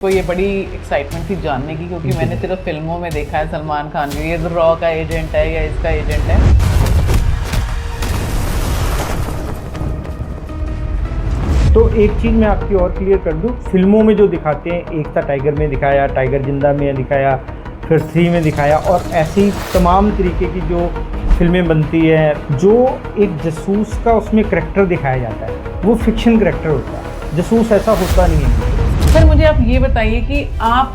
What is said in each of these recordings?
तो ये बड़ी एक्साइटमेंट थी जानने की, क्योंकि मैंने सिर्फ फिल्मों में देखा है सलमान खान को, ये रॉ का एजेंट है या इसका एजेंट है। तो एक चीज़ मैं आपकी और क्लियर कर दूं, फिल्मों में जो दिखाते हैं, एक था टाइगर में दिखाया, टाइगर जिंदा में दिखाया, फिर 3 में दिखाया, और ऐसी तमाम तरीके की जो फिल्में बनती हैं, जो एक जासूस का उसमें करैक्टर दिखाया जाता है, वो फिक्शन करैक्टर होता है, जासूस ऐसा होता नहीं है। सर मुझे आप ये बताइए कि आप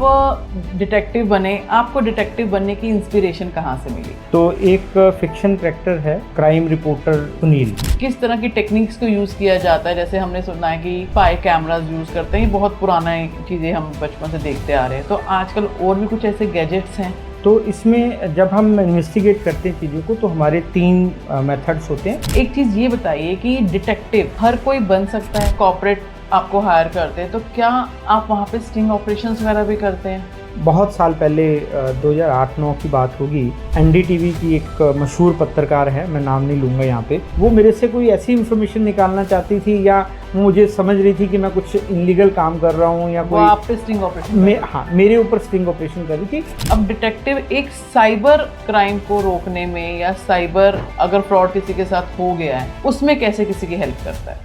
डिटेक्टिव बने, आपको डिटेक्टिव बनने की इंस्पिरेशन कहाँ से मिली? तो एक फिक्शन करैक्टर है क्राइम रिपोर्टर सुनील। किस तरह की टेक्निक्स को यूज़ किया जाता है? जैसे हमने सुना है कि स्पाई कैमराज यूज़ करते हैं, ये बहुत पुराना चीज़ें हम बचपन से देखते आ रहे हैं, तो आजकल और भी कुछ ऐसे गैजेट्स हैं? तो इसमें जब हम इन्वेस्टिगेट करते हैं चीज़ों को, तो हमारे 3 मेथड्स होते हैं। एक चीज़ ये बताइए कि डिटेक्टिव हर कोई बन सकता है? कॉर्पोरेट आपको हायर करते हैं तो क्या आप वहाँ पे स्टिंग ऑपरेशंस वगैरह भी करते हैं? बहुत साल पहले 2008-9 की बात होगी, एनडीटीवी की एक मशहूर पत्रकार है, मैं नाम नहीं लूँगा यहाँ पे, वो मेरे से कोई ऐसी इन्फॉर्मेशन निकालना चाहती थी, या मुझे समझ रही थी कि मैं कुछ इलीगल काम कर रहा हूँ या कोई, आप पे स्टिंग ऑपरेशन हाँ, मेरे ऊपर स्टिंग ऑपरेशन कर रही थी। अब डिटेक्टिव एक साइबर क्राइम को रोकने में, या साइबर अगर फ्रॉड किसी के साथ हो गया है उसमें कैसे किसी की हेल्प करता है?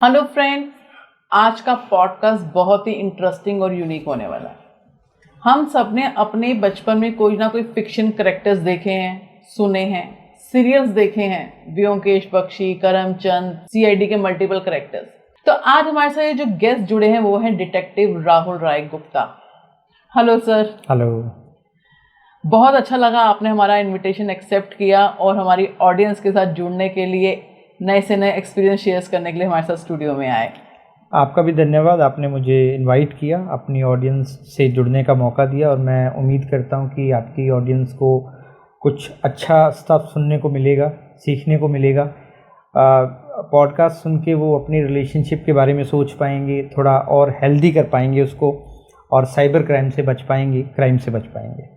हेलो फ्रेंड्स, आज का पॉडकास्ट बहुत ही इंटरेस्टिंग और यूनिक होने वाला है। हम सब ने अपने बचपन में कोई ना कोई फिक्शन कैरेक्टर्स देखे हैं, सुने हैं, सीरियल्स देखे हैं, व्योमकेश बख्शी, करमचंद, सीआईडी के मल्टीपल कैरेक्टर्स। तो आज हमारे साथ जो गेस्ट जुड़े हैं वो हैं detective Rahul Rai Gupta. Hello sir. Hello. बहुत अच्छा लगा आपने हमारा इनविटेशन एक्सेप्ट किया और हमारी ऑडियंस के साथ जुड़ने के लिए, नए से नए एक्सपीरियंस शेयर करने के लिए हमारे साथ स्टूडियो में आए। आपका भी धन्यवाद, आपने मुझे इनवाइट किया, अपनी ऑडियंस से जुड़ने का मौका दिया, और मैं उम्मीद करता हूं कि आपकी ऑडियंस को कुछ अच्छा स्टफ सुनने को मिलेगा, सीखने को मिलेगा। पॉडकास्ट सुन के वो अपनी रिलेशनशिप के बारे में सोच पाएंगे, थोड़ा और हेल्दी कर पाएंगे उसको, और साइबर क्राइम से बच पाएंगे, क्राइम से बच पाएंगे।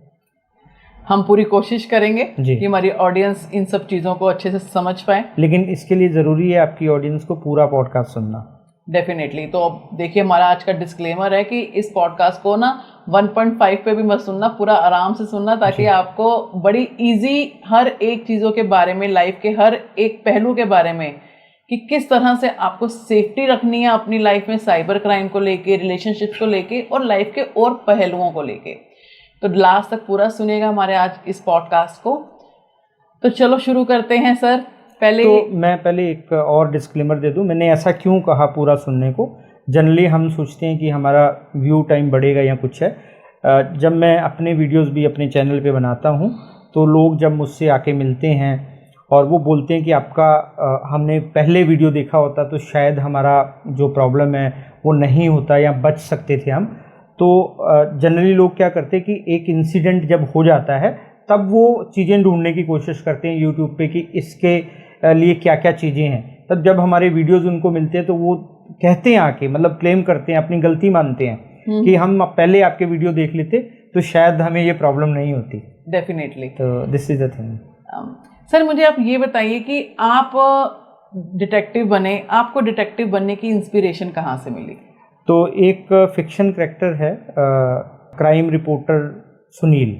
हम पूरी कोशिश करेंगे जी कि हमारी ऑडियंस इन सब चीज़ों को अच्छे से समझ पाए, लेकिन इसके लिए ज़रूरी है आपकी ऑडियंस को पूरा पॉडकास्ट सुनना। डेफिनेटली। तो अब देखिए, हमारा आज का डिस्क्लेमर है कि इस पॉडकास्ट को ना 1.5 पे भी मत सुनना, पूरा आराम से सुनना, ताकि आपको बड़ी इजी हर एक चीज़ों के बारे में, लाइफ के हर एक पहलू के बारे में, कि किस तरह से आपको सेफ्टी रखनी है अपनी लाइफ में, साइबर क्राइम को लेके, रिलेशनशिप्स को लेके, और लाइफ के और पहलुओं को लेके। तो लास्ट तक पूरा सुनिएगा हमारे आज इस पॉडकास्ट को। तो चलो शुरू करते हैं सर। मैं पहले एक और डिस्क्लेमर दे दूं, मैंने ऐसा क्यों कहा पूरा सुनने को। जनरली हम सोचते हैं कि हमारा व्यू टाइम बढ़ेगा या कुछ है। जब मैं अपने वीडियोस भी अपने चैनल पे बनाता हूं, तो लोग जब मुझसे आके मिलते हैं और वो बोलते हैं कि आपका हमने पहले वीडियो देखा होता तो शायद हमारा जो प्रॉब्लम है वो नहीं होता, या बच सकते थे हम। तो जनरली लोग क्या करते हैं कि एक इंसिडेंट जब हो जाता है तब वो चीज़ें ढूंढने की कोशिश करते हैं यूट्यूब पे कि इसके लिए क्या क्या चीज़ें हैं। तब जब हमारे वीडियोस उनको मिलते हैं तो वो कहते हैं आके, मतलब क्लेम करते हैं, अपनी गलती मानते हैं कि हम पहले आपके वीडियो देख लेते तो शायद हमें ये प्रॉब्लम नहीं होती। डेफिनेटली। तो this is the thing. Sir मुझे आप ये बताइए कि आप डिटेक्टिव बने, आपको डिटेक्टिव बनने की इंस्पिरेशन कहाँ से मिली? तो एक फिक्शन करैक्टर है क्राइम रिपोर्टर सुनील,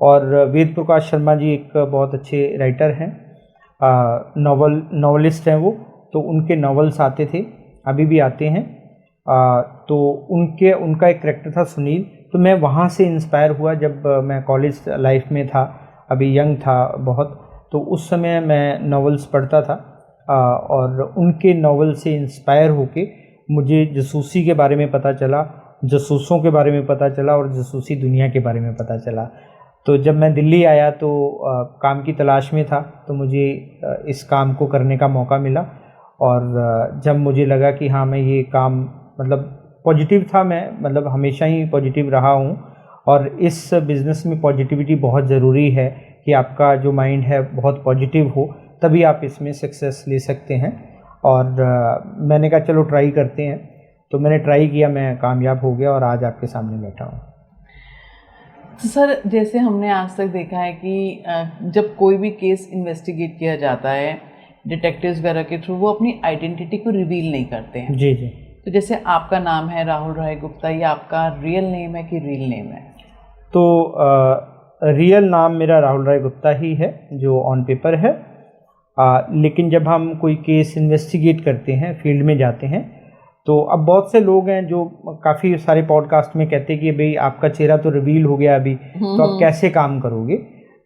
और वेद प्रकाश शर्मा जी एक बहुत अच्छे राइटर हैं, नॉवलिस्ट हैं वो, तो उनके नॉवेल्स आते थे, अभी भी आते हैं। तो उनका एक करैक्टर था सुनील। तो मैं वहाँ से इंस्पायर हुआ जब मैं कॉलेज लाइफ में था, अभी यंग था बहुत, तो उस समय मैं नॉवेल्स पढ़ता था, और उनके नॉवेल से इंस्पायर होके मुझे जासूसी के बारे में पता चला, जासूसों के बारे में पता चला, और जासूसी दुनिया के बारे में पता चला। तो जब मैं दिल्ली आया तो काम की तलाश में था, तो मुझे इस काम को करने का मौका मिला, और जब मुझे लगा कि हाँ मैं ये काम, मतलब पॉजिटिव था, मैं मतलब हमेशा ही पॉजिटिव रहा हूँ, और इस बिज़नेस में पॉजिटिविटी बहुत ज़रूरी है कि आपका जो माइंड है बहुत पॉजिटिव हो, तभी आप इसमें सक्सेस ले सकते हैं। और मैंने कहा चलो ट्राई करते हैं, तो मैंने ट्राई किया, मैं कामयाब हो गया और आज आपके सामने बैठा हूँ। सर जैसे हमने आज तक देखा है कि जब कोई भी केस इन्वेस्टिगेट किया जाता है डिटेक्टिव्स वगैरह के थ्रू, वो अपनी आइडेंटिटी को रिवील नहीं करते हैं। जी जी। तो जैसे आपका नाम है राहुल राय गुप्ता, ये आपका रियल नेम है कि रील नेम है? तो रियल नाम मेरा राहुल राय गुप्ता ही है जो ऑन पेपर है, लेकिन जब हम कोई केस इन्वेस्टिगेट करते हैं, फील्ड में जाते हैं, तो अब बहुत से लोग हैं जो काफ़ी सारे पॉडकास्ट में कहते हैं कि भाई आपका चेहरा तो रिवील हो गया अभी, तो आप कैसे काम करोगे।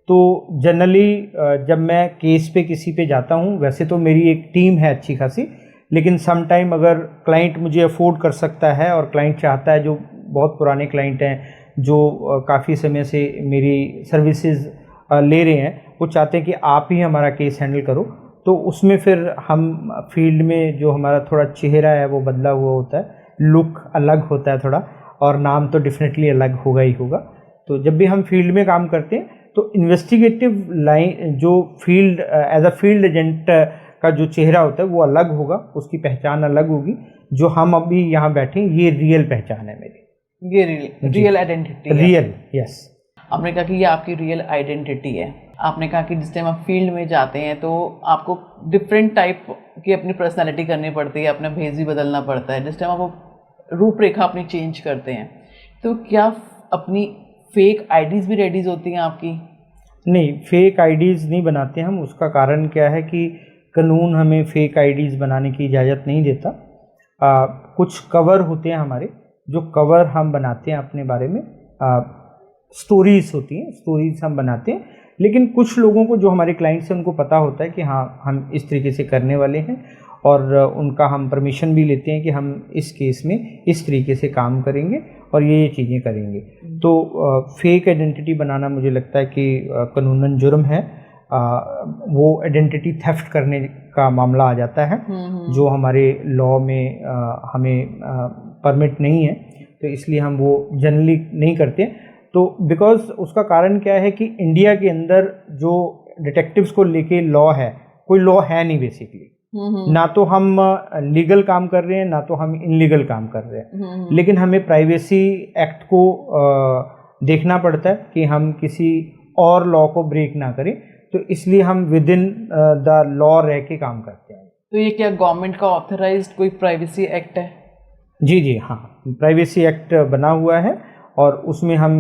तो जनरली जब मैं केस पे किसी पे जाता हूँ, वैसे तो मेरी एक टीम है अच्छी खासी, लेकिन सम टाइम अगर क्लाइंट मुझे अफोर्ड कर सकता है और क्लाइंट चाहता है, जो बहुत पुराने क्लाइंट हैं जो काफ़ी समय से मेरी सर्विसेज ले रहे हैं, वो चाहते हैं कि आप ही हमारा केस हैंडल करो, तो उसमें फिर हम फील्ड में जो हमारा थोड़ा चेहरा है वो बदला हुआ होता है, लुक अलग होता है थोड़ा, और नाम तो डेफिनेटली अलग होगा ही होगा। तो जब भी हम फील्ड में काम करते हैं तो इन्वेस्टिगेटिव लाइन जो field as a field agent का जो चेहरा होता है वो अलग होगा, उसकी पहचान अलग होगी। जो हम अभी यहाँ बैठे हैं ये रियल पहचान है मेरी, ये रियल आइडेंटिटी है। Real, yes. आपने कहा कि ये आपकी रियल आइडेंटिटी है। आपने कहा कि जिस टाइम आप फील्ड में जाते हैं तो आपको डिफरेंट टाइप की अपनी पर्सनालिटी करनी पड़ती है, अपना भेज भी बदलना पड़ता है। जिस टाइम आप रूपरेखा अपनी चेंज करते हैं, तो क्या अपनी फेक आईडीज़ भी रेडीज होती हैं आपकी? नहीं, फेक आईडीज़ नहीं बनाते हम। उसका कारण क्या है कि कानून हमें फेक आईडीज़ बनाने की इजाज़त नहीं देता। कुछ कवर होते हैं हमारे, जो कवर हम बनाते हैं अपने बारे में, स्टोरीज़ होती हैं, स्टोरीज़ हम बनाते हैं। लेकिन कुछ लोगों को, जो हमारे क्लाइंट्स हैं, उनको पता होता है कि हाँ हम इस तरीके से करने वाले हैं, और उनका हम परमिशन भी लेते हैं कि हम इस केस में इस तरीके से काम करेंगे और ये चीज़ें करेंगे। तो फेक आइडेंटिटी बनाना मुझे लगता है कि कानूनन जुर्म है। वो आइडेंटिटी थेफ्ट करने का मामला आ जाता है, जो हमारे लॉ में हमें परमिट नहीं है, तो इसलिए हम वो जनरली नहीं करते। तो बिकॉज उसका कारण क्या है कि इंडिया के अंदर जो डिटेक्टिव्स को लेके लॉ है, कोई लॉ है नहीं बेसिकली। ना तो हम लीगल काम कर रहे हैं, ना तो हम इनलीगल काम कर रहे हैं, लेकिन हमें प्राइवेसी एक्ट को देखना पड़ता है कि हम किसी और लॉ को ब्रेक ना करें, तो इसलिए हम विद इन द लॉ रह के काम करते हैं। तो ये क्या गवर्नमेंट का ऑथराइज्ड कोई प्राइवेसी एक्ट है? जी जी हाँ, प्राइवेसी एक्ट बना हुआ है, और उसमें हम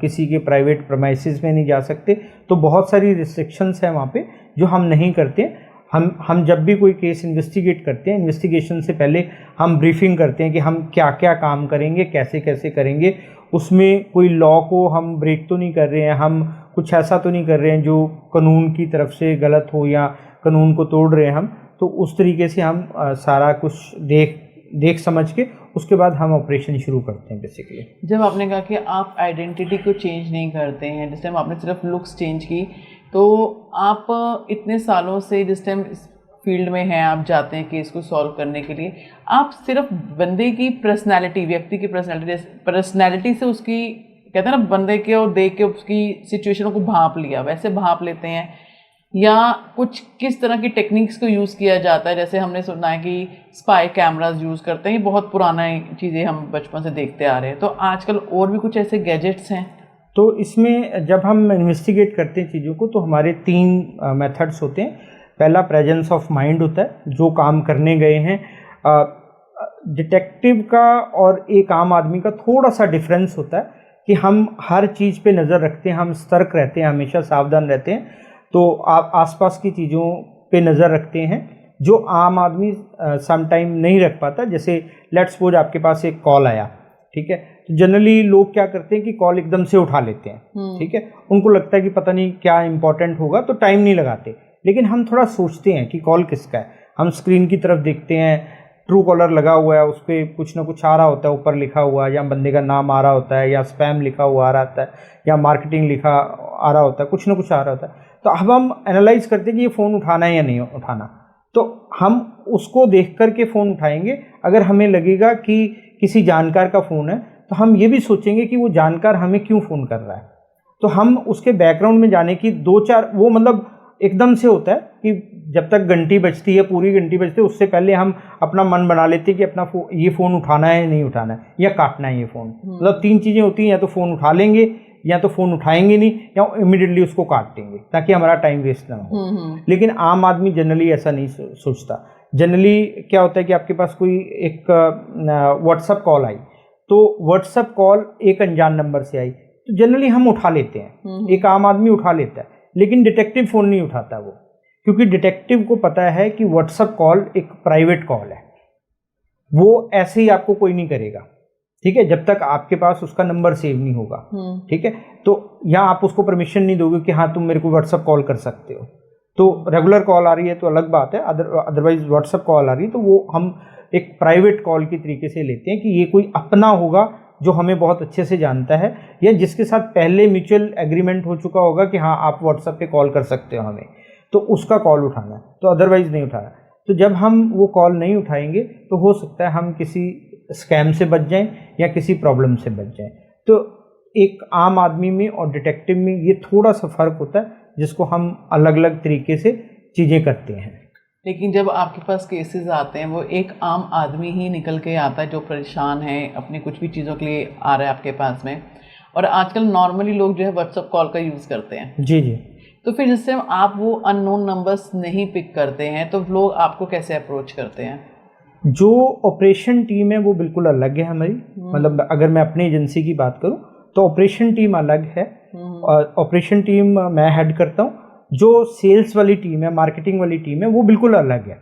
किसी के प्राइवेट प्रमाइसेस में नहीं जा सकते। तो बहुत सारी रिस्ट्रिक्शंस हैं वहाँ पे जो हम नहीं करते। हम जब भी कोई केस इन्वेस्टिगेट करते हैं, इन्वेस्टिगेशन से पहले हम ब्रीफिंग करते हैं कि हम क्या क्या काम करेंगे, कैसे कैसे करेंगे। उसमें कोई लॉ को हम ब्रेक तो नहीं कर रहे हैं, हम कुछ ऐसा तो नहीं कर रहे हैं जो कानून की तरफ से गलत हो या कानून को तोड़ रहे हैं हम। तो उस तरीके से हम सारा कुछ देख समझ के उसके बाद हम ऑपरेशन शुरू करते हैं बेसिकली। जब आपने कहा कि आप आइडेंटिटी को चेंज नहीं करते हैं, जिस टाइम आपने सिर्फ लुक्स चेंज की, तो आप इतने सालों से जिस टाइम इस फील्ड में हैं, आप जाते हैं केस को सॉल्व करने के लिए, आप सिर्फ बंदे की पर्सनैलिटी, व्यक्ति की पर्सनैलिटी से उसकी, कहते हैं ना, बंदे के और देख के उसकी सिचुएशनों को भांप लिया, वैसे भांप लेते हैं, या कुछ किस तरह की टेक्निक्स को यूज़ किया जाता है? जैसे हमने सुना है कि स्पाई कैमरास यूज़ करते हैं, ये बहुत पुराना चीज़ें हम बचपन से देखते आ रहे हैं। तो आजकल और भी कुछ ऐसे गैजेट्स हैं? तो इसमें जब हम इन्वेस्टिगेट करते हैं चीज़ों को, तो हमारे 3 मेथड्स होते हैं। पहला प्रेजेंस ऑफ माइंड होता है, जो काम करने गए हैं। डिटेक्टिव का और एक आम आदमी का थोड़ा सा डिफरेंस होता है कि हम हर चीज़ पे नज़र रखते हैं, हम सतर्क रहते हैं, हमेशा सावधान रहते हैं। तो आप आसपास की चीज़ों पे नज़र रखते हैं, जो आम आदमी सम टाइम नहीं रख पाता। जैसे लेट्स सपोज आपके पास एक कॉल आया, ठीक है, तो जनरली लोग क्या करते हैं कि कॉल एकदम से उठा लेते हैं, ठीक है, उनको लगता है कि पता नहीं क्या इंपॉर्टेंट होगा, तो टाइम नहीं लगाते। लेकिन हम थोड़ा सोचते हैं कि कॉल किसका है। हम स्क्रीन की तरफ देखते हैं, ट्रू कॉलर लगा हुआ है, उस पर कुछ ना कुछ आ रहा होता है, ऊपर लिखा हुआ, या बंदे का नाम आ रहा होता है, या स्पैम लिखा हुआ आ रहा होता है, या मार्केटिंग लिखा आ रहा होता है, कुछ ना कुछ आ रहा होता है। तो अब हम एनालाइज करते हैं कि ये फ़ोन उठाना है या नहीं उठाना। तो हम उसको देख कर के फ़ोन उठाएंगे। अगर हमें लगेगा कि किसी जानकार का फ़ोन है, तो हम ये भी सोचेंगे कि वो जानकार हमें क्यों फ़ोन कर रहा है। तो हम उसके बैकग्राउंड में जाने की 2-4, वो मतलब एकदम से होता है कि जब तक घंटी बजती है, पूरी घंटी बजती है, उससे पहले हम अपना मन बना लेते हैं कि ये फ़ोन उठाना है नहीं उठाना है, या काटना है ये फ़ोन। मतलब 3 चीज़ें होती हैं, या तो फ़ोन उठा लेंगे, या तो फ़ोन उठाएंगे नहीं या इमीडिएटली उसको काट देंगे ताकि हमारा टाइम वेस्ट ना हो। लेकिन आम आदमी जनरली ऐसा नहीं सोचता। जनरली क्या होता है कि आपके पास कोई एक व्हाट्सअप कॉल आई, तो व्हाट्सअप कॉल एक अनजान नंबर से आई तो जनरली हम उठा लेते हैं, एक आम आदमी उठा लेता है, लेकिन डिटेक्टिव फ़ोन नहीं उठाता वो, क्योंकि डिटेक्टिव को पता है कि व्हाट्सअप कॉल एक प्राइवेट कॉल है, वो ऐसे ही आपको कोई नहीं करेगा, ठीक है, जब तक आपके पास उसका नंबर सेव नहीं होगा, ठीक है। तो यहाँ आप उसको परमिशन नहीं दोगे कि हाँ तुम मेरे को व्हाट्सअप कॉल कर सकते हो। तो रेगुलर कॉल आ रही है तो अलग बात है, अदरवाइज व्हाट्सअप कॉल आ रही है तो वो हम एक प्राइवेट कॉल की तरीके से लेते हैं कि ये कोई अपना होगा जो हमें बहुत अच्छे से जानता है या जिसके साथ पहले म्यूचुअल एग्रीमेंट हो चुका होगा कि हाँ आप व्हाट्सएप पे कॉल कर सकते हो हमें, तो उसका कॉल उठाना है, तो अदरवाइज नहीं उठाना। तो जब हम वो कॉल नहीं उठाएंगे तो हो सकता है हम किसी स्कैम से बच जाएं या किसी प्रॉब्लम से बच जाएं। तो एक आम आदमी में और डिटेक्टिव में ये थोड़ा सा फ़र्क होता है जिसको हम अलग अलग तरीके से चीज़ें करते हैं। लेकिन जब आपके पास केसेस आते हैं वो एक आम आदमी ही निकल के आता है जो परेशान है, अपनी कुछ भी चीज़ों के लिए आ रहा है आपके पास में, और आजकल नॉर्मली लोग जो है व्हाट्सएप कॉल का यूज़ करते हैं। जी जी। तो फिर जिससे आप वो अननोन नंबर्स नहीं पिक करते हैं तो लोग आपको कैसे अप्रोच करते हैं? जो ऑपरेशन टीम है वो बिल्कुल अलग है हमारी, मतलब अगर मैं अपनी एजेंसी की बात करूं तो ऑपरेशन टीम अलग है और ऑपरेशन टीम मैं हेड करता हूं। जो सेल्स वाली टीम है, मार्केटिंग वाली टीम है, वो बिल्कुल अलग है।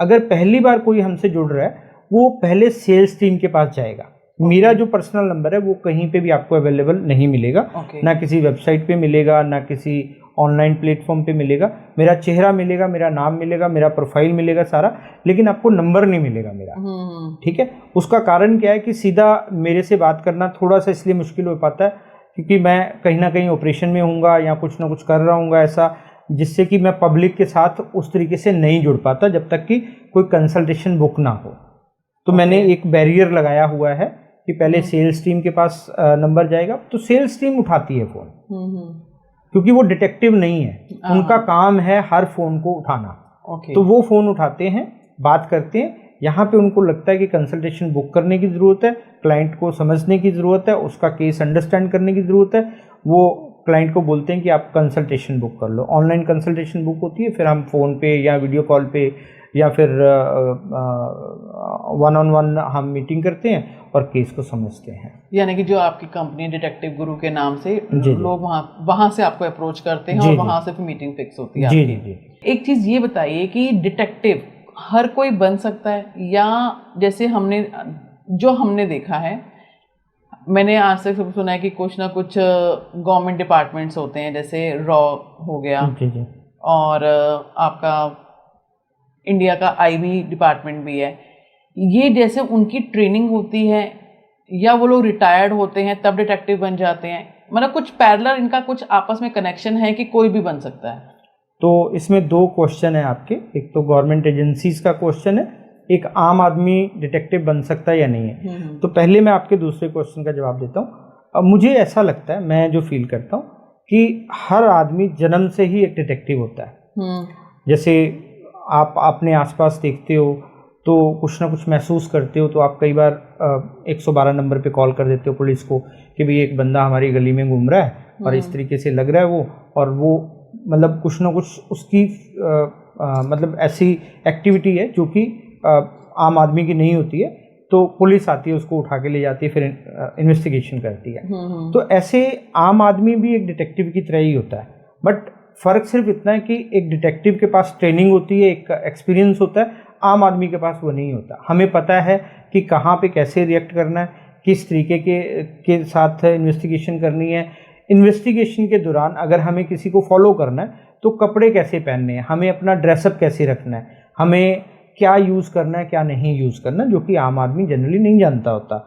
अगर पहली बार कोई हमसे जुड़ रहा है वो पहले सेल्स टीम के पास जाएगा। मेरा जो पर्सनल नंबर है वो कहीं पे भी आपको अवेलेबल नहीं मिलेगा, ना किसी वेबसाइट पे मिलेगा, ना किसी ऑनलाइन प्लेटफॉर्म पे मिलेगा। मेरा चेहरा मिलेगा, मेरा नाम मिलेगा, मेरा प्रोफाइल मिलेगा सारा, लेकिन आपको नंबर नहीं मिलेगा मेरा, ठीक है। उसका कारण क्या है कि सीधा मेरे से बात करना थोड़ा सा इसलिए मुश्किल हो पाता है क्योंकि मैं कहीं ना कहीं ऑपरेशन में हूँगा या कुछ ना कुछ कर रहा हूँगा ऐसा, जिससे कि मैं पब्लिक के साथ उस तरीके से नहीं जुड़ पाता जब तक कि कोई कंसल्टेशन बुक ना हो। तो मैंने एक बैरियर लगाया हुआ है कि पहले सेल्स टीम के पास नंबर जाएगा, तो सेल्स टीम उठाती है फ़ोन क्योंकि वो डिटेक्टिव नहीं है, उनका काम है हर फ़ोन को उठाना। तो वो फ़ोन उठाते हैं, बात करते हैं। यहाँ पे उनको लगता है कि कंसल्टेशन बुक करने की ज़रूरत है, क्लाइंट को समझने की ज़रूरत है, उसका केस अंडरस्टैंड करने की ज़रूरत है। वो क्लाइंट को बोलते हैं कि आप कंसल्टेशन बुक कर लो। ऑनलाइन कंसल्टेशन बुक होती है, फिर हम फ़ोन पे या वीडियो कॉल पे या फिर वन ऑन वन हम मीटिंग करते हैं और केस को समझते हैं। यानी कि जो आपकी कंपनी डिटेक्टिव गुरु के नाम से लोग वहाँ से आपको अप्रोच करते हैं और वहाँ से फिर मीटिंग फिक्स होती है आपकी। जी। एक चीज़ ये बताइए कि डिटेक्टिव हर कोई बन सकता है या जैसे हमने देखा है, मैंने आज तक सुना है कि कुछ ना कुछ गवर्नमेंट डिपार्टमेंट्स होते हैं, जैसे रॉ हो गया और आपका इंडिया का आईबी डिपार्टमेंट भी है, ये जैसे उनकी ट्रेनिंग होती है या वो लोग रिटायर्ड होते हैं तब डिटेक्टिव बन जाते हैं, मतलब कुछ पैरेलल इनका कुछ आपस में कनेक्शन है कि कोई भी बन सकता है? तो इसमें दो क्वेश्चन है आपके, एक तो गवर्नमेंट एजेंसीज का क्वेश्चन है, एक आम आदमी डिटेक्टिव बन सकता है या नहीं है। तो पहले मैं आपके दूसरे क्वेश्चन का जवाब देता हूँ। अब मुझे ऐसा लगता है, मैं जो फील करता हूँ कि हर आदमी जन्म से ही एक डिटेक्टिव होता है। जैसे आप अपने आसपास देखते हो तो कुछ ना कुछ महसूस करते हो, तो आप कई बार 112 नंबर पे कॉल कर देते हो पुलिस को कि भाई एक बंदा हमारी गली में घूम रहा है और इस तरीके से लग रहा है वो, और वो मतलब कुछ ना कुछ उसकी मतलब ऐसी एक्टिविटी है जो कि आम आदमी की नहीं होती है, तो पुलिस आती है, उसको उठा के ले जाती है, फिर इन्वेस्टिगेशन करती है। तो ऐसे आम आदमी भी एक डिटेक्टिव की तरह ही होता है, बट फ़र्क सिर्फ इतना है कि एक डिटेक्टिव के पास ट्रेनिंग होती है, एक एक्सपीरियंस होता है, आम आदमी के पास वो नहीं होता। हमें पता है कि कहाँ पे कैसे रिएक्ट करना है, किस तरीके के साथ इन्वेस्टिगेशन करनी है। इन्वेस्टिगेशन के दौरान अगर हमें किसी को फॉलो करना है तो कपड़े कैसे पहनने हैं, हमें अपना ड्रेसअप कैसे रखना है, हमें क्या यूज़ करना है क्या नहीं यूज़ करना, जो कि आम आदमी जनरली नहीं जानता होता।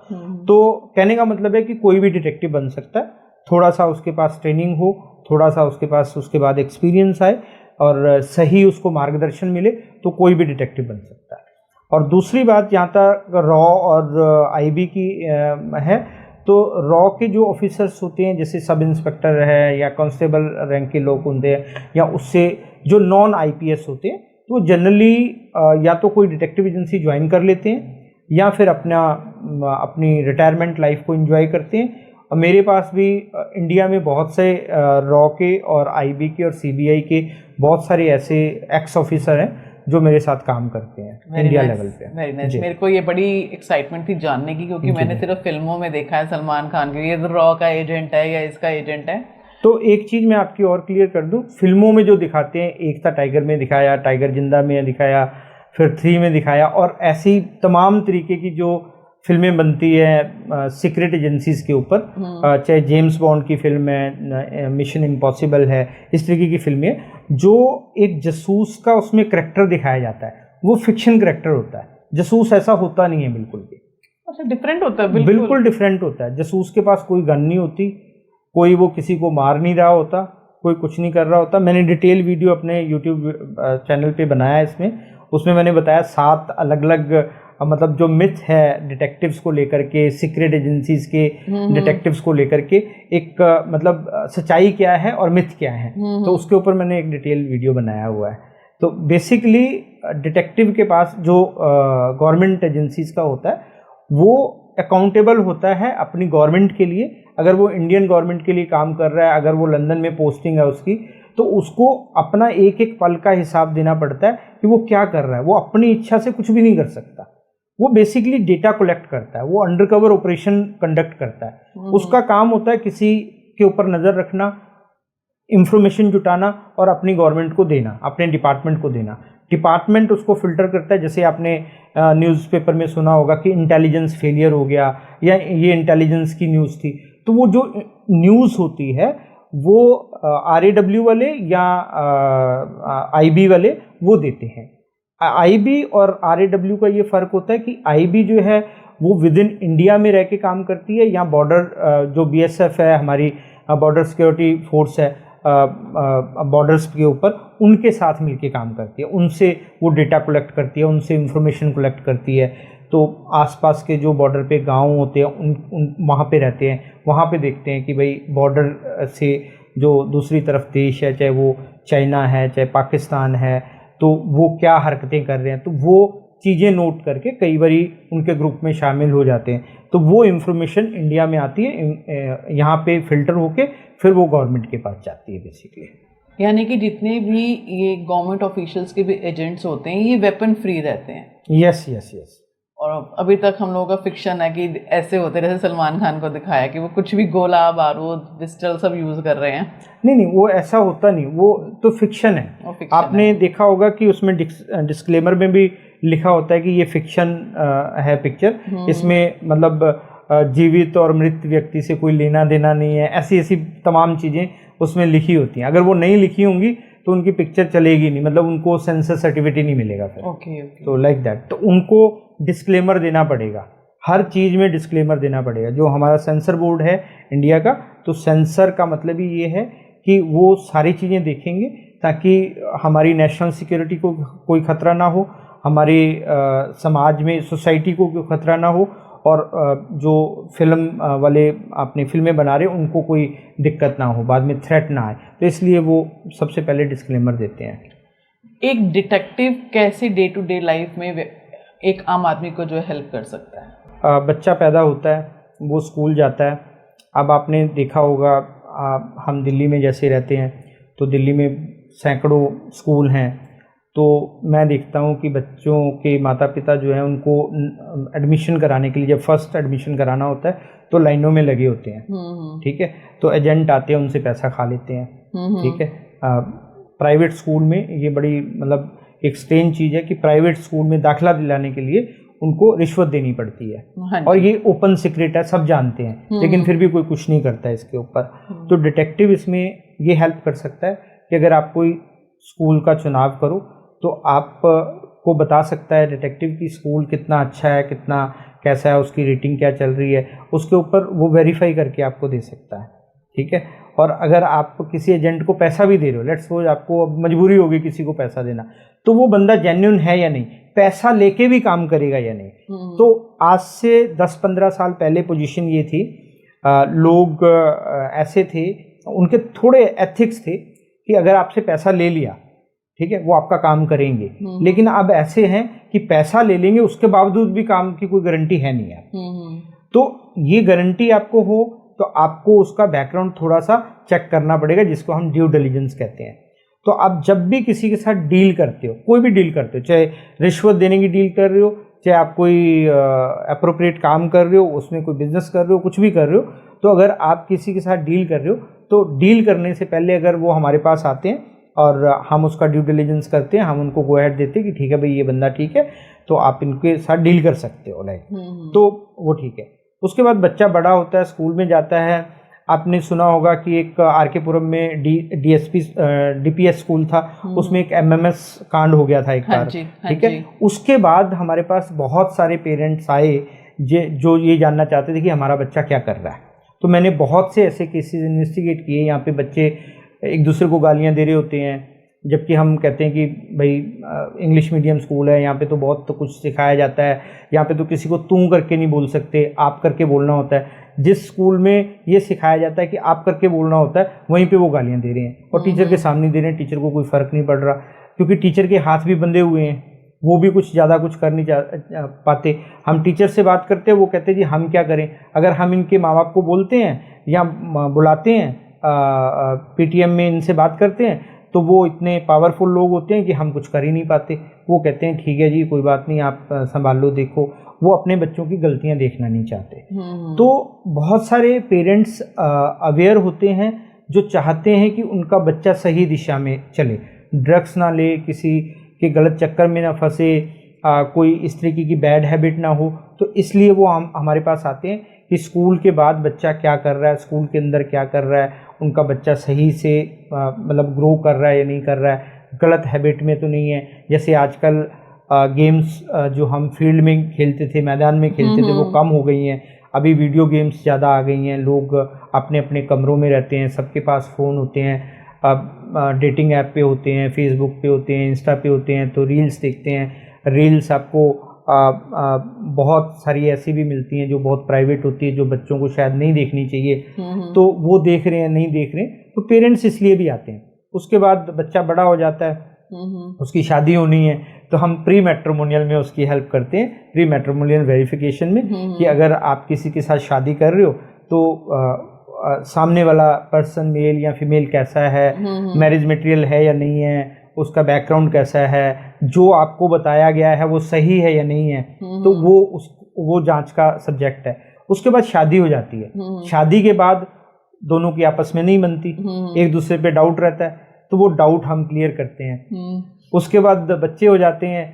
तो कहने का मतलब है कि कोई भी डिटेक्टिव बन सकता है, थोड़ा सा उसके पास ट्रेनिंग हो, थोड़ा सा उसके पास उसके बाद एक्सपीरियंस आए और सही उसको मार्गदर्शन मिले तो कोई भी डिटेक्टिव बन सकता है। और दूसरी बात जहाँ तक रॉ और आईबी की है, तो रॉ के जो ऑफिसर्स होते हैं जैसे सब इंस्पेक्टर है या कांस्टेबल रैंक के लोग होते हैं या उससे जो नॉन आईपीएस होते हैं, तो जनरली या तो कोई डिटेक्टिव एजेंसी ज्वाइन कर लेते हैं या फिर अपनी रिटायरमेंट लाइफ को एंजॉय करते हैं और मेरे पास भी इंडिया में बहुत से रॉ के और आईबी के और सीबीआई के बहुत सारे ऐसे एक्स ऑफिसर हैं जो मेरे साथ काम करते हैं इंडिया लेवल पे। Very nice. मेरे को ये बड़ी एक्साइटमेंट थी जानने की, क्योंकि मैंने सिर्फ फिल्मों में देखा है सलमान खान के, ये तो रॉ का एजेंट है या इसका एजेंट है। तो एक चीज़ मैं आपकी और क्लियर कर दूं, फिल्मों में जो दिखाते हैं, एक था टाइगर में दिखाया, टाइगर जिंदा में दिखाया, फिर 3 में दिखाया, और ऐसी तमाम तरीके की जो फिल्में बनती है सीक्रेट एजेंसीज के ऊपर, चाहे जेम्स बॉन्ड की फिल्म है, मिशन इम्पॉसिबल है, इस तरीके की फिल्में, जो एक जासूस का उसमें करैक्टर दिखाया जाता है, वो फिक्शन करैक्टर होता है। जासूस ऐसा होता नहीं है बिल्कुल भी। अच्छा, डिफरेंट होता है। बिल्कुल डिफरेंट होता है। जासूस के पास कोई गन नहीं होती, कोई वो किसी को मार नहीं रहा होता, कोई कुछ नहीं कर रहा होता। मैंने डिटेल वीडियो अपने यूट्यूब चैनल पे बनाया इसमें, उसमें मैंने बताया 7 अलग अलग मतलब जो मिथ है डिटेक्टिव्स को लेकर के, सीक्रेट एजेंसीज के डिटेक्टिव्स को लेकर के, एक मतलब सच्चाई क्या है और मिथ क्या है, तो उसके ऊपर मैंने एक डिटेल वीडियो बनाया हुआ है। तो बेसिकली डिटेक्टिव के पास जो गवर्नमेंट एजेंसीज का होता है, वो अकाउंटेबल होता है अपनी गवर्नमेंट के लिए। अगर वो इंडियन गवर्नमेंट के लिए काम कर रहा है, अगर वो लंदन में पोस्टिंग है उसकी, तो उसको अपना एक एक पल का हिसाब देना पड़ता है कि वो क्या कर रहा है। वो अपनी इच्छा से कुछ भी नहीं कर सकता, वो बेसिकली डेटा कलेक्ट करता है, वो अंडरकवर ऑपरेशन कंडक्ट करता है। उसका काम होता है किसी के ऊपर नज़र रखना, इंफॉर्मेशन जुटाना और अपनी गवर्नमेंट को देना, अपने डिपार्टमेंट को देना। डिपार्टमेंट उसको फिल्टर करता है। जैसे आपने न्यूज़पेपर में सुना होगा कि इंटेलिजेंस फेलियर हो गया, या ये इंटेलिजेंस की न्यूज़ थी, तो वो जो न्यूज़ होती है वो RAW वाले या IB वाले वो देते हैं। IB और RAW का ये फ़र्क होता है कि IB जो है वो विद इन इंडिया में रह के काम करती है, या बॉर्डर जो BSF है, हमारी बॉर्डर सिक्योरिटी फोर्स है, बॉर्डर्स के ऊपर, उनके साथ मिलके काम करती है, उनसे वो डेटा कलेक्ट करती है, उनसे इंफॉर्मेशन कलेक्ट करती है। तो आसपास के जो बॉर्डर पे गांव होते हैं उन वहाँ पे रहते हैं, वहाँ पे देखते हैं कि भाई बॉर्डर से जो दूसरी तरफ देश है, चाहे वो चाइना है चाहे पाकिस्तान है, तो वो क्या हरकतें कर रहे हैं, तो वो चीज़ें नोट करके कई बारी उनके ग्रुप में शामिल हो जाते हैं। तो वो इन्फॉर्मेशन इंडिया में आती है, यहाँ पे फिल्टर होके फिर वो गवर्नमेंट के पास जाती है बेसिकली। यानी कि जितने भी ये गवर्नमेंट ऑफिशियल्स के भी एजेंट्स होते हैं, ये वेपन फ्री रहते हैं। Yes yes yes. और अभी तक हम लोगों का फिक्शन है कि ऐसे होते, जैसे सलमान खान को दिखाया कि वो कुछ भी गोला बारूद पिस्टल सब यूज़ कर रहे हैं। नहीं, वो ऐसा होता नहीं, वो तो फिक्शन है। आपने देखा होगा कि उसमें डिस्क्लेमर में भी लिखा होता है कि ये फिक्शन है पिक्चर, इसमें मतलब जीवित और मृत व्यक्ति से कोई लेना देना नहीं है, ऐसी ऐसी तमाम चीज़ें उसमें लिखी होती हैं। अगर वो नहीं लिखी होंगी तो उनकी पिक्चर चलेगी नहीं, मतलब उनको सेंसर सर्टिफिकेट नहीं मिलेगा फिर। ओके। तो लाइक दैट, तो उनको डिस्क्लेमर देना पड़ेगा, हर चीज़ में डिस्क्लेमर देना पड़ेगा। जो हमारा सेंसर बोर्ड है इंडिया का, तो सेंसर का मतलब ही ये है कि वो सारी चीज़ें देखेंगे ताकि हमारी नेशनल सिक्योरिटी को कोई खतरा ना हो, हमारे समाज में सोसाइटी को कोई खतरा ना हो, और जो फिल्म वाले अपनी फिल्में बना रहे उनको कोई दिक्कत ना हो, बाद में थ्रेट ना आए। तो इसलिए वो सबसे पहले डिस्क्लेमर देते हैं। एक डिटेक्टिव कैसे डे टू डे लाइफ में एक आम आदमी को जो है हेल्प कर सकता है? बच्चा पैदा होता है, वो स्कूल जाता है। अब आपने देखा होगा, हम दिल्ली में जैसे रहते हैं, तो दिल्ली में सैकड़ों स्कूल हैं। तो मैं देखता हूँ कि बच्चों के माता पिता जो हैं उनको एडमिशन कराने के लिए, जब फर्स्ट एडमिशन कराना होता है तो लाइनों में लगे होते हैं, ठीक है। तो एजेंट आते हैं, उनसे पैसा खा लेते हैं, ठीक है। प्राइवेट स्कूल में ये बड़ी मतलब एक स्ट्रेंज चीज़ है कि प्राइवेट स्कूल में दाखिला दिलाने के लिए उनको रिश्वत देनी पड़ती है, और ये ओपन सीक्रेट है, सब जानते हैं, लेकिन फिर भी कोई कुछ नहीं करता है इसके ऊपर। तो डिटेक्टिव इसमें ये हेल्प कर सकता है कि अगर आप कोई स्कूल का चुनाव करो तो आप को बता सकता है डिटेक्टिव की स्कूल कितना अच्छा है, कितना कैसा है, उसकी रेटिंग क्या चल रही है, उसके ऊपर वो वेरीफाई करके आपको दे सकता है, ठीक है। और अगर आप किसी एजेंट को पैसा भी दे रहे हो, लेट्स सपोज आपको अब मजबूरी होगी किसी को पैसा देना, तो वो बंदा जेन्युइन है या नहीं, पैसा लेके भी काम करेगा या नहीं। तो आज से 10-15 साल पहले पोजीशन ये थी, लोग ऐसे थे, उनके थोड़े एथिक्स थे कि अगर आपसे पैसा ले लिया, ठीक है, वो आपका काम करेंगे। लेकिन अब ऐसे हैं कि पैसा ले लेंगे, उसके बावजूद भी काम की कोई गारंटी है नहीं है। तो ये गारंटी आपको हो तो आपको उसका बैकग्राउंड थोड़ा सा चेक करना पड़ेगा, जिसको हम ड्यू डिलिजेंस कहते हैं। तो आप जब भी किसी के साथ डील करते हो, कोई भी डील करते हो, चाहे रिश्वत देने की डील कर रहे हो, चाहे आप कोई अप्रोप्रिएट काम कर रहे हो, उसमें कोई बिजनेस कर रहे हो, कुछ भी कर रहे हो, तो अगर आप किसी के साथ डील कर रहे हो तो डील करने से पहले अगर वो हमारे पास आते हैं और हम उसका ड्यू डिलिजेंस करते हैं, हम उनको गो अहेड देते हैं कि ठीक है भाई ये बंदा ठीक है, तो आप इनके साथ डील कर सकते हो लाइक, तो वो ठीक है। उसके बाद बच्चा बड़ा होता है, स्कूल में जाता है। आपने सुना होगा कि एक आर.के. पुरम में डीपीएस स्कूल था, उसमें एक एमएमएस कांड हो गया था एक बार, ठीक है। उसके बाद हमारे पास बहुत सारे पेरेंट्स आए जो ये जानना चाहते थे कि हमारा बच्चा क्या कर रहा है। तो मैंने बहुत से ऐसे केसेस इन्वेस्टिगेट किए, यहाँ पे बच्चे एक दूसरे को गालियाँ दे रहे होते हैं, जबकि हम कहते हैं कि भाई इंग्लिश मीडियम स्कूल है, यहाँ पे तो बहुत तो कुछ सिखाया जाता है, यहाँ पे तो किसी को तू करके नहीं बोल सकते, आप करके बोलना होता है। जिस स्कूल में ये सिखाया जाता है कि आप करके बोलना होता है, वहीं पे वो गालियाँ दे रहे हैं और टीचर के सामने दे रहे हैं। टीचर को कोई फ़र्क नहीं पड़ रहा, क्योंकि टीचर के हाथ भी बंधे हुए हैं, वो भी कुछ ज़्यादा कुछ कर नहीं पाते। हम टीचर से बात करते हैं, वो कहते हैं जी हम क्या करें। अगर हम इनके माँ बाप को बोलते हैं या बुलाते हैं पीटीएम में, इनसे बात करते हैं, तो वो इतने पावरफुल लोग होते हैं कि हम कुछ कर ही नहीं पाते। वो कहते हैं ठीक है जी कोई बात नहीं, आप संभाल लो, देखो। वो अपने बच्चों की गलतियां देखना नहीं चाहते। तो बहुत सारे पेरेंट्स अवेयर होते हैं जो चाहते हैं कि उनका बच्चा सही दिशा में चले, ड्रग्स ना ले, किसी के गलत चक्कर में ना फंसे, कोई इस तरीके की बैड हैबिट ना हो। तो इसलिए वो हमारे पास आते हैं कि स्कूल के बाद बच्चा क्या कर रहा है, स्कूल के अंदर क्या कर रहा है, उनका बच्चा सही से मतलब ग्रो कर रहा है या नहीं कर रहा है, गलत हैबिट में तो नहीं है। जैसे आजकल गेम्स जो हम फील्ड में खेलते थे, मैदान में खेलते थे, वो कम हो गई हैं। अभी वीडियो गेम्स ज़्यादा आ गई हैं, लोग अपने अपने कमरों में रहते हैं, सबके पास फ़ोन होते हैं, डेटिंग ऐप पे होते हैं, फेसबुक पे होते हैं, इंस्टा पे होते हैं, तो रील्स देखते हैं। रील्स आपको बहुत सारी ऐसी भी मिलती हैं जो बहुत प्राइवेट होती है, जो बच्चों को शायद नहीं देखनी चाहिए, तो वो देख रहे हैं, नहीं देख रहे हैं, तो पेरेंट्स इसलिए भी आते हैं। उसके बाद बच्चा बड़ा हो जाता है, उसकी शादी होनी है, तो हम प्री मैट्रिमोनियल में उसकी हेल्प करते हैं, प्री मैट्रिमोनियल वेरिफिकेशन में, कि अगर आप किसी के साथ शादी कर रहे हो तो सामने वाला पर्सन मेल या फीमेल कैसा है, मैरिज मटेरियल है या नहीं है, उसका बैकग्राउंड कैसा है, जो आपको बताया गया है वो सही है या नहीं है, तो वो जांच का सब्जेक्ट है। उसके बाद शादी हो जाती है। शादी के बाद दोनों की आपस में नहीं बनती, एक दूसरे पे डाउट रहता है, तो वो डाउट हम क्लियर करते हैं। उसके बाद बच्चे हो जाते हैं,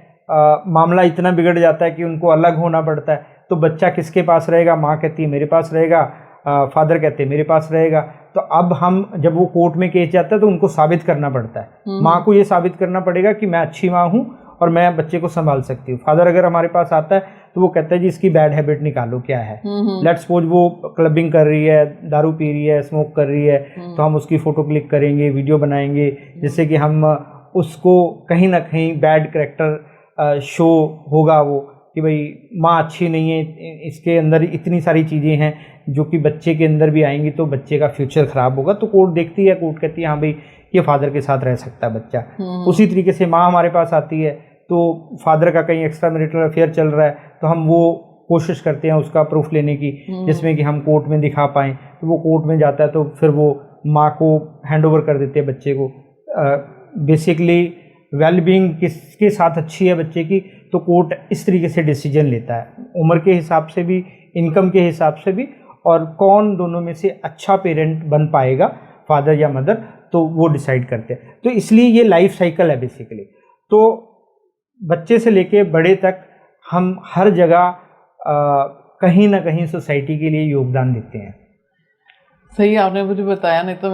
मामला इतना बिगड़ जाता है कि उनको अलग होना पड़ता है। तो बच्चा किसके पास रहेगा? माँ कहती है मेरे पास रहेगा, फादर कहते हैं मेरे पास रहेगा। तो अब हम जब वो कोर्ट में केस जाता है तो उनको साबित करना पड़ता है, माँ को ये साबित करना पड़ेगा कि मैं अच्छी माँ हूँ और मैं बच्चे को संभाल सकती हूँ। फादर अगर हमारे पास आता है तो वो कहता है जी इसकी बैड हैबिट निकालो, क्या है। लेट्स सपोज वो क्लबिंग कर रही है, दारू पी रही है, स्मोक कर रही है, तो हम उसकी फ़ोटो क्लिक करेंगे, वीडियो बनाएंगे, जिससे कि हम उसको कहीं ना कहीं बैड कैरेक्टर शो होगा वो कि भाई माँ अच्छी नहीं है, इसके अंदर इतनी सारी चीज़ें हैं जो कि बच्चे के अंदर भी आएंगी तो बच्चे का फ्यूचर ख़राब होगा। तो कोर्ट देखती है, कोर्ट कहती है हाँ भाई ये फादर के साथ रह सकता है बच्चा। उसी तरीके से माँ हमारे पास आती है तो फादर का कहीं एक्स्ट्रा मैरिटल अफेयर चल रहा है, तो हम वो कोशिश करते हैं उसका प्रूफ लेने की, जिसमें कि हम कोर्ट में दिखा पाएँ। तो वो कोर्ट में जाता है तो फिर वो माँ को हैंड ओवर कर देते हैं बच्चे को। बेसिकली वेलबींग किसके साथ अच्छी है बच्चे की, तो कोर्ट इस तरीके से डिसीजन लेता है, उम्र के हिसाब से भी, इनकम के हिसाब से भी, और कौन दोनों में से अच्छा पेरेंट बन पाएगा, फादर या मदर, तो वो डिसाइड करते हैं। तो इसलिए ये लाइफ साइकिल है बेसिकली। तो बच्चे से लेके बड़े तक हम हर जगह कहीं ना कहीं सोसाइटी के लिए योगदान देते हैं। सही आपने मुझे बताया, नहीं तो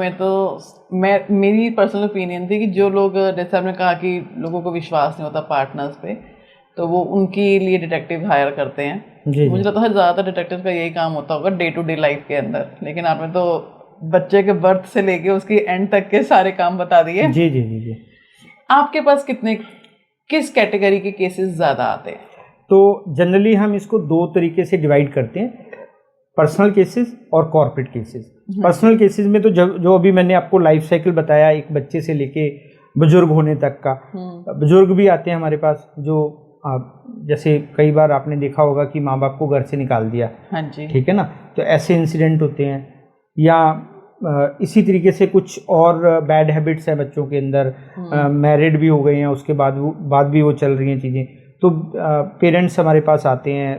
मेरी पर्सनल ओपिनियन थी कि जो लोग, जैसे आपने कहा कि लोगों को विश्वास नहीं होता पार्टनर्स पे, तो वो उनके लिए डिटेक्टिव हायर करते हैं। मुझे लगता है ज़्यादातर डिटेक्टिव का यही काम होता होगा डे टू डे लाइफ के अंदर, लेकिन आपने तो बच्चे के बर्थ से लेके उसकी एंड तक के सारे काम बता दिए। जी जी जी जी। आपके पास किस कैटेगरी के केसेस ज़्यादा आते हैं? तो जनरली हम इसको दो तरीके से डिवाइड करते हैं, पर्सनल केसेस और कॉर्पोरेट केसेस। पर्सनल केसेस में तो जो अभी मैंने आपको लाइफ साइकिल बताया, एक बच्चे से लेके बुजुर्ग होने तक का, बुजुर्ग भी आते हैं हमारे पास जो जैसे कई बार आपने देखा होगा कि माँ बाप को घर से निकाल दिया, हाँ जी, ठीक है ना, तो ऐसे इंसिडेंट होते हैं। या इसी तरीके से कुछ और बैड हैबिट्स हैं बच्चों के अंदर, मैरिड भी हो गए हैं, उसके बाद भी वो चल रही हैं चीज़ें, तो पेरेंट्स हमारे पास आते हैं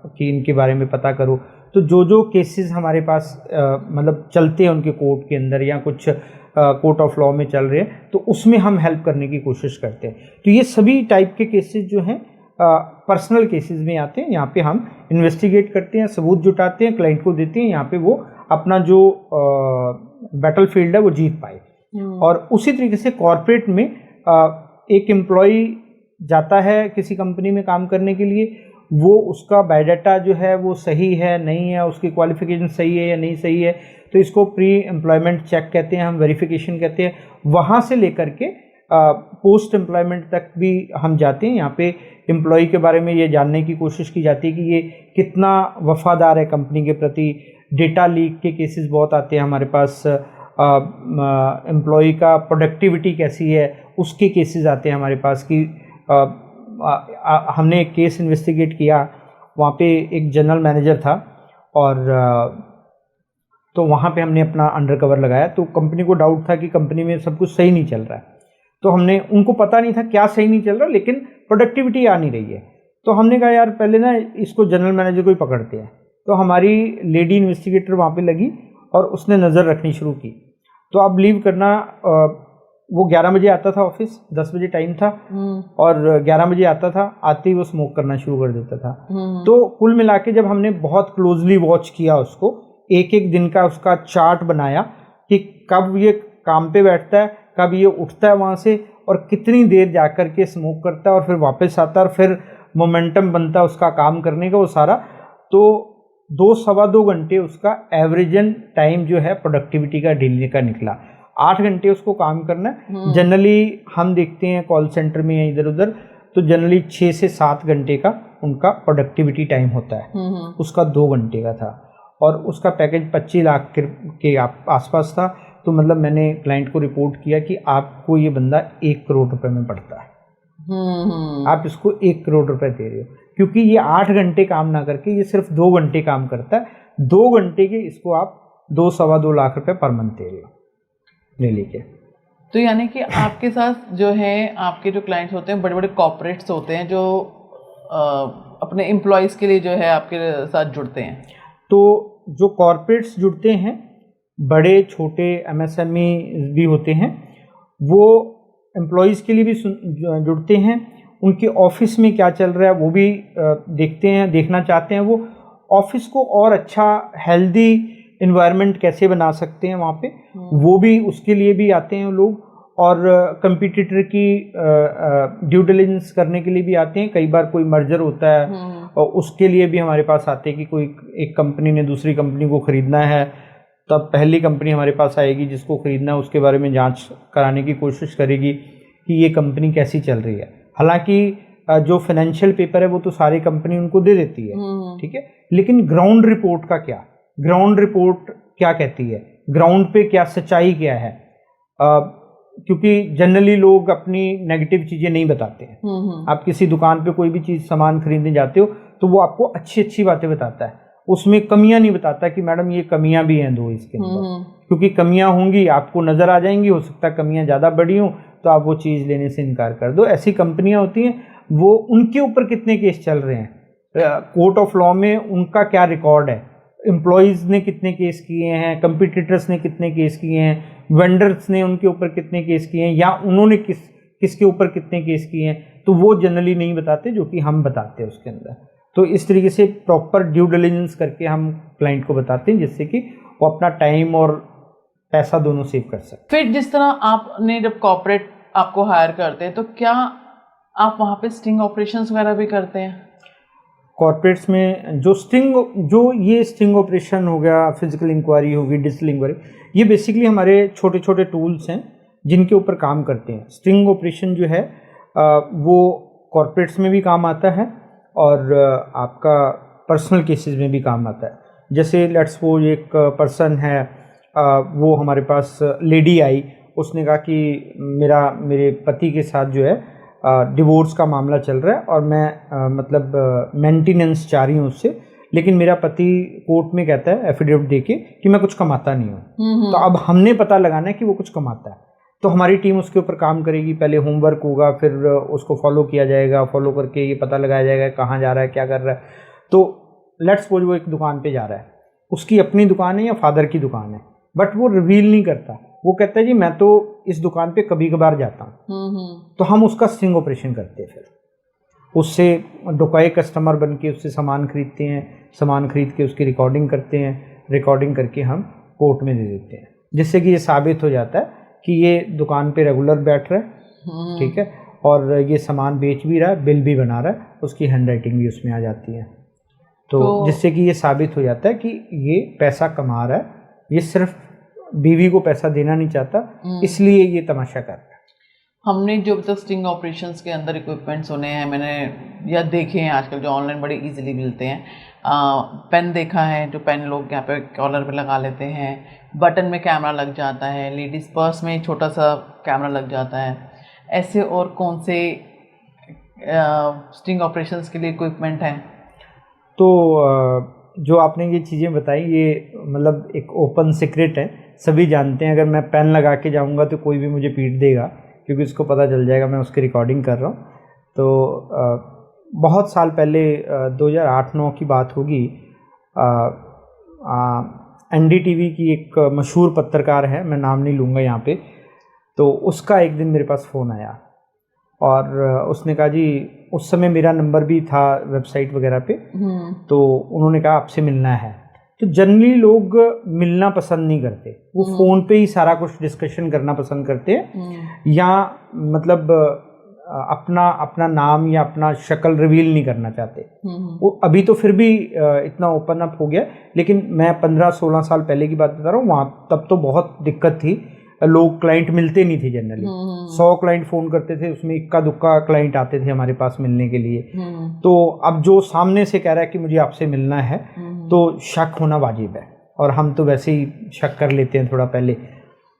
कि इनके बारे में पता करो। तो जो केसेस हमारे पास मतलब चलते हैं उनके कोर्ट के अंदर या कुछ कोर्ट ऑफ लॉ में चल रहे हैं, तो उसमें हम हेल्प करने की कोशिश करते हैं। तो ये सभी टाइप के केसेस जो हैं पर्सनल केसेस में आते हैं। यहाँ पे हम इन्वेस्टिगेट करते हैं, सबूत जुटाते हैं, क्लाइंट को देते हैं, यहाँ पे वो अपना जो बैटल फील्ड है वो जीत पाए। और उसी तरीके से कॉर्पोरेट में एक एम्प्लॉय जाता है किसी कंपनी में काम करने के लिए, वो उसका बायोडाटा जो है वो सही है नहीं है, उसकी क्वालिफिकेशन सही है या नहीं सही है, तो इसको प्री एम्प्लॉयमेंट चेक कहते हैं, हम वेरिफिकेशन कहते हैं। वहाँ से लेकर के पोस्ट एम्प्लॉयमेंट तक भी हम जाते हैं। यहाँ पे एम्प्लॉय के बारे में ये जानने की कोशिश की जाती है कि ये कितना वफादार है कंपनी के प्रति। डेटा लीक के केसेस बहुत आते हैं हमारे पास, एम्प्लॉय का प्रोडक्टिविटी कैसी है उसके केसेस आते हैं हमारे पास कि हमने एक केस इन्वेस्टिगेट किया, वहाँ पे एक जनरल मैनेजर था और तो वहाँ पे हमने अपना अंडरकवर लगाया। तो कंपनी को डाउट था कि कंपनी में सब कुछ सही नहीं चल रहा है, तो हमने, उनको पता नहीं था क्या सही नहीं चल रहा, लेकिन प्रोडक्टिविटी आ नहीं रही है। तो हमने कहा यार पहले ना इसको जनरल मैनेजर को ही पकड़ते हैं। तो हमारी लेडी इन्वेस्टिगेटर वहाँ पे लगी और उसने नज़र रखनी शुरू की। तो आप बिलीव करना, वो 11 बजे आता था ऑफिस, 10 बजे टाइम था और 11 बजे आता था, आते ही वो स्मोक करना शुरू कर देता था। तो कुल मिला के जब हमने बहुत क्लोजली वॉच किया उसको, एक एक दिन का उसका चार्ट बनाया कि कब ये काम पे बैठता है, कब ये उठता है वहाँ से और कितनी देर जा कर के स्मोक करता है और फिर वापस आता है और फिर मोमेंटम बनता है उसका काम करने का वो सारा, तो 2-2.25 घंटे उसका एवरेजन टाइम जो है प्रोडक्टिविटी का डेली का निकला। 8 घंटे उसको काम करना है। जनरली हम देखते हैं कॉल सेंटर में या इधर उधर, तो जनरली 6 से 7 घंटे का उनका प्रोडक्टिविटी टाइम होता है। उसका 2 घंटे का था और उसका पैकेज 25 लाख के आसपास था। तो मतलब मैंने क्लाइंट को रिपोर्ट किया कि आपको ये बंदा 1 करोड़ रुपए में पड़ता है, आप इसको 1 करोड़ रुपए दे रहे हो, क्योंकि ये 8 घंटे काम ना करके ये सिर्फ 2 घंटे काम करता है। 2 घंटे के इसको आप 2-2.25 लाख रुपए पर मंथ दे रहे हो ले लेके। तो यानी कि आपके साथ जो है, आपके जो क्लाइंट्स होते हैं बड़े बड़े कॉर्पोरेट्स होते हैं जो अपने एम्प्लॉयज़ के लिए जो है आपके साथ जुड़ते हैं। तो जो कॉर्पोरेट्स जुड़ते हैं, बड़े छोटे MSME भी होते हैं, वो एम्प्लॉयज़ के लिए भी जुड़ते हैं। उनके ऑफिस में क्या चल रहा है वो भी देखते हैं, देखना चाहते हैं। वो ऑफिस को और अच्छा हेल्दी इन्वायरमेंट कैसे बना सकते हैं वहाँ पे, वो भी उसके लिए भी आते हैं लोग। और कंपटीटर की ड्यू डिलिजेंस करने के लिए भी आते हैं। कई बार कोई मर्जर होता है और उसके लिए भी हमारे पास आते हैं कि कोई एक कंपनी ने दूसरी कंपनी को ख़रीदना है, तब पहली कंपनी हमारे पास आएगी जिसको ख़रीदना है, उसके बारे में जांच कराने की कोशिश करेगी कि ये कंपनी कैसी चल रही है। हालांकि जो फाइनेंशियल पेपर है वो तो सारी कंपनी उनको दे देती है, ठीक है, लेकिन ग्राउंड रिपोर्ट का क्या, ग्राउंड रिपोर्ट क्या कहती है, ग्राउंड पे क्या सच्चाई क्या है, क्योंकि जनरली लोग अपनी नेगेटिव चीज़ें नहीं बताते हैं। आप किसी दुकान पे कोई भी चीज़ सामान खरीदने जाते हो तो वो आपको अच्छी अच्छी बातें बताता है, उसमें कमियां नहीं बताता कि मैडम ये कमियां भी हैं दो इसके अंदर, क्योंकि कमियां होंगी आपको नज़र आ जाएंगी, हो सकता है कमियां ज़्यादा बड़ी हों तो आप वो चीज़ लेने से इनकार कर दो। ऐसी कंपनियां होती हैं, वो उनके ऊपर कितने केस चल रहे हैं, कोर्ट ऑफ लॉ में उनका क्या रिकॉर्ड है, एम्प्लॉयज़ ने कितने केस किए हैं, कंपटीटर्स ने कितने केस किए हैं, वेंडर्स ने उनके ऊपर कितने केस किए हैं, या उन्होंने किसके ऊपर कितने केस किए हैं, तो वो जनरली नहीं बताते, जो कि हम बताते हैं उसके अंदर। तो इस तरीके से प्रॉपर ड्यू डिलिजेंस करके हम क्लाइंट को बताते हैं, जिससे कि वो अपना टाइम और पैसा दोनों सेव कर सकें। फिर जिस तरह आपने जब कॉर्पोरेट आपको हायर करते हैं तो क्या आप वहाँ पे स्टिंग ऑपरेशंस वगैरह भी करते हैं? कॉर्पोरेट्स में जो ये स्टिंग ऑपरेशन हो गया, फिजिकल इंक्वायरी होगी, डिजिटल इंक्वायरी, ये बेसिकली हमारे छोटे छोटे टूल्स हैं जिनके ऊपर काम करते हैं। स्टिंग ऑपरेशन जो है वो कॉर्पोरेट्स में भी काम आता है और आपका पर्सनल केसेस में भी काम आता है। जैसे लेट्स सपोज एक पर्सन है, वो हमारे पास लेडी आई, उसने कहा कि मेरे पति के साथ जो है डिवोर्स का मामला चल रहा है और मैं मतलब मेंटेनेंस चाह रही हूँ उससे, लेकिन मेरा पति कोर्ट में कहता है एफिडेविट देके कि मैं कुछ कमाता नहीं हूँ। तो अब हमने पता लगाना है कि वो कुछ कमाता है, तो हमारी टीम उसके ऊपर काम करेगी। पहले होमवर्क होगा, फिर उसको फॉलो किया जाएगा, फॉलो करके ये पता लगाया जाएगा कहाँ जा रहा है, क्या कर रहा है। तो लेट्स सपोज वो एक दुकान पे जा रहा है, उसकी अपनी दुकान है या फादर की दुकान है, बट वो रिवील नहीं करता। वो कहता है जी मैं तो इस दुकान पे कभी कभार जाता हूँ। तो हम उसका स्टिंग ऑपरेशन करते हैं, फिर उससे डुकाए कस्टमर बन के उससे सामान खरीदते हैं, सामान खरीद के उसकी रिकॉर्डिंग करते हैं, रिकॉर्डिंग करके हम कोर्ट में दे देते हैं, जिससे कि ये साबित हो जाता है कि ये दुकान पे रेगुलर बैठ रहा है, ठीक है, और ये सामान बेच भी रहा है, बिल भी बना रहा है, उसकी हैंड राइटिंग भी उसमें आ जाती है। तो जिससे कि ये साबित हो जाता है कि ये पैसा कमा रहा है, ये सिर्फ बीवी को पैसा देना नहीं चाहता, इसलिए ये तमाशा कर रहा है। हमने जो तक स्टिंग ऑपरेशंस के अंदर इक्विपमेंट सुने हैं, मैंने या देखे हैं आजकल जो ऑनलाइन बड़े इजीली मिलते हैं। पेन देखा है, जो पेन लोग यहाँ पे कॉलर पे लगा लेते हैं, बटन में कैमरा लग जाता है, लेडीज़ पर्स में छोटा सा कैमरा लग जाता है। ऐसे और कौन से स्टिंग ऑपरेशंस के लिए इक्विपमेंट हैं? तो जो आपने ये चीज़ें बताई, ये मतलब एक ओपन सीक्रेट है, सभी जानते हैं। अगर मैं पेन लगा के जाऊँगा तो कोई भी मुझे पीट देगा, क्योंकि उसको पता चल जाएगा मैं उसकी रिकॉर्डिंग कर रहा हूँ। तो बहुत साल पहले 2008-9 की बात होगी, NDTV की एक मशहूर पत्रकार है, मैं नाम नहीं लूँगा यहाँ पे, तो उसका एक दिन मेरे पास फ़ोन आया और उसने कहा जी, उस समय मेरा नंबर भी था वेबसाइट वगैरह पे, तो उन्होंने कहा आपसे मिलना है। तो जनरली लोग मिलना पसंद नहीं करते, वो फ़ोन पे ही सारा कुछ डिस्कशन करना पसंद करते हैं, या मतलब अपना नाम या अपना शक्ल रिवील नहीं करना चाहते। वो अभी तो फिर भी इतना ओपन अप हो गया, लेकिन मैं 15-16 साल पहले की बात बता रहा हूँ, वहाँ तब तो बहुत दिक्कत थी, लोग क्लाइंट मिलते नहीं थे जनरली। 100 क्लाइंट फ़ोन करते थे, उसमें इक्का दुक्का क्लाइंट आते थे हमारे पास मिलने के लिए। तो अब जो सामने से कह रहा है कि मुझे आपसे मिलना है, तो शक होना वाजिब है, और हम तो वैसे ही शक कर लेते हैं थोड़ा पहले।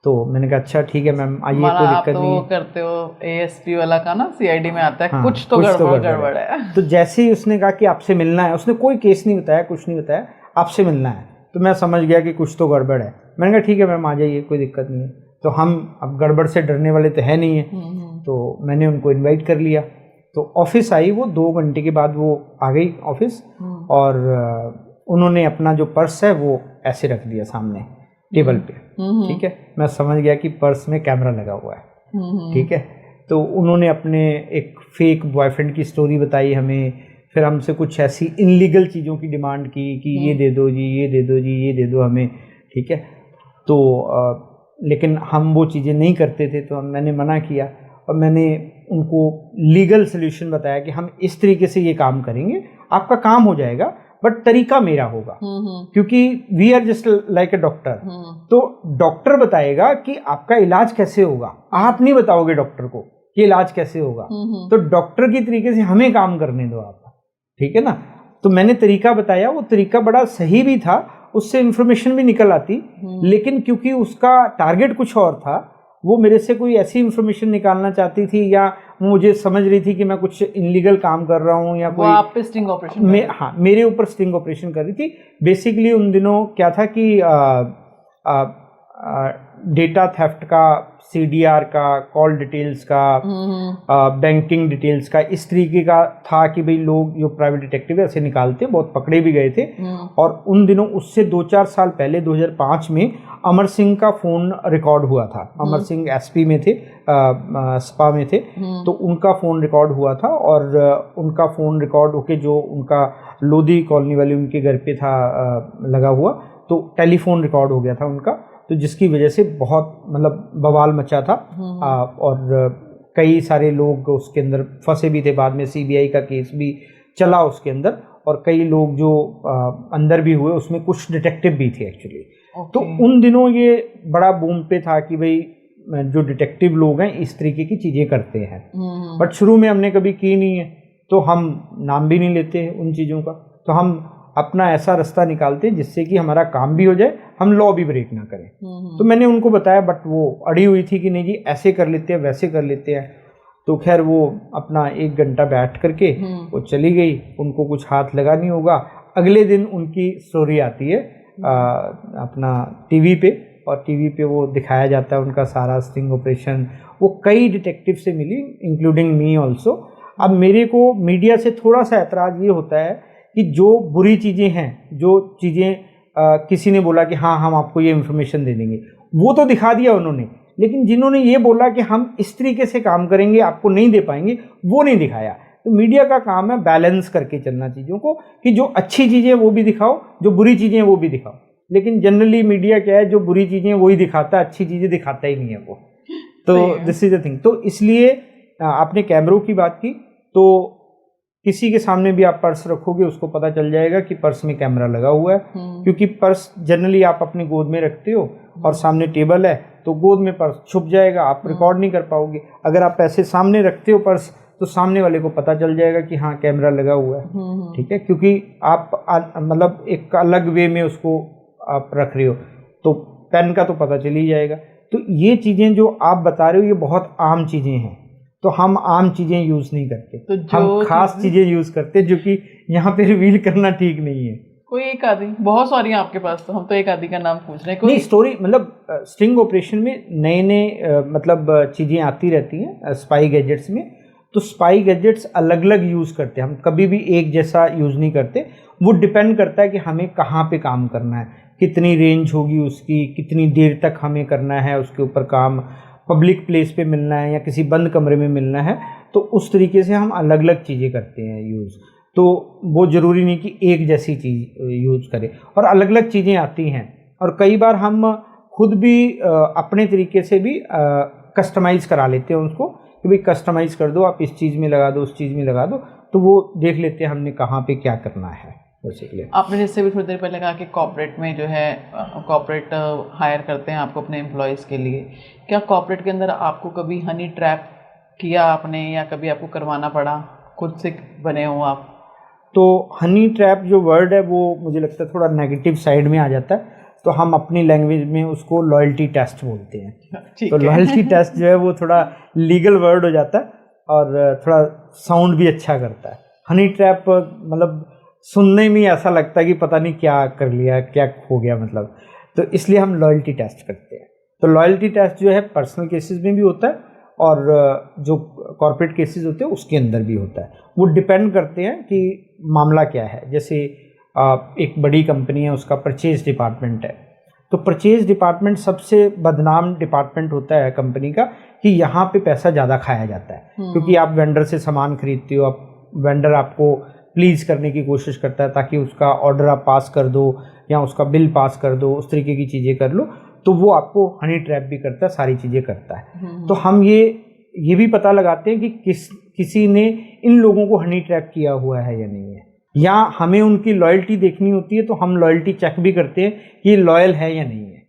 तो मैंने कहा अच्छा ठीक है मैम, आइए, कोई दिक्कत नहीं है। आप तो करते हो ASP वाला का ना, CID में आता है, हाँ, कुछ तो गड़बड़ है। तो जैसे ही उसने कहा कि आपसे मिलना है, उसने कोई केस नहीं बताया, कुछ नहीं बताया, आपसे मिलना है, तो मैं समझ गया कि कुछ तो गड़बड़ है। मैंने कहा ठीक है मैम, आ जाइए, कोई दिक्कत नहीं है। तो हम अब गड़बड़ से डरने वाले तो है नहीं है, तो मैंने उनको इनवाइट कर लिया। तो ऑफिस आई, वो 2 घंटे के बाद वो आ गई ऑफिस, और उन्होंने अपना जो पर्स है वो ऐसे रख दिया सामने टेबल पे, ठीक है। मैं समझ गया कि पर्स में कैमरा लगा हुआ है, ठीक है। तो उन्होंने अपने एक फेक बॉयफ्रेंड की स्टोरी बताई हमें, फिर हमसे कुछ ऐसी इनलीगल चीज़ों की डिमांड की कि ये दे दो जी, ये दे दो जी, ये दे दो हमें, ठीक है। तो लेकिन हम वो चीज़ें नहीं करते थे, तो मैंने मना किया, और मैंने उनको लीगल सोल्यूशन बताया कि हम इस तरीके से ये काम करेंगे, आपका काम हो जाएगा, बट तरीका मेरा होगा, क्योंकि we are just like a doctor. तो डॉक्टर बताएगा कि आपका इलाज कैसे होगा, आप नहीं बताओगे डॉक्टर को कि इलाज कैसे होगा। तो डॉक्टर की तरीके से हमें काम करने दो आप, ठीक है ना। तो मैंने तरीका बताया, वो तरीका बड़ा सही भी था, उससे इंफॉर्मेशन भी निकल आती, लेकिन क्योंकि उसका टारगेट कुछ और था, वो मेरे से कोई ऐसी इंफॉर्मेशन निकालना चाहती थी, या मुझे समझ रही थी कि मैं कुछ इनलीगल काम कर रहा हूँ, या कोई आप पे स्टिंग ऑपरेशन हाँ, मेरे ऊपर स्टिंग ऑपरेशन कर रही थी। बेसिकली उन दिनों क्या था कि डेटा थेफ्ट का, CDR का, कॉल डिटेल्स का, बैंकिंग डिटेल्स का, इस तरीके का था कि भाई लोग जो प्राइवेट डिटेक्टिव ऐसे निकालते, बहुत पकड़े भी गए थे। और उन दिनों उससे 2-4 साल पहले 2005 में अमर सिंह का फ़ोन रिकॉर्ड हुआ था। अमर सिंह SP में थे, SPA में थे, तो उनका फ़ोन रिकॉर्ड हुआ था, और उनका फ़ोन रिकॉर्ड होके जो उनका लोधी कॉलोनी वाले उनके घर पे था लगा हुआ, तो टेलीफोन रिकॉर्ड हो गया था उनका, तो जिसकी वजह से बहुत मतलब बवाल मचा था। और कई सारे लोग उसके अंदर फंसे भी थे, बाद में CBI का केस भी चला उसके अंदर, और कई लोग जो अंदर भी हुए, उसमें कुछ डिटेक्टिव भी थे एक्चुअली। तो उन दिनों ये बड़ा बूम पे था कि भाई जो डिटेक्टिव लोग हैं इस तरीके की चीज़ें करते हैं, बट शुरू में हमने कभी की नहीं है, तो हम नाम भी नहीं लेते हैं उन चीज़ों का। तो हम अपना ऐसा रास्ता निकालते हैं जिससे कि हमारा काम भी हो जाए, हम लॉ भी ब्रेक ना करें। तो मैंने उनको बताया, बट वो अड़ी हुई थी कि नहीं जी ऐसे कर लेते हैं, वैसे कर लेते हैं। तो खैर वो अपना 1 घंटा बैठ करके वो चली गई, उनको कुछ हाथ लगा नहीं होगा, अगले दिन उनकी स्टोरी आती है अपना टीवी पे, और टीवी पे वो दिखाया जाता है उनका सारा स्टिंग ऑपरेशन। वो कई डिटेक्टिव से मिली, इंक्लूडिंग मी ऑल्सो। अब मेरे को मीडिया से थोड़ा सा ऐतराज़ ये होता है कि जो बुरी चीज़ें हैं, जो चीज़ें किसी ने बोला कि हाँ हम आपको ये इन्फॉर्मेशन दे देंगे, वो तो दिखा दिया उन्होंने, लेकिन जिन्होंने ये बोला कि हम इस तरीके से काम करेंगे आपको नहीं दे पाएंगे, वो नहीं दिखाया। तो मीडिया का काम है बैलेंस करके चलना चीज़ों को, कि जो अच्छी चीज़ें वो भी दिखाओ, जो बुरी चीज़ें वो भी दिखाओ। लेकिन जनरली मीडिया क्या है, जो बुरी चीज़ें वही दिखाता है, अच्छी चीज़ें दिखाता ही नहीं है वो। तो दिस इज द थिंग। तो इसलिए आपने कैमरों की बात की, तो किसी के सामने भी आप पर्स रखोगे उसको पता चल जाएगा कि पर्स में कैमरा लगा हुआ है, क्योंकि पर्स जनरली आप अपनी गोद में रखते हो और सामने टेबल है, तो गोद में पर्स छुप जाएगा, आप रिकॉर्ड नहीं कर पाओगे। अगर आप ऐसे सामने रखते हो पर्स, तो सामने वाले को पता चल जाएगा कि हाँ कैमरा लगा हुआ है, ठीक है, क्योंकि आप मतलब एक अलग वे में उसको आप रख रहे हो, तो पेन का तो पता चल ही जाएगा। तो ये चीज़ें जो आप बता रहे हो ये बहुत आम चीज़ें हैं, तो हम आम चीज़ें यूज़ नहीं करते, तो हम खास चीज़ें यूज़ करते, जो कि यहाँ पे रिवील करना ठीक नहीं है। कोई एक आदि, बहुत सारी हैं आपके पास, तो हम तो एक आदि का नाम पूछ रहे हैं। कोई नहीं, स्टोरी मतलब स्टिंग ऑपरेशन में नए नए मतलब चीज़ें आती रहती हैं स्पाई गैजेट्स में। तो स्पाई गैजेट्स अलग अलग यूज़ करते हैं, हम कभी भी एक जैसा यूज़ नहीं करते। वो डिपेंड करता है कि हमें कहाँ पे काम करना है, कितनी रेंज होगी उसकी, कितनी देर तक हमें करना है उसके ऊपर काम, पब्लिक प्लेस पे मिलना है या किसी बंद कमरे में मिलना है, तो उस तरीके से हम अलग अलग चीज़ें करते हैं यूज़। तो वो ज़रूरी नहीं कि एक जैसी चीज़ यूज़ करें, और अलग अलग चीज़ें आती हैं। और कई बार हम खुद भी अपने तरीके से भी कस्टमाइज़ करा लेते हैं उसको, कि भाई कस्टमाइज़ कर दो, आप इस चीज़ में लगा दो, उस चीज़ में लगा दो, तो वो देख लेते हैं हमने कहाँ पे क्या करना है बेसिकली। आपने जैसे भी थोड़ी देर पहले कहा कि कॉर्पोरेट में जो है कॉर्पोरेट हायर करते हैं आपको अपने एम्प्लॉयज़ के लिए, क्या कॉर्पोरेट के अंदर आपको कभी हनी ट्रैप किया आपने, या कभी आपको करवाना पड़ा, खुद से बने हो आप? तो हनी ट्रैप जो वर्ड है वो मुझे लगता है थोड़ा नेगेटिव साइड में आ जाता है, तो हम अपनी लैंग्वेज में उसको लॉयल्टी टेस्ट बोलते हैं। तो लॉयल्टी टेस्ट जो है वो थोड़ा लीगल वर्ड हो जाता है और थोड़ा साउंड भी अच्छा करता है। हनी ट्रैप मतलब सुनने में ऐसा लगता है कि पता नहीं क्या कर लिया, क्या हो गया मतलब, तो इसलिए हम लॉयल्टी टेस्ट करते हैं। तो लॉयल्टी टेस्ट जो है पर्सनल केसेस में भी होता है और जो कॉर्पोरेट केसेस होते हैं उसके अंदर भी होता है। वो डिपेंड करते हैं कि मामला क्या है। जैसे एक बड़ी कंपनी है, उसका परचेज डिपार्टमेंट है, तो परचेज डिपार्टमेंट सबसे बदनाम डिपार्टमेंट होता है कंपनी का, कि यहाँ पे पैसा ज़्यादा खाया जाता है, क्योंकि आप वेंडर से सामान खरीदते हो, आप वेंडर आपको प्लीज़ करने की कोशिश करता है ताकि उसका ऑर्डर आप पास कर दो या उसका बिल पास कर दो, उस तरीके की चीज़ें कर लो, तो वो आपको हनी ट्रैप भी करता है, सारी चीज़ें करता है। तो हम ये भी पता लगाते हैं कि किसी ने इन लोगों को हनी ट्रैप किया हुआ है या नहीं है, या हमें उनकी लॉयल्टी देखनी होती है, तो हम लॉयल्टी चेक भी करते हैं कि ये लॉयल है या नहीं है।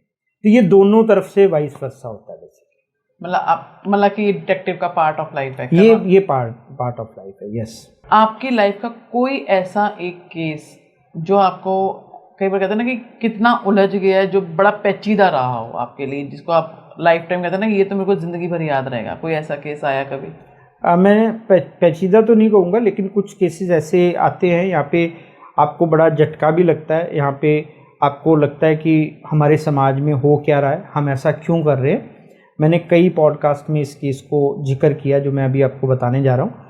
तो ये दोनों तरफ से वाइस वर्सा होता है बेसिकली। मतलब कि डिटेक्टिव का पार्ट ऑफ लाइफ है, ये पार्ट ऑफ लाइफ है। यस। आपकी लाइफ का कोई ऐसा एक केस जो आपको, कई बार कहते हैं ना कि कितना उलझ गया है, जो बड़ा पेचीदा रहा हो आपके लिए, जिसको आप लाइफ टाइम कहते हैं ना कि ये तो मेरे को ज़िंदगी भर याद रहेगा, कोई ऐसा केस आया कभी? मैं पेचीदा तो नहीं कहूँगा, लेकिन कुछ केसेस ऐसे आते हैं यहाँ पे आपको बड़ा झटका भी लगता है। यहाँ पे आपको लगता है कि हमारे समाज में हो क्या रहा है, हम ऐसा क्यों कर रहे हैं। मैंने कई पॉडकास्ट में इस केस को जिक्र किया जो मैं अभी आपको बताने जा रहा हूँ।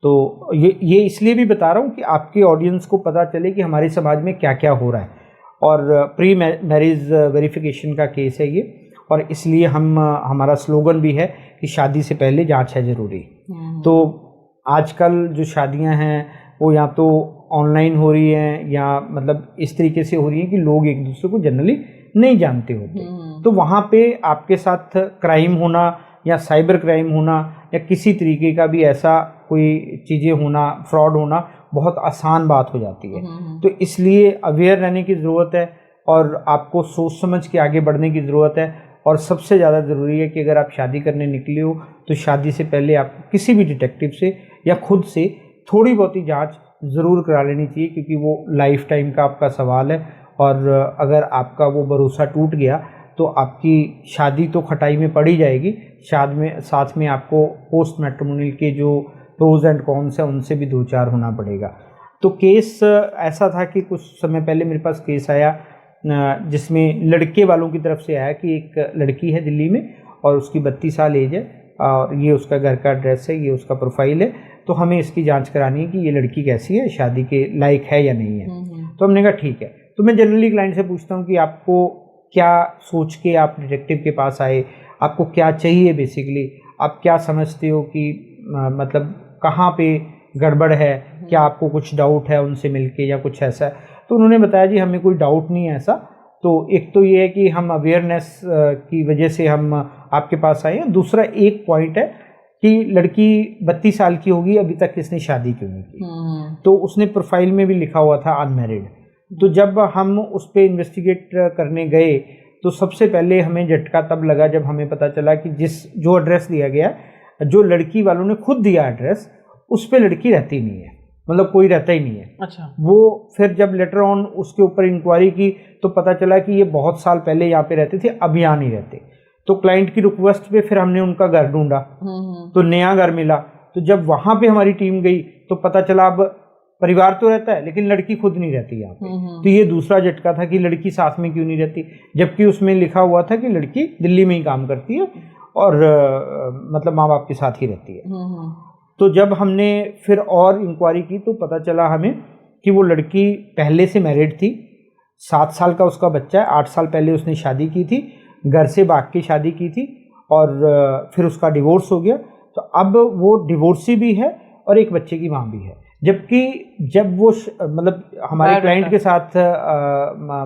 तो ये इसलिए भी बता रहा हूँ कि आपके ऑडियंस को पता चले कि हमारे समाज में क्या क्या हो रहा है। और प्री मैरिज वेरिफिकेशन का केस है ये, और इसलिए हमारा स्लोगन भी है कि शादी से पहले जांच है ज़रूरी। तो आजकल जो शादियां हैं वो या तो ऑनलाइन हो रही हैं या मतलब इस तरीके से हो रही हैं कि लोग एक दूसरे को जनरली नहीं जानते होते। तो वहाँ पे आपके साथ क्राइम होना या साइबर क्राइम होना या किसी तरीके का भी ऐसा कोई चीज़ें होना, फ्रॉड होना बहुत आसान बात हो जाती है। तो इसलिए अवेयर रहने की ज़रूरत है और आपको सोच समझ के आगे बढ़ने की ज़रूरत है। और सबसे ज़्यादा ज़रूरी है कि अगर आप शादी करने निकले हो तो शादी से पहले आप किसी भी डिटेक्टिव से या खुद से थोड़ी बहुत ही जाँच ज़रूर करा लेनी चाहिए, क्योंकि वो लाइफ टाइम का आपका सवाल है। और अगर आपका वो भरोसा टूट गया तो आपकी शादी तो खटाई में पड़ी जाएगी, साथ में आपको पोस्ट मैट्रिमोनियल के जो प्रोज एंड कॉन्स हैं उनसे भी दो चार होना पड़ेगा। तो केस ऐसा था कि कुछ समय पहले मेरे पास केस आया जिसमें लड़के वालों की तरफ से आया कि एक लड़की है दिल्ली में और उसकी 32 साल एज है और ये उसका घर का एड्रेस है, ये उसका प्रोफाइल है, तो हमें इसकी जांच करानी है कि ये लड़की कैसी है, शादी के लायक है या नहीं है। तो हमने कहा ठीक है। तो मैं जनरली क्लाइंट से पूछता हूँ कि आपको क्या सोच के आप डिटेक्टिव के पास आए, आपको क्या चाहिए, बेसिकली आप क्या समझते हो कि मतलब कहाँ पे गड़बड़ है, क्या आपको कुछ डाउट है उनसे मिलके या कुछ ऐसा। तो उन्होंने बताया जी हमें कोई डाउट नहीं है ऐसा, तो एक तो ये है कि हम अवेयरनेस की वजह से हम आपके पास आए हैं, दूसरा एक पॉइंट है कि लड़की 32 साल की होगी, अभी तक इसने शादी क्यों नहीं की। तो उसने प्रोफाइल में भी लिखा हुआ था अनमैरिड। तो जब हम उस पर इन्वेस्टिगेट करने गए तो सबसे पहले हमें झटका तब लगा जब हमें पता चला कि जो एड्रेस दिया गया, जो लड़की वालों ने खुद दिया एड्रेस, उस पर लड़की रहती नहीं है, मतलब कोई रहता ही नहीं है। अच्छा। वो फिर जब लेटर ऑन उसके ऊपर इंक्वायरी की तो पता चला कि ये बहुत साल पहले यहाँ पे रहते थे, अब यहाँ नहीं रहते। तो क्लाइंट की रिक्वेस्ट पे फिर हमने उनका घर ढूंढा, तो नया घर मिला। तो जब वहाँ पे हमारी टीम गई तो पता चला अब परिवार तो रहता है लेकिन लड़की खुद नहीं रहती यहाँ पे। तो ये दूसरा झटका था कि लड़की साथ में क्यों नहीं रहती, जबकि उसमें लिखा हुआ था कि लड़की दिल्ली में ही काम करती है और मतलब माँ बाप के साथ ही रहती है। तो जब हमने फिर और इंक्वायरी की तो पता चला हमें कि वो लड़की पहले से मैरिड थी, 7 साल का उसका बच्चा है, 8 साल पहले उसने शादी की थी, घर से भाग के शादी की थी और फिर उसका डिवोर्स हो गया। तो अब वो डिवोर्सी भी है और एक बच्चे की माँ भी है। जबकि जब वो मतलब हमारे क्लाइंट के साथ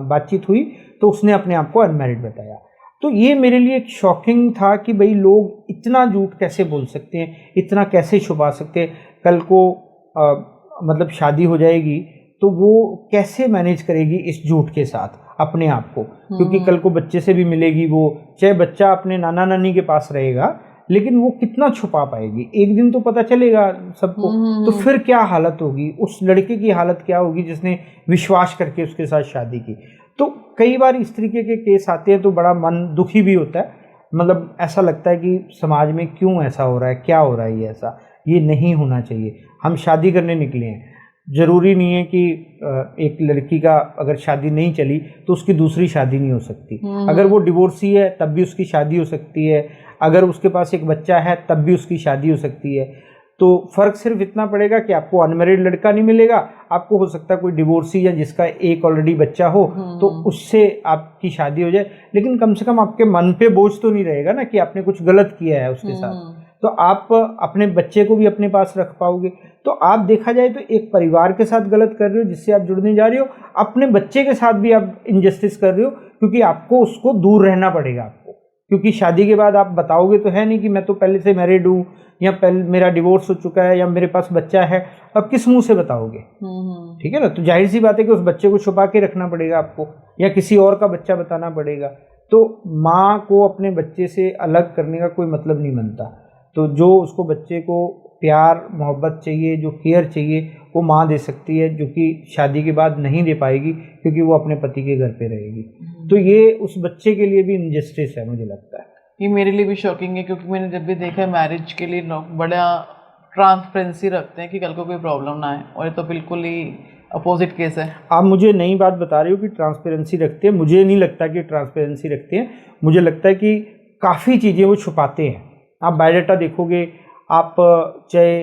बातचीत हुई तो उसने अपने आप को अनमैरिड बताया। तो ये मेरे लिए एक शॉकिंग था कि भाई लोग इतना झूठ कैसे बोल सकते हैं, इतना कैसे छुपा सकते हैं। कल को मतलब शादी हो जाएगी तो वो कैसे मैनेज करेगी इस झूठ के साथ अपने आप को, क्योंकि कल को बच्चे से भी मिलेगी वो, चाहे बच्चा अपने नाना नानी के पास रहेगा लेकिन वो कितना छुपा पाएगी, एक दिन तो पता चलेगा सबको। तो फिर क्या हालत होगी, उस लड़के की हालत क्या होगी जिसने विश्वास करके उसके साथ शादी की। तो कई बार इस तरीके के केस आते हैं तो बड़ा मन दुखी भी होता है, मतलब ऐसा लगता है कि समाज में क्यों ऐसा हो रहा है, क्या हो रहा है, ये ऐसा ये नहीं होना चाहिए। हम शादी करने निकले हैं, ज़रूरी नहीं है कि एक लड़की का अगर शादी नहीं चली तो उसकी दूसरी शादी नहीं हो सकती। अगर वो डिवोर्सी है तब भी उसकी शादी हो सकती है, अगर उसके पास एक बच्चा है तब भी उसकी शादी हो सकती है। तो फ़र्क सिर्फ इतना पड़ेगा कि आपको अनमैरिड लड़का नहीं मिलेगा, आपको हो सकता है कोई डिवोर्सी या जिसका एक ऑलरेडी बच्चा हो तो उससे आपकी शादी हो जाए, लेकिन कम से कम आपके मन पे बोझ तो नहीं रहेगा ना कि आपने कुछ गलत किया है उसके साथ। तो आप अपने बच्चे को भी अपने पास रख पाओगे। तो आप देखा जाए तो एक परिवार के साथ गलत कर रहे हो जिससे आप जुड़ने जा रहे हो, अपने बच्चे के साथ भी आप इनजस्टिस कर रहे हो, क्योंकि आपको उसको दूर रहना पड़ेगा आपको, क्योंकि शादी के बाद आप बताओगे तो है नहीं कि मैं तो पहले से मैरिड हूँ या पहले मेरा डिवोर्स हो चुका है या मेरे पास बच्चा है, अब किस मुंह से बताओगे। ठीक है ना। तो जाहिर सी बात है कि उस बच्चे को छुपा के रखना पड़ेगा आपको, या किसी और का बच्चा बताना पड़ेगा। तो माँ को अपने बच्चे से अलग करने का कोई मतलब नहीं बनता। तो जो उसको बच्चे को प्यार मोहब्बत चाहिए, जो केयर चाहिए, वो माँ दे सकती है, जो कि शादी के बाद नहीं दे पाएगी क्योंकि वो अपने पति के घर पे रहेगी। तो ये उस बच्चे के लिए भी इनजस्टिस है, मुझे लगता है। ये मेरे लिए भी शॉकिंग है, क्योंकि मैंने जब भी देखा है मैरिज के लिए लोग बड़ा ट्रांसपेरेंसी रखते हैं कि कल को कोई प्रॉब्लम ना आए, और ये तो बिल्कुल ही अपोजिट केस है। आप मुझे नई बात बता रहे हो कि ट्रांसपेरेंसी रखते हैं, मुझे नहीं लगता कि ट्रांसपेरेंसी रखते हैं। मुझे लगता है कि काफ़ी चीज़ें वो छुपाते हैं। आप बायोडाटा देखोगे, आप चाहे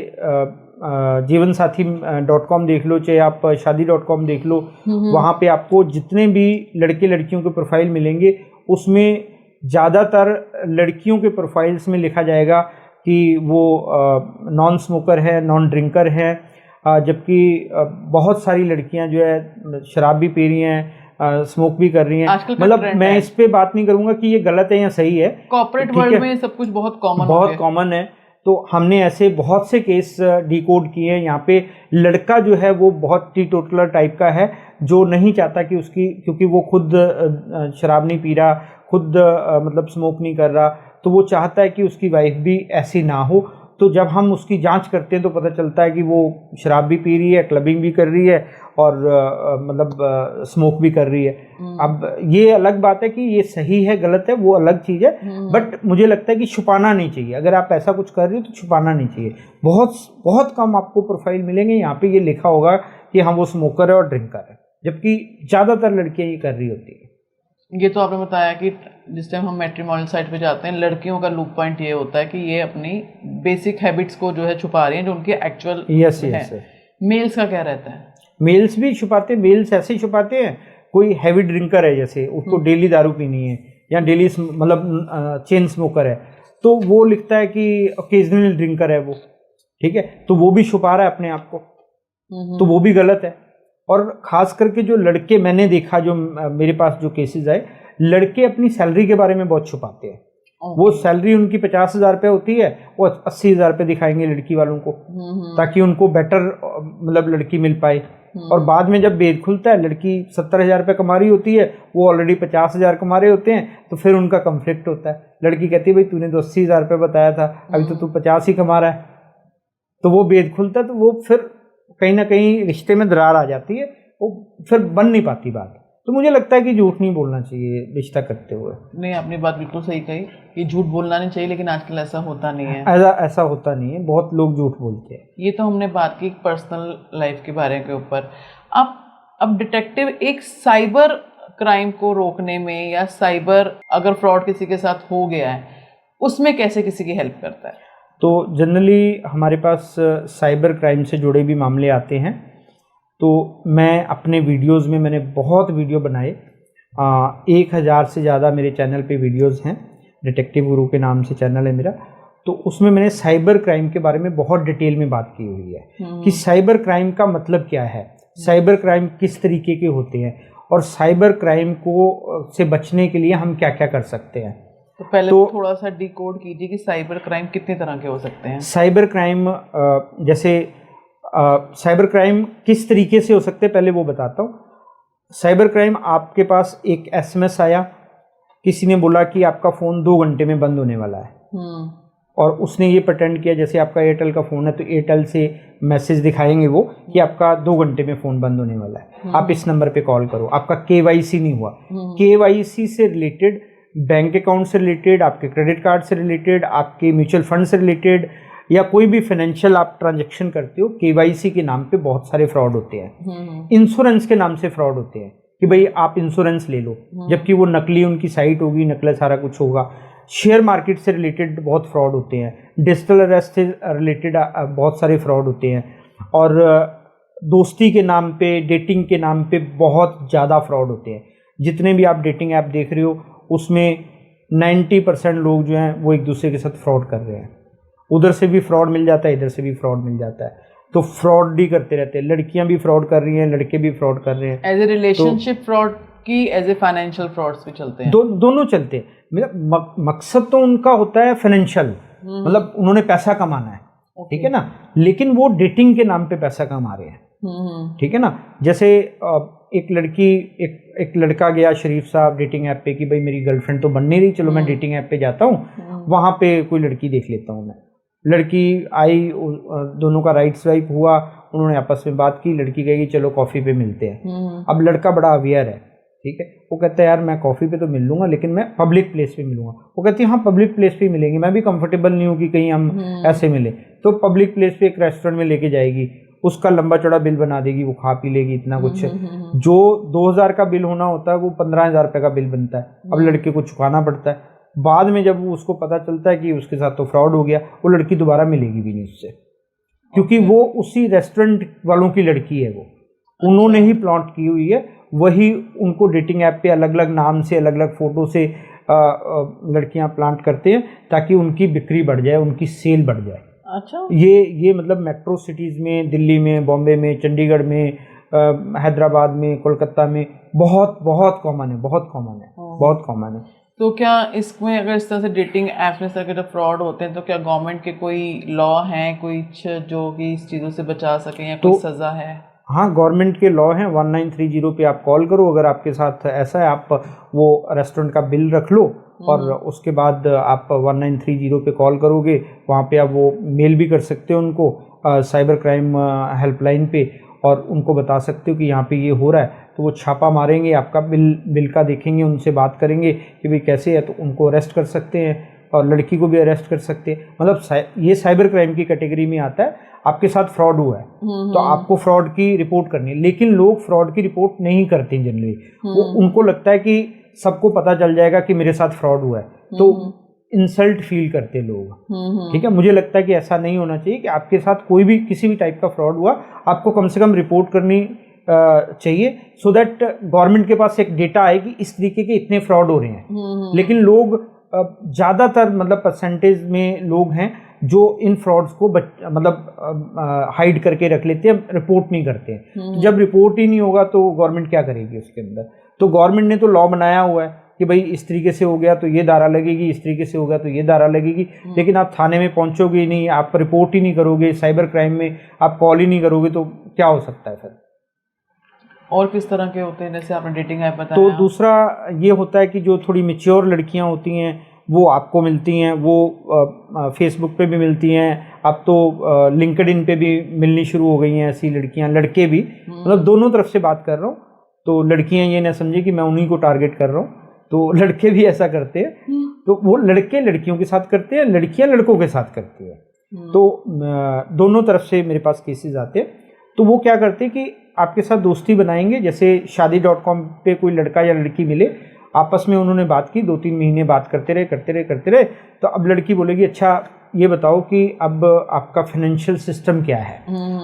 जीवनसाथी.com देख लो, चाहे आप शादी.com देख लो, वहाँ पे आपको जितने भी लड़के लड़कियों के प्रोफाइल मिलेंगे उसमें ज़्यादातर लड़कियों के प्रोफाइल्स में लिखा जाएगा कि वो नॉन स्मोकर है, नॉन ड्रिंकर है, जबकि बहुत सारी लड़कियां जो है शराब भी पी रही हैं, स्मोक भी कर रही हैं। मतलब मैं इस पे बात नहीं करूंगा कि ये गलत है या सही है, कॉर्पोरेट वर्ल्ड में सब कुछ बहुत कॉमन है। तो हमने ऐसे बहुत से केस डिकोड किए हैं। यहाँ पे लड़का जो है वो बहुत टीटोटलर टाइप का है, जो नहीं चाहता कि उसकी, क्योंकि वो खुद शराब नहीं पी रहा, खुद मतलब स्मोक नहीं कर रहा, तो वो चाहता है कि उसकी वाइफ भी ऐसी ना हो। तो जब हम उसकी जांच करते हैं तो पता चलता है कि वो शराब भी पी रही है, क्लबिंग भी कर रही है और मतलब स्मोक भी कर रही है। अब ये अलग बात है कि ये सही है गलत है, वो अलग चीज़ है, बट मुझे लगता है कि छुपाना नहीं चाहिए। अगर आप ऐसा कुछ कर रही हो तो छुपाना नहीं चाहिए। बहुत बहुत कम आपको प्रोफाइल मिलेंगे यहाँ पे ये लिखा होगा कि हाँ वो स्मोकर है और ड्रिंकर है, जबकि ज़्यादातर लड़कियाँ ये कर रही होती है। ये तो आपने बताया कि जिस टाइम हम मैट्रिमोनियल साइट पे जाते हैं, लड़कियों का लूप पॉइंट ये होता है कि ये अपनी बेसिक हैबिट्स को जो है छुपा रही हैं, जो उनके एक्चुअल है। मेल्स का क्या रहता है? मेल्स भी छुपाते, मेल्स ऐसे ही छुपाते हैं। कोई हैवी ड्रिंकर है, जैसे उसको डेली दारू पीनी है या डेली मतलब चेन स्मोकर है, तो वो लिखता है कि ओकेजनल ड्रिंकर है वो, ठीक है, तो वो भी छुपा रहा है अपने आप को, तो वो भी गलत है। और ख़ास करके जो लड़के मैंने देखा, जो मेरे पास जो केसेस आए, लड़के अपनी सैलरी के बारे में बहुत छुपाते हैं। वो सैलरी उनकी 50,000 रुपये होती है, वो 80,000 रुपये दिखाएंगे लड़की वालों को, ताकि उनको बेटर मतलब लड़की मिल पाए। और बाद में जब भेद खुलता है, लड़की 70,000 रुपये कमा रही होती है, वो ऑलरेडी 50,000 कमा रहे होते हैं, तो फिर उनका कन्फ्लिक्ट होता है। लड़की कहती है भाई तूने तो 80,000 रुपये बताया था, अभी तो तू 50 ही कमा रहा है। तो वो भेद खुलता है, तो वो फिर कहीं ना कहीं रिश्ते में दरार आ जाती है, वो फिर बन नहीं पाती बात। तो मुझे लगता है कि झूठ नहीं बोलना चाहिए रिश्ता करते हुए। नहीं, आपने बात बिल्कुल सही कही कि झूठ बोलना नहीं चाहिए, लेकिन आजकल ऐसा होता नहीं है। ऐसा होता नहीं है, बहुत लोग झूठ बोलते हैं। ये तो हमने बात की पर्सनल लाइफ के बारे के ऊपर। अब डिटेक्टिव एक साइबर क्राइम को रोकने में, या साइबर अगर फ्रॉड किसी के साथ हो गया है, उसमें कैसे किसी की हेल्प करता है? तो जनरली हमारे पास साइबर क्राइम से जुड़े भी मामले आते हैं, तो मैं अपने वीडियोस में, मैंने बहुत वीडियो बनाए, 1000 से ज़्यादा मेरे चैनल पे वीडियोस हैं, डिटेक्टिव गुरु के नाम से चैनल है मेरा। तो उसमें मैंने साइबर क्राइम के बारे में बहुत डिटेल में बात की हुई है कि साइबर क्राइम का मतलब क्या है, साइबर क्राइम किस तरीके के होते हैं, और साइबर क्राइम को से बचने के लिए हम क्या क्या कर सकते हैं। तो पहले तो थोड़ा सा डिकोड कीजिए कि साइबर क्राइम कितने तरह के हो सकते हैं। साइबर क्राइम जैसे साइबर क्राइम किस तरीके से हो सकते हैं, पहले वो बताता हूँ। साइबर क्राइम, आपके पास एक एसएमएस आया, किसी ने बोला कि आपका फ़ोन 2 घंटे में बंद होने वाला है, और उसने ये प्रटेंड किया, जैसे आपका एयरटेल का फ़ोन है तो एयरटेल से मैसेज दिखाएंगे वो कि आपका 2 घंटे में फ़ोन बंद होने वाला है, आप इस नंबर पे कॉल करो। आपका केवाईसी नहीं हुआ, केवाईसी से रिलेटेड, बैंक अकाउंट से रिलेटेड, आपके क्रेडिट कार्ड से रिलेटेड, आपके म्यूचुअल फंड से रिलेटेड, या कोई भी फाइनेंशियल आप ट्रांजैक्शन करते हो, केवाईसी के नाम पे बहुत सारे फ्रॉड होते हैं। इंश्योरेंस के नाम से फ्रॉड होते हैं कि भाई आप इंश्योरेंस ले लो, जबकि वो नकली उनकी साइट होगी, नकली सारा कुछ होगा। शेयर मार्केट से रिलेटेड बहुत फ्रॉड होते हैं, डिजिटल अरेस्ट से रिलेटेड बहुत सारे फ्रॉड होते हैं, और दोस्ती के नाम पे, डेटिंग के नाम पे बहुत ज़्यादा फ्रॉड होते हैं। जितने भी आप डेटिंग ऐप देख रहे हो, उसमें 90% लोग जो हैं वो एक दूसरे के साथ फ्रॉड कर रहे हैं। उधर से भी फ्रॉड मिल जाता है, इधर से भी फ्रॉड मिल जाता है, तो फ्रॉड ही करते रहते हैं। लड़कियां भी फ्रॉड कर रही हैं, लड़के भी फ्रॉड कर रहे हैं। एज ए रिलेशनशिप फ्रॉड की, एज ए फाइनेंशियल फ्रॉड्स भी चलते हैं। दोनों चलते हैं। मतलब मकसद तो उनका होता है फाइनेंशियल, मतलब उन्होंने पैसा कमाना है, ठीक है ना, लेकिन वो डेटिंग के नाम पे पैसा कमा रहे हैं, ठीक है ना। जैसे एक लड़की, एक लड़का गया, शरीफ साहब, डेटिंग ऐप पे कि भाई मेरी गर्लफ्रेंड तो बन नहीं रही, चलो मैं डेटिंग ऐप पे जाता हूँ, वहाँ पे कोई लड़की देख लेता हूँ मैं। लड़की आई, दोनों का राइट स्वाइप हुआ, उन्होंने आपस में बात की, लड़की कहेगी चलो कॉफ़ी पे मिलते हैं। अब लड़का बड़ा अवेयर है, ठीक है, वो कहता है यार मैं कॉफ़ी पे तो मिल लूँगा, लेकिन मैं पब्लिक प्लेस पे मिलूँगा। वो कहती है हाँ पब्लिक प्लेस पे मिलेंगे, मैं भी कंफर्टेबल नहीं हूँ कि कहीं हम ऐसे मिले। तो पब्लिक प्लेस पे एक रेस्टोरेंट में लेके जाएगी, उसका लंबा चौड़ा बिल बना देगी, वो खा पी लेगी, इतना कुछ। जो 2,000 का बिल होना होता है वो 15,000 रुपये का बिल बनता है। अब लड़के को चुकाना पड़ता है। बाद में जब वो उसको पता चलता है कि उसके साथ तो फ्रॉड हो गया, वो लड़की दोबारा मिलेगी भी नहीं उससे, क्योंकि वो उसी रेस्टोरेंट वालों की लड़की है, वो उन्होंने ही प्लॉट की हुई है, वही उनको डेटिंग ऐप पे अलग अलग नाम से, अलग अलग फ़ोटो से लड़कियां प्लांट करते हैं ताकि उनकी बिक्री बढ़ जाए, उनकी सेल बढ़ जाए। अच्छा, ये मतलब मेट्रो सिटीज़ में, दिल्ली में, बॉम्बे में, चंडीगढ़ में, हैदराबाद में, कोलकाता में बहुत बहुत कॉमन है, बहुत कॉमन है, बहुत कॉमन है। तो क्या इसमें, अगर इस तरह से डेटिंग ऐप में इस तरह के जो फ्रॉड होते हैं, तो क्या गवर्नमेंट के कोई लॉ हैं कोई जो कि इस चीज़ों से बचा सकें, या कोई सज़ा है? हाँ, गवर्नमेंट के लॉ हैं। 1930 पे आप कॉल करो, अगर आपके साथ ऐसा है, आप वो रेस्टोरेंट का बिल रख लो और उसके बाद आप 1930 पे कॉल करोगे, वहाँ पे आप वो मेल भी कर सकते हो उनको साइबर क्राइम हेल्पलाइन पे, और उनको बता सकते हो कि यहाँ पे ये हो रहा है, तो वो छापा मारेंगे, आपका बिल का देखेंगे, उनसे बात करेंगे कि भाई कैसे है, तो उनको अरेस्ट कर सकते हैं और लड़की को भी अरेस्ट कर सकते हैं। मतलब ये साइबर क्राइम की कैटेगरी में आता है। आपके साथ फ्रॉड हुआ है तो आपको फ्रॉड की रिपोर्ट करनी है, लेकिन लोग फ्रॉड की रिपोर्ट नहीं करते जनरली। वो उनको लगता है कि सबको पता चल जाएगा कि मेरे साथ फ्रॉड हुआ है, तो इंसल्ट फील करते लोग। ठीक है, मुझे लगता है कि ऐसा नहीं होना चाहिए कि आपके साथ कोई भी किसी भी टाइप का फ्रॉड हुआ, आपको कम से कम रिपोर्ट करनी चाहिए, सो दैट गवर्नमेंट के पास एक डेटा आए कि इस तरीके के इतने फ्रॉड हो रहे हैं। लेकिन लोग ज़्यादातर मतलब परसेंटेज में लोग हैं जो इन फ्रॉड्स को मतलब हाइड करके रख लेते हैं, रिपोर्ट नहीं करते हैं। जब रिपोर्ट ही नहीं होगा तो गवर्नमेंट क्या करेगी उसके अंदर? तो गवर्नमेंट ने तो लॉ बनाया हुआ है कि भाई इस तरीके से हो गया तो ये धारा लगेगी, इस तरीके से हो गया तो ये धारा लगेगी, लेकिन आप थाने में पहुंचोगे ही नहीं, आप रिपोर्ट ही नहीं करोगे, साइबर क्राइम में आप कॉल ही नहीं करोगे, तो क्या हो सकता है फिर? और किस तरह के होते हैं, जैसे आपने डेटिंग ऐप बताया? तो दूसरा ये होता है कि जो थोड़ी मैच्योर लड़कियां होती हैं वो आपको मिलती हैं, वो फेसबुक पे भी मिलती हैं, अब तो लिंक्डइन पे भी मिलनी शुरू हो गई हैं ऐसी लड़कियां, लड़के भी, मतलब दोनों तरफ से बात कर रहा हूँ। तो लड़कियां ये ना समझे कि मैं उन्हीं को टारगेट कर रहा हूँ, तो लड़के भी ऐसा करते हैं। तो वो लड़के लड़कियों के साथ करते हैं, लड़कियां लड़कों के साथ करती हैं। तो दोनों तरफ से मेरे पास केसेस आते हैं। तो वो क्या करते हैं कि आपके साथ दोस्ती बनाएंगे, जैसे शादी.com पे कोई लड़का या लड़की मिले, आपस में उन्होंने बात की, 2-3 महीने बात करते रहे, तो अब लड़की बोलेगी अच्छा ये बताओ कि अब आपका फाइनेंशियल सिस्टम क्या है,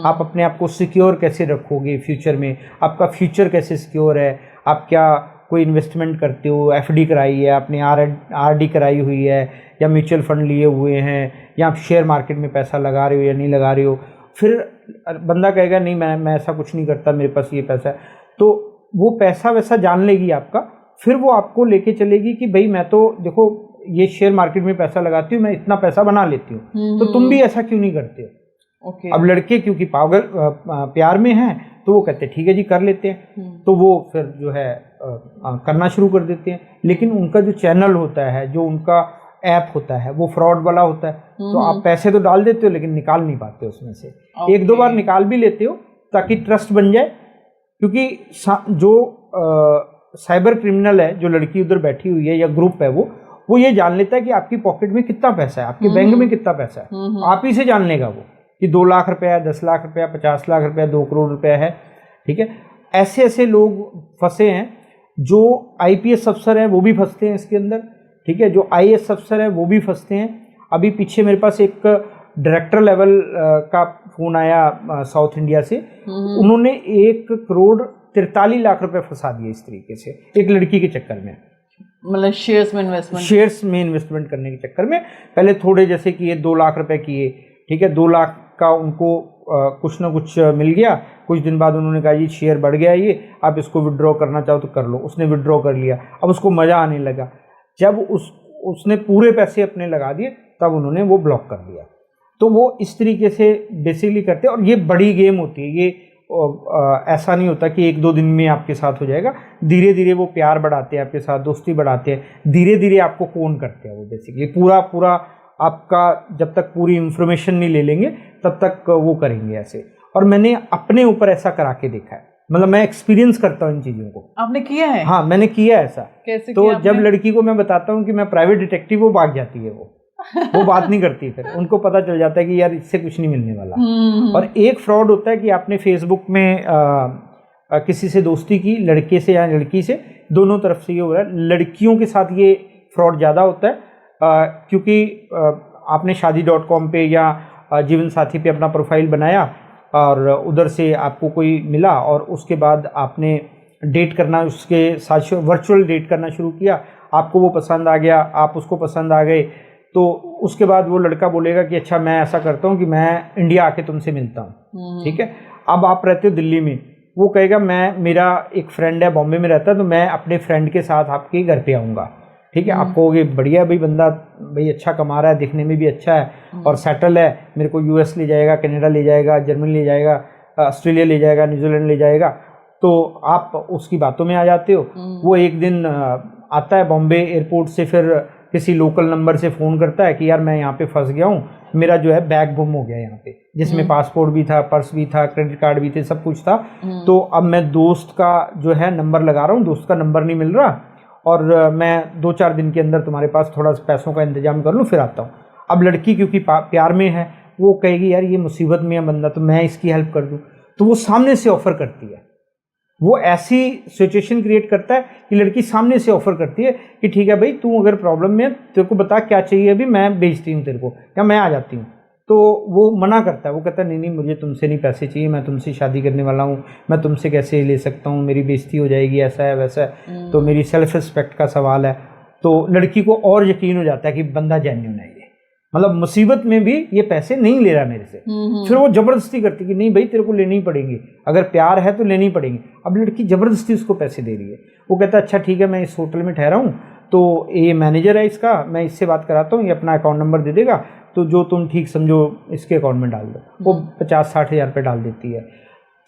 आप अपने आप को सिक्योर कैसे रखोगे फ्यूचर में, आपका फ्यूचर कैसे सिक्योर है, आप क्या कोई इन्वेस्टमेंट करते हो, एफडी कराई है आपने, आरडी कराई हुई है, या म्यूचुअल फंड लिए हुए हैं, या आप शेयर मार्केट में पैसा लगा रहे हो या नहीं लगा रहे हो। फिर बंदा कहेगा नहीं मैं ऐसा कुछ नहीं करता, मेरे पास ये पैसा है, तो वो पैसा वैसा जान लेगी आपका। फिर वो आपको लेके चलेगी कि भाई मैं तो देखो ये शेयर मार्केट में पैसा लगाती हूँ, मैं इतना पैसा बना लेती हूँ, तो तुम भी ऐसा क्यों नहीं करते हो? अब लड़के क्योंकि पागल प्यार में हैं, तो वो कहते हैं ठीक है जी कर लेते हैं, तो वो फिर जो है करना शुरू कर देते हैं। लेकिन उनका जो चैनल होता है, जो उनका ऐप होता है, वो फ्रॉड वाला होता है। तो आप पैसे तो डाल देते हो लेकिन निकाल नहीं पाते उसमें से। 1-2 बार निकाल भी लेते हो ताकि ट्रस्ट बन जाए, क्योंकि जो साइबर क्रिमिनल है, जो लड़की उधर बैठी हुई है या ग्रुप है, वो ये जान लेता है कि आपकी पॉकेट में कितना पैसा है, आपके बैंक में कितना पैसा है, आप ही से जान लेगा वो कि 2 लाख रुपया, 10 लाख रुपया, 50 लाख रुपया, 2 करोड़ रुपया है। ठीक है, ऐसे ऐसे लोग फंसे हैं। जो IPS अफसर हैं वो भी फंसते हैं इसके अंदर। ठीक है, जो IAS अफसर हैं वो भी फंसते हैं। अभी पीछे मेरे पास एक डायरेक्टर लेवल का फोन आया साउथ इंडिया से, उन्होंने 1 करोड़ 43 लाख रुपए फंसा दिए इस तरीके से एक लड़की के चक्कर में। मतलब शेयर्स में इन्वेस्टमेंट करने के चक्कर में पहले थोड़े जैसे किए, 2 लाख रुपए किए। ठीक है, 2 लाख का उनको कुछ ना कुछ मिल गया। कुछ दिन बाद उन्होंने कहा जी शेयर बढ़ गया, ये आप इसको विड्रॉ करना चाहो तो कर लो। उसने विड्रॉ कर लिया। अब उसको मज़ा आने लगा। जब उसने पूरे पैसे अपने लगा दिए, तब उन्होंने वो ब्लॉक कर दिया। तो वो इस तरीके से बेसिकली करते हैं। और ये बड़ी गेम होती है, ये ऐसा नहीं होता कि 1-2 दिन में आपके साथ हो जाएगा। धीरे धीरे वो प्यार बढ़ाते हैं आपके साथ, दोस्ती बढ़ाते हैं, धीरे धीरे आपको कौन करते हैं वो बेसिकली पूरा आपका जब तक पूरी इंफॉर्मेशन नहीं ले लेंगे तब तक वो करेंगे ऐसे। और मैंने अपने ऊपर ऐसा करा के देखा है, मतलब मैं एक्सपीरियंस करता हूँ इन चीज़ों को। आपने किया है? हाँ, मैंने किया ऐसा। कैसे तो किया जब लड़की को मैं बताता हूँ कि मैं प्राइवेट डिटेक्टिव, वो भाग जाती है। वो बात नहीं करती। फिर उनको पता चल जाता है कि यार इससे कुछ नहीं मिलने वाला। और एक फ्रॉड होता है कि आपने फेसबुक में किसी से दोस्ती की, लड़के से या लड़की से, दोनों तरफ से ये हो रहा है। लड़कियों के साथ ये फ्रॉड ज़्यादा होता है क्योंकि आपने शादी.com पे या जीवन साथी पे अपना प्रोफाइल बनाया और उधर से आपको कोई मिला और उसके बाद आपने डेट करना, उसके साथ वर्चुअल डेट करना शुरू किया। आपको वो पसंद आ गया, आप उसको पसंद आ गए। तो उसके बाद वो लड़का बोलेगा कि अच्छा मैं ऐसा करता हूँ कि मैं इंडिया आके तुमसे मिलता हूँ। ठीक है, अब आप रहते हो दिल्ली में, वो कहेगा मेरा एक फ्रेंड है बॉम्बे में रहता है, तो मैं अपने फ्रेंड के साथ आपके घर पे आऊँगा। ठीक है, आप कहोगे बढ़िया भाई, बंदा भाई अच्छा कमा रहा है, दिखने में भी अच्छा है और सेटल है, मेरे को US ले जाएगा, कनाडा ले जाएगा, जर्मनी ले जाएगा, ऑस्ट्रेलिया ले जाएगा, न्यूजीलैंड ले जाएगा। तो आप उसकी बातों में आ जाते हो। वो एक दिन आता है बॉम्बे एयरपोर्ट से, फिर किसी लोकल नंबर से फ़ोन करता है कि यार मैं यहाँ पे फंस गया हूँ, मेरा जो है बैग गुम हो गया यहाँ पे, जिसमें पासपोर्ट भी था, पर्स भी था, क्रेडिट कार्ड भी थे, सब कुछ था। तो अब मैं दोस्त का जो है नंबर लगा रहा हूँ, दोस्त का नंबर नहीं मिल रहा, और मैं 2-4 दिन के अंदर तुम्हारे पास थोड़ा पैसों का इंतजाम कर लूँ, फिर आता हूँ। अब लड़की क्योंकि प्यार में है, वो कहेगी यार ये मुसीबत में है बंदा, तो मैं इसकी हेल्प कर दूँ, तो वो सामने से ऑफ़र करती है। वो ऐसी सिचुएशन क्रिएट करता है कि लड़की सामने से ऑफर करती है कि ठीक है भाई, तू अगर प्रॉब्लम में है, तेरे को बता क्या चाहिए, अभी मैं भेजती हूँ तेरे को, या मैं आ जाती हूँ। तो वो मना करता है, वो कहता है नहीं मुझे तुमसे नहीं पैसे चाहिए, मैं तुमसे शादी करने वाला हूँ, मैं तुमसे कैसे ले सकता हूँ, मेरी बेइज्जती हो जाएगी, ऐसा है वैसा है, तो मेरी सेल्फ रिस्पेक्ट का सवाल है। तो लड़की को और यकीन हो जाता है कि बंदा जेन्युइन है, मतलब मुसीबत में भी ये पैसे नहीं ले रहा मेरे से। फिर वो जबरदस्ती करती कि नहीं भाई तेरे को लेनी ही पड़ेंगे, अगर प्यार है तो लेनी पड़ेंगी। अब लड़की जबरदस्ती उसको पैसे दे रही है। वो कहता है अच्छा ठीक है, मैं इस होटल में ठहरा हूँ, तो ये मैनेजर है इसका, मैं इससे बात कराता हूँ, ये अपना अकाउंट नंबर दे देगा, तो जो तुम ठीक समझो इसके अकाउंट में डाल दो। वो 50-60 हज़ार रुपये डाल देती है।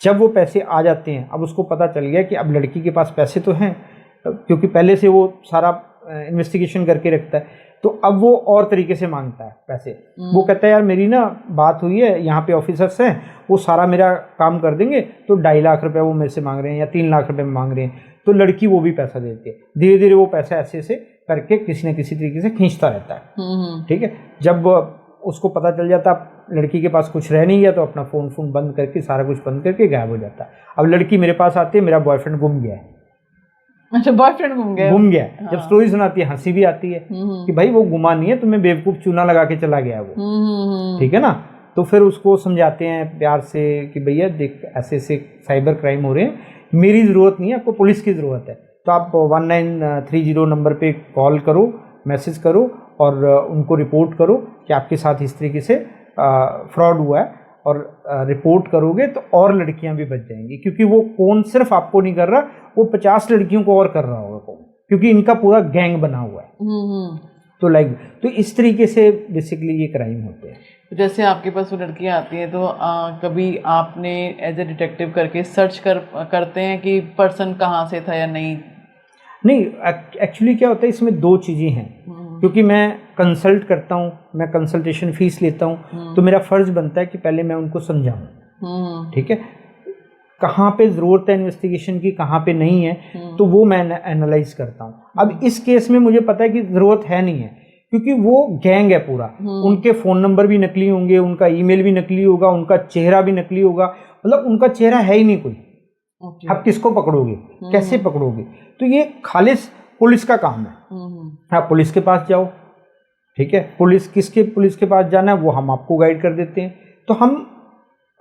जब वो पैसे आ जाते हैं, अब उसको पता चल गया कि अब लड़की के पास पैसे तो हैं, क्योंकि पहले से वो सारा इन्वेस्टिगेशन करके रखता है, तो अब वो और तरीके से मांगता है पैसे। वो कहता है यार मेरी ना बात हुई है, यहाँ पे ऑफिसर्स हैं, वो सारा मेरा काम कर देंगे, तो 2.5 लाख रुपए वो मेरे से मांग रहे हैं, या 3 लाख रुपए मांग रहे हैं। तो लड़की वो भी पैसा देती है। धीरे धीरे वो पैसा ऐसे ऐसे करके किसी न किसी तरीके से खींचता रहता है। ठीक है, जब उसको पता चल जाता लड़की के पास कुछ रह नहीं गया, तो अपना फ़ोन बंद करके, सारा कुछ बंद करके गायब हो जाता है। अब लड़की मेरे पास आती है, मेरा बॉयफ्रेंड गुम गया है। अच्छा, बॉयफ्रेंड गुम गया। हाँ। जब स्टोरी सुनाती है हंसी भी आती है कि भाई वो गुमा नहीं है, तुम्हें बेवकूफ़ चूना लगा के चला गया वो। ठीक है ना। तो फिर उसको समझाते हैं प्यार से कि भैया देख ऐसे ऐसे साइबर क्राइम हो रहे हैं, मेरी ज़रूरत नहीं है, आपको पुलिस की ज़रूरत है, तो आप 1930 नंबर पे कॉल करो, मैसेज करो, और उनको रिपोर्ट करो कि आपके साथ इस तरीके से फ्रॉड हुआ है, और रिपोर्ट करोगे तो और लड़कियां भी बच जाएंगी, क्योंकि वो कौन सिर्फ आपको नहीं कर रहा, वो 50 लड़कियों को और कर रहा होगा कौन, क्योंकि इनका पूरा गैंग बना हुआ है। तो तो इस तरीके से बेसिकली ये क्राइम होते हैं। जैसे आपके पास वो लड़कियां आती हैं, तो कभी आपने एज ए डिटेक्टिव करके सर्च करते हैं कि पर्सन कहाँ से था या नहीं? नहीं, एक्चुअली क्या होता है, इसमें 2 चीज़ें हैं। क्योंकि मैं कंसल्ट करता हूँ, मैं कंसल्टेशन फीस लेता हूँ, तो मेरा फ़र्ज़ बनता है कि पहले मैं उनको समझाऊँ। ठीक है, कहाँ पे ज़रूरत है इन्वेस्टिगेशन की, कहाँ पे नहीं है, तो वो मैं एनालाइज करता हूँ। अब इस केस में मुझे पता है कि ज़रूरत है नहीं है, क्योंकि वो गैंग है पूरा, उनके फ़ोन नंबर भी नकली होंगे, उनका ईमेल भी नकली होगा, उनका चेहरा भी नकली होगा, मतलब उनका चेहरा है ही नहीं कोई। आप किसको पकड़ोगे, कैसे पकड़ोगे? तो ये खालिस पुलिस का काम है। आप पुलिस के पास जाओ, ठीक है, पुलिस के पास जाना है वो हम आपको गाइड कर देते हैं। तो हम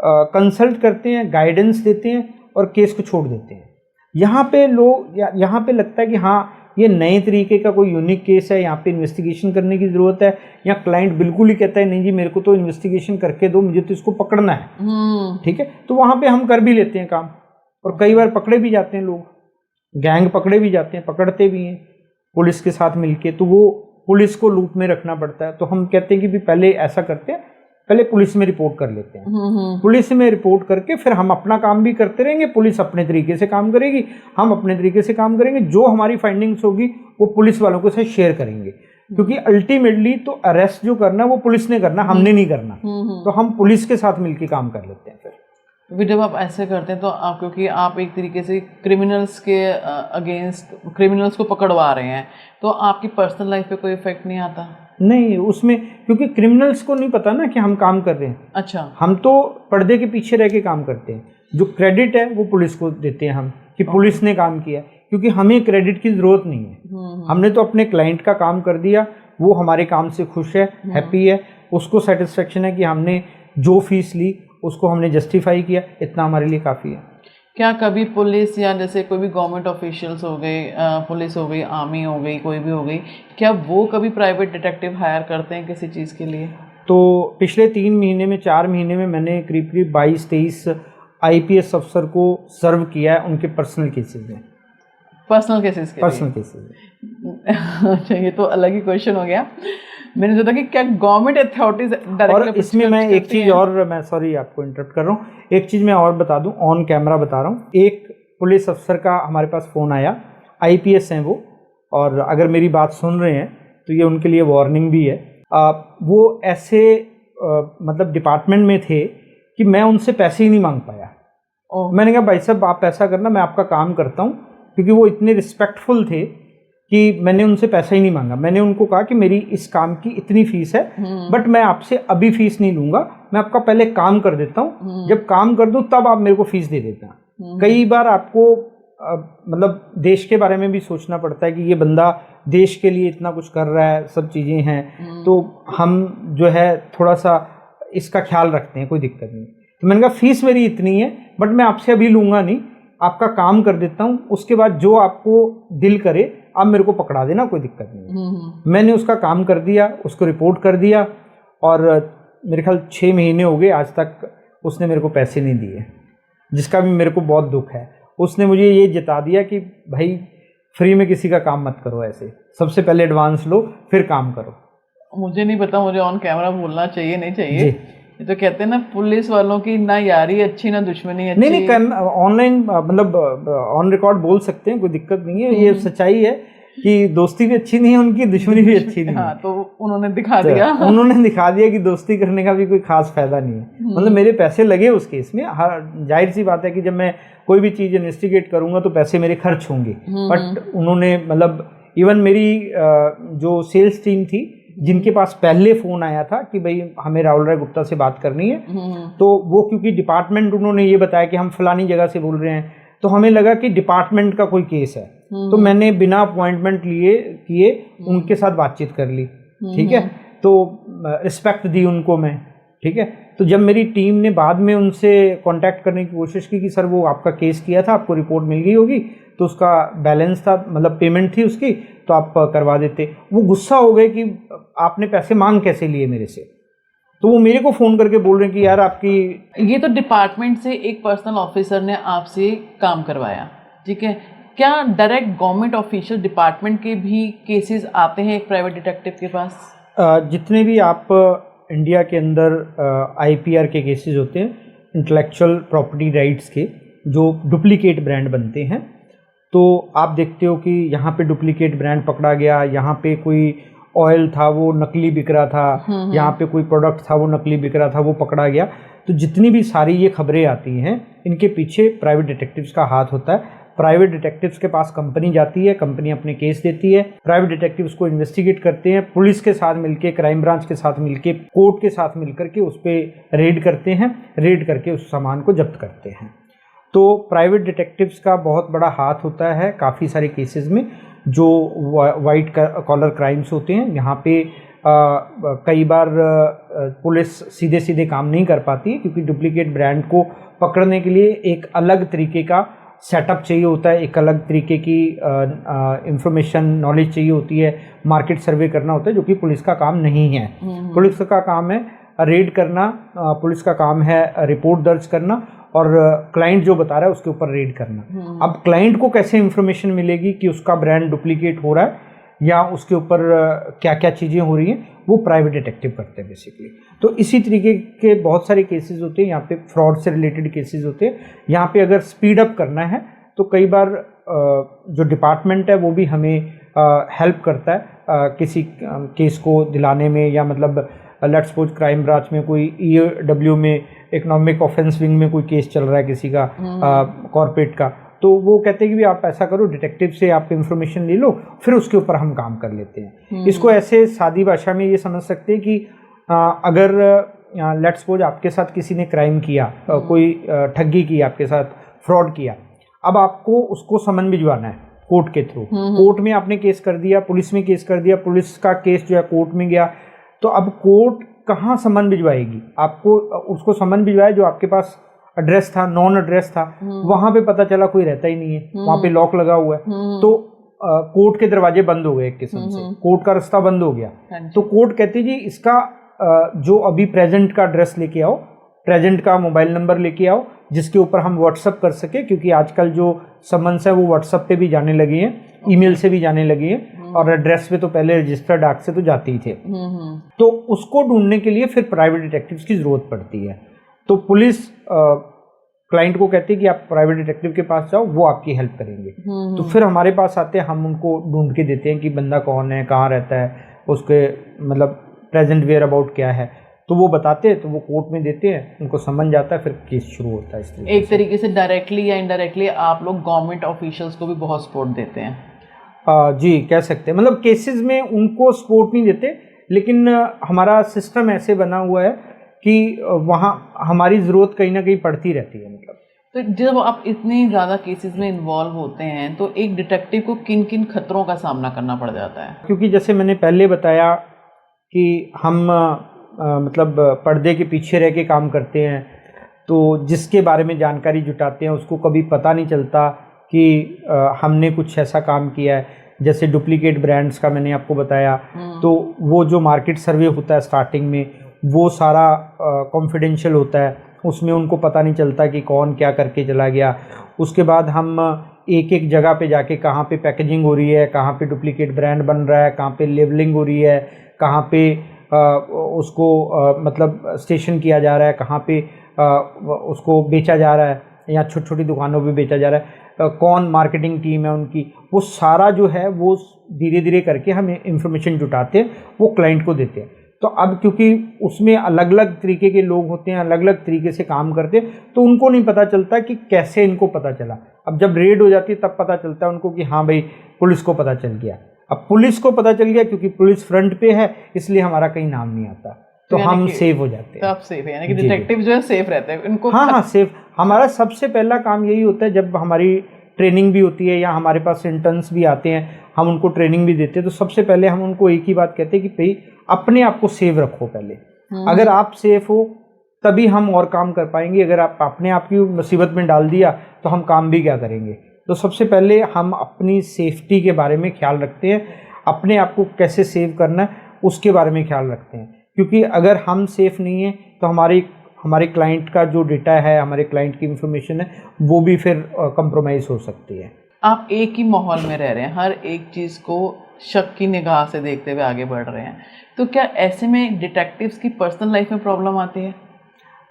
कंसल्ट करते हैं, गाइडेंस देते हैं, और केस को छोड़ देते हैं। यहाँ पे यहाँ पे लगता है कि हाँ ये नए तरीके का कोई यूनिक केस है, यहाँ पे इन्वेस्टिगेशन करने की ज़रूरत है, या क्लाइंट बिल्कुल ही कहता है नहीं जी मेरे को तो इन्वेस्टिगेशन करके दो, मुझे तो इसको पकड़ना है। ठीक है, तो वहाँ पे हम कर भी लेते हैं काम, और कई बार पकड़े भी जाते हैं लोग, गैंग पकड़े भी जाते हैं, पकड़ते भी हैं पुलिस के साथ मिलके। तो वो पुलिस को लूप में रखना पड़ता है। तो हम कहते हैं कि भी पहले ऐसा करते हैं, पहले पुलिस में रिपोर्ट कर लेते हैं। पुलिस में रिपोर्ट करके फिर हम अपना काम भी करते रहेंगे, पुलिस अपने तरीके से काम करेगी, हम अपने तरीके से काम करेंगे। जो हमारी फाइंडिंग्स होगी वो पुलिस वालों के साथ शेयर करेंगे, क्योंकि अल्टीमेटली तो अरेस्ट जो करना है वो पुलिस ने करना, हमने नहीं करना। तो हम पुलिस के साथ मिलकर काम कर लेते हैं। फिर जब आप ऐसे करते हैं तो आप, क्योंकि आप एक तरीके से क्रिमिनल्स के अगेंस्ट क्रिमिनल्स को पकड़वा रहे हैं, तो आपकी पर्सनल लाइफ पे कोई इफेक्ट नहीं आता? नहीं, उसमें क्योंकि क्रिमिनल्स को नहीं पता ना कि हम काम कर रहे हैं। अच्छा, हम तो पर्दे के पीछे रह के काम करते हैं। जो क्रेडिट है वो पुलिस को देते हैं हम, कि पुलिस ने काम किया, क्योंकि हमें क्रेडिट की ज़रूरत नहीं है। हमने तो अपने क्लाइंट का काम कर दिया, वो हमारे काम से खुश है, हैप्पी है, उसको सेटिस्फेक्शन है कि हमने जो फीस ली उसको हमने जस्टिफाई किया, इतना हमारे लिए काफ़ी है। क्या कभी पुलिस या जैसे कोई भी गवर्नमेंट ऑफिशियल्स हो गए, पुलिस हो गई, आर्मी हो गई, कोई भी हो गई, क्या वो कभी प्राइवेट डिटेक्टिव हायर करते हैं किसी चीज़ के लिए? तो पिछले 3 महीने में 4 महीने में मैंने करीब 22-23 IPS अफसर को सर्व किया है उनके पर्सनल केसेस में। पर्सनल केसेस के पर्सनल केसेस। अच्छा, ये तो अलग ही क्वेश्चन हो गया। मैंने सोचा कि क्या गवर्नमेंट अथॉरिटीज और इसमें मैं एक चीज़ और, मैं सॉरी आपको इंटरप्ट कर रहा हूँ, एक चीज़ मैं और बता दूँ, ऑन कैमरा बता रहा हूँ। एक पुलिस अफसर का हमारे पास फ़ोन आया, IPS हैं वो, और अगर मेरी बात सुन रहे हैं तो ये उनके लिए वार्निंग भी है। वो ऐसे मतलब डिपार्टमेंट में थे कि मैं उनसे पैसे ही नहीं मांग पाया। मैंने कहा भाई साहब आप ऐसा करना, मैं आपका काम करता हूँ, क्योंकि वो इतने रिस्पेक्टफुल थे कि मैंने उनसे पैसा ही नहीं मांगा। मैंने उनको कहा कि मेरी इस काम की इतनी फीस है, बट मैं आपसे अभी फीस नहीं लूँगा, मैं आपका पहले काम कर देता हूँ, जब काम कर दूँ तब आप मेरे को फीस दे देना। कई बार आपको मतलब देश के बारे में भी सोचना पड़ता है कि ये बंदा देश के लिए इतना कुछ कर रहा है, सब चीज़ें हैं, तो हम जो है थोड़ा सा इसका ख्याल रखते हैं, कोई दिक्कत नहीं। तो मैंने कहा फीस मेरी इतनी है, बट मैं आपसे अभी लूँगा नहीं, आपका काम कर देता हूँ, उसके बाद जो आपको दिल करे आप मेरे को पकड़ा देना, कोई दिक्कत नहीं। मैंने उसका काम कर दिया, उसको रिपोर्ट कर दिया, और मेरे ख्याल 6 महीने हो गए आज तक उसने मेरे को पैसे नहीं दिए, जिसका भी मेरे को बहुत दुख है। उसने मुझे ये जता दिया कि भाई फ्री में किसी का काम मत करो, ऐसे सबसे पहले एडवांस लो फिर काम करो। मुझे नहीं पता मुझे ऑन कैमरा बोलना चाहिए नहीं चाहिए, ये तो कहते हैं ना पुलिस वालों की ना यारी अच्छी ना दुश्मनी अच्छी। नहीं ऑनलाइन मतलब ऑन रिकॉर्ड बोल सकते हैं, कोई दिक्कत नहीं है। ये सच्चाई है कि दोस्ती भी अच्छी नहीं है उनकी, दुश्मनी भी अच्छी नहीं है। हाँ, तो उन्होंने दिखा दिया उन्होंने दिखा दिया कि दोस्ती करने का भी कोई खास फायदा नहीं है। मतलब मेरे पैसे लगे उस केस में, जाहिर सी बात है कि जब मैं कोई भी चीज़ इन्वेस्टिगेट करूंगा तो पैसे मेरे खर्च होंगे, बट उन्होंने मतलब इवन मेरी जो सेल्स टीम थी जिनके पास पहले फ़ोन आया था कि भाई हमें राहुल राय गुप्ता से बात करनी है, तो वो क्योंकि डिपार्टमेंट उन्होंने ये बताया कि हम फलानी जगह से बोल रहे हैं, तो हमें लगा कि डिपार्टमेंट का कोई केस है, तो मैंने बिना अपॉइंटमेंट किए उनके साथ बातचीत कर ली, ठीक है, तो रिस्पेक्ट दी उनको मैं, ठीक है। तो जब मेरी टीम ने बाद में उनसे कांटेक्ट करने की कोशिश की कि सर वो आपका केस किया था, आपको रिपोर्ट मिल गई होगी, तो उसका बैलेंस था, मतलब पेमेंट थी उसकी, तो आप करवा देते, वो गुस्सा हो गए कि आपने पैसे मांग कैसे लिए मेरे से। तो वो मेरे को फ़ोन करके बोल रहे हैं कि यार आपकी, ये तो डिपार्टमेंट से एक पर्सनल ऑफिसर ने आपसे काम करवाया, ठीक है, क्या डायरेक्ट गवर्नमेंट ऑफिशियल डिपार्टमेंट के भी केसेस आते हैं एक प्राइवेट डिटेक्टिव के पास? जितने भी आप इंडिया के अंदर IPR के केसेस होते हैं, इंटेलेक्चुअल प्रॉपर्टी राइट्स के, जो डुप्लीकेट ब्रांड बनते हैं, तो आप देखते हो कि यहाँ पे डुप्लीकेट ब्रांड पकड़ा गया, यहाँ पे कोई ऑयल था वो नकली बिक रहा था, यहाँ पे कोई प्रोडक्ट था वो नकली बिक रहा था, वो पकड़ा गया। तो जितनी भी सारी ये खबरें आती हैं, इनके पीछे प्राइवेट डिटेक्टिव्स का हाथ होता है। प्राइवेट डिटेक्टिव्स के पास कंपनी जाती है, कंपनी अपने केस देती है, प्राइवेट डिटेक्टिव्स को इन्वेस्टिगेट करते हैं, पुलिस के साथ मिलके, क्राइम ब्रांच के साथ मिलके, कोर्ट के साथ मिलकर के उस पर रेड करते हैं, रेड करके उस सामान को जब्त करते हैं। तो प्राइवेट डिटेक्टिव्स का बहुत बड़ा हाथ होता है काफ़ी सारे केसेस में, जो वाइट कॉलर क्राइम्स होते हैं। यहाँ पे कई बार पुलिस सीधे सीधे काम नहीं कर पाती है, क्योंकि डुप्लीकेट ब्रांड को पकड़ने के लिए एक अलग तरीके का सेटअप चाहिए होता है, एक अलग तरीके की इंफॉर्मेशन नॉलेज चाहिए होती है, मार्केट सर्वे करना होता है, जो कि पुलिस का काम नहीं है। पुलिस का काम है रेड करना, पुलिस का काम है रिपोर्ट दर्ज करना, और क्लाइंट जो बता रहा है उसके ऊपर रेड करना। अब क्लाइंट को कैसे इंफॉर्मेशन मिलेगी कि उसका ब्रांड डुप्लीकेट हो रहा है या उसके ऊपर क्या क्या चीज़ें हो रही हैं, वो प्राइवेट डिटेक्टिव करते हैं बेसिकली। तो इसी तरीके के बहुत सारे केसेस होते हैं, यहाँ पे फ्रॉड से रिलेटेड केसेस होते हैं। यहाँ पे अगर स्पीड अप करना है तो कई बार जो डिपार्टमेंट है वो भी हमें हेल्प करता है किसी केस को दिलाने में, या मतलब लेट्स सपोज क्राइम ब्रांच में कोई EOW में इकोनॉमिक ऑफेंस विंग में कोई केस चल रहा है किसी का कॉर्पोरेट का, तो वो कहते हैं कि भी आप ऐसा करो, डिटेक्टिव से आप इंफॉर्मेशन ले लो, फिर उसके ऊपर हम काम कर लेते हैं। इसको ऐसे सादी भाषा में ये समझ सकते हैं कि अगर लेट्स सपोज आपके साथ किसी ने क्राइम किया, कोई ठगी की, आपके साथ फ्रॉड किया, अब आपको उसको समन भिजवाना है कोर्ट के थ्रू। कोर्ट में आपने केस कर दिया, पुलिस में केस कर दिया, पुलिस का केस जो है कोर्ट में गया, तो अब कोर्ट कहाँ समन भिजवाएगी? आपको उसको समन भिजवाया जो आपके पास एड्रेस था, नॉन एड्रेस था, वहां पे पता चला कोई रहता ही नहीं है, वहां पे लॉक लगा हुआ है, तो कोर्ट के दरवाजे बंद हो गए एक किस्म से, कोर्ट का रास्ता बंद हो गया। तो कोर्ट कहती जी इसका जो अभी प्रेजेंट का एड्रेस लेके आओ, प्रेजेंट का मोबाइल नंबर लेके आओ, जिसके ऊपर हम व्हाट्सअप कर सके, क्योंकि आजकल जो समन्स है वो व्हाट्सअप पे भी जाने लगे हैं, ईमेल से भी जाने लगे हैं, और एड्रेस पे तो पहले रजिस्टर्ड डाक से तो जाते ही थे। तो उसको ढूंढने के लिए फिर प्राइवेट डिटेक्टिव्स की जरूरत पड़ती है। तो पुलिस क्लाइंट को कहते हैं कि आप प्राइवेट डिटेक्टिव के पास जाओ, वो आपकी हेल्प करेंगे। तो फिर हमारे पास आते हैं, हम उनको ढूंढ के देते हैं कि बंदा कौन है, कहाँ रहता है, उसके मतलब प्रेजेंट वेयर अबाउट क्या है, तो वो बताते हैं, तो वो कोर्ट में देते हैं, उनको समझ जाता है, फिर केस शुरू होता है। इस तरीके एक तरीके से डायरेक्टली या इनडायरेक्टली आप लोग गवर्नमेंट ऑफिशियल्स को भी बहुत सपोर्ट देते हैं। जी कह सकते हैं, मतलब केसेस में उनको सपोर्ट नहीं देते, लेकिन हमारा सिस्टम ऐसे बना हुआ है कि वहाँ हमारी ज़रूरत कहीं ना कहीं पड़ती रहती है। मतलब तो जब आप इतनी ज़्यादा केसेस में इन्वॉल्व होते हैं तो एक डिटेक्टिव को किन किन खतरों का सामना करना पड़ जाता है? क्योंकि जैसे मैंने पहले बताया कि हम मतलब पर्दे के पीछे रह के काम करते हैं, तो जिसके बारे में जानकारी जुटाते हैं उसको कभी पता नहीं चलता कि हमने कुछ ऐसा काम किया है। जैसे डुप्लीकेट ब्रांड्स का मैंने आपको बताया, तो वो जो मार्केट सर्वे होता है स्टार्टिंग में, वो सारा कॉन्फिडेंशियल होता है, उसमें उनको पता नहीं चलता कि कौन क्या करके चला गया। उसके बाद हम एक एक जगह पे जाके कहाँ पे पैकेजिंग हो रही है, कहाँ पे डुप्लीकेट ब्रांड बन रहा है, कहाँ पे लेबलिंग हो रही है, कहाँ पे उसको मतलब स्टेशन किया जा रहा है, कहाँ पे उसको बेचा जा रहा है, या छोटी छोटी दुकानों पे बेचा जा रहा है, कौन मार्केटिंग टीम है उनकी, वो सारा जो है वो धीरे धीरे करके हम इंफॉर्मेशन जुटाते हैं, वो क्लाइंट को देते हैं। तो अब क्योंकि उसमें अलग अलग तरीके के लोग होते हैं, अलग अलग तरीके से काम करते हैं, तो उनको नहीं पता चलता कि कैसे इनको पता चला। अब जब रेड हो जाती है तब पता चलता है उनको कि हाँ भाई पुलिस को पता चल गया। अब पुलिस को पता चल गया क्योंकि पुलिस फ्रंट पे है, इसलिए हमारा कहीं नाम नहीं आता, तो हम सेव हो जाते हैं। तो आप सेफ है, यानी कि डिटेक्टिव जो है सेफ रहते हैं उनको। हाँ सेफ। हमारा सबसे पहला काम यही होता है, जब हमारी ट्रेनिंग भी होती है या हमारे पास इंटर्न्स भी आते हैं, हम उनको ट्रेनिंग भी देते हैं, तो सबसे पहले हम उनको एक ही बात कहते हैं कि भाई अपने आप को सेव रखो पहले। अगर आप सेफ हो तभी हम और काम कर पाएंगे। अगर आप अपने आप की मुसीबत में डाल दिया तो हम काम भी क्या करेंगे। तो सबसे पहले हम अपनी सेफ्टी के बारे में ख्याल रखते हैं, अपने आप को कैसे सेव करना है उसके बारे में ख्याल रखते हैं, क्योंकि अगर हम सेफ नहीं हैं तो हमारे क्लाइंट का जो डेटा है, हमारे क्लाइंट की इंफॉर्मेशन है, वो भी फिर कंप्रोमाइज़ हो सकती है। आप एक ही माहौल में रह रहे हैं, हर एक चीज़ को शक की निगाह से देखते हुए आगे बढ़ रहे हैं, तो क्या ऐसे में डिटेक्टिव्स की पर्सनल लाइफ में प्रॉब्लम आती है?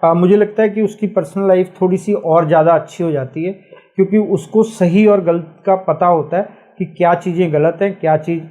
मुझे लगता है कि उसकी पर्सनल लाइफ थोड़ी सी और ज़्यादा अच्छी हो जाती है, क्योंकि उसको सही और गलत का पता होता है कि क्या चीज़ें गलत हैं, क्या चीज़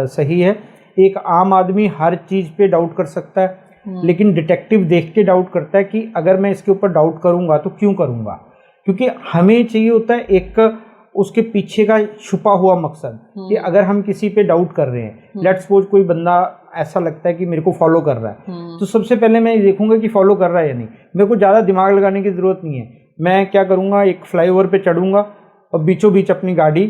सही है। एक आम आदमी हर चीज़ पे डाउट कर सकता है, लेकिन डिटेक्टिव देख के डाउट करता है कि अगर मैं इसके ऊपर डाउट करूँगा तो क्यों करूँगा, क्योंकि हमें चाहिए होता है एक उसके पीछे का छुपा हुआ मकसद कि अगर हम किसी पे डाउट कर रहे हैं, लेट्स सपोज कोई बंदा ऐसा लगता है कि मेरे को फॉलो कर रहा है, तो सबसे पहले मैं ये देखूंगा कि फॉलो कर रहा है या नहीं। मेरे को ज़्यादा दिमाग लगाने की ज़रूरत नहीं है। मैं क्या करूँगा, एक फ्लाईओवर पे चढ़ूँगा और बीचों बीच अपनी गाड़ी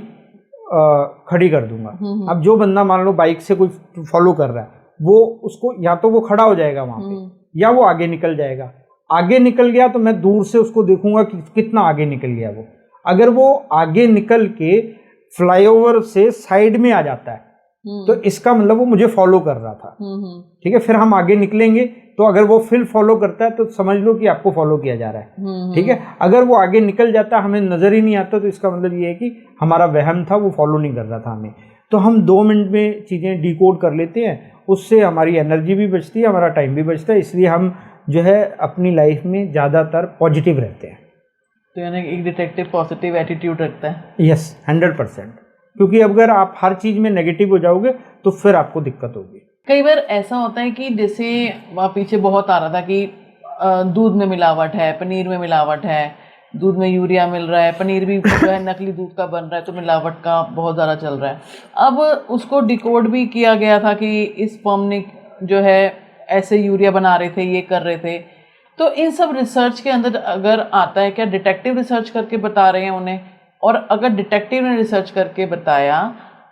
खड़ी कर दूंगा। अब जो बंदा मान लो बाइक से कोई फॉलो कर रहा है, वो उसको या तो वो खड़ा हो जाएगा वहाँ पे या वो आगे निकल जाएगा। आगे निकल गया तो मैं दूर से उसको देखूंगा कि कितना आगे निकल गया वो। अगर वो आगे निकल के फ्लाईओवर से साइड में आ जाता है तो इसका मतलब वो मुझे फॉलो कर रहा था। ठीक है, फिर हम आगे निकलेंगे तो अगर वो फिर फॉलो करता है तो समझ लो कि आपको फॉलो किया जा रहा है। ठीक है, अगर वो आगे निकल जाता है, हमें नजर ही नहीं आता, तो इसका मतलब ये है कि हमारा वहम था, वो फॉलो नहीं कर रहा था हमें। तो हम 2 मिनट में चीज़ें डिकोड कर लेते हैं, उससे हमारी एनर्जी भी बचती है, हमारा टाइम भी बचता है, इसलिए हम जो है अपनी लाइफ में ज़्यादातर पॉजिटिव रहते हैं। तो यानी एक डिटेक्टिव पॉजिटिव एटीट्यूड रखता है। यस, 100%, क्योंकि अगर आप हर चीज़ में नेगेटिव हो जाओगे तो फिर आपको दिक्कत होगी। कई बार ऐसा होता है कि जैसे वहाँ पीछे बहुत आ रहा था कि दूध में मिलावट है, पनीर में मिलावट है, दूध में यूरिया मिल रहा है, पनीर भी जो है नकली दूध का बन रहा है, तो मिलावट का बहुत ज़्यादा चल रहा है। अब उसको डिकोड भी किया गया था कि इस फर्म ने जो है ऐसे यूरिया बना रहे थे, ये कर रहे थे। तो इन सब रिसर्च के अंदर अगर आता है, क्या डिटेक्टिव रिसर्च करके बता रहे हैं उन्हें? और अगर डिटेक्टिव ने रिसर्च करके बताया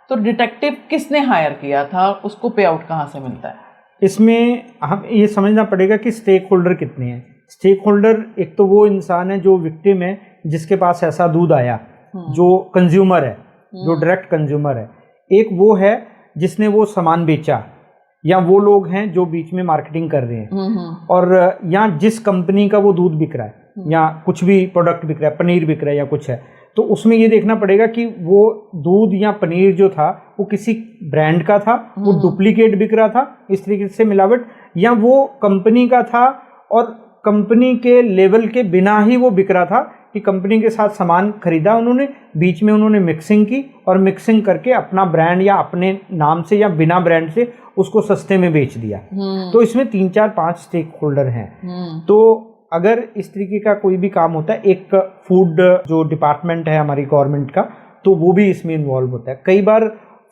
तो डिटेक्टिव किसने हायर किया था, उसको पे आउट कहाँ से मिलता है? इसमें हम ये समझना पड़ेगा कि स्टेक होल्डर कितने हैं। स्टेक होल्डर एक तो वो इंसान है जो विक्टिम है, जिसके पास ऐसा दूध आया, जो कंज्यूमर है, जो डायरेक्ट कंज्यूमर है। एक वो है जिसने वो सामान बेचा, या वो लोग हैं जो बीच में मार्केटिंग कर रहे हैं, और या जिस कंपनी का वो दूध बिक रहा है या कुछ भी प्रोडक्ट बिक रहा है, पनीर बिक रहा है या कुछ है, तो उसमें ये देखना पड़ेगा कि वो दूध या पनीर जो था वो किसी ब्रांड का था, वो डुप्लीकेट बिक रहा था इस तरीके से मिलावट, या वो कंपनी का था और कंपनी के लेवल के बिना ही वो बिक रहा था, कि कंपनी के साथ सामान खरीदा उन्होंने, बीच में उन्होंने मिक्सिंग की और मिक्सिंग करके अपना ब्रांड या अपने नाम से या बिना ब्रांड से उसको सस्ते में बेच दिया। तो इसमें 3 4 5 स्टेक होल्डर हैं। तो अगर इस तरीके का कोई भी काम होता है, एक फूड जो डिपार्टमेंट है हमारी गवर्नमेंट का, तो वो भी इसमें इन्वॉल्व होता है। कई बार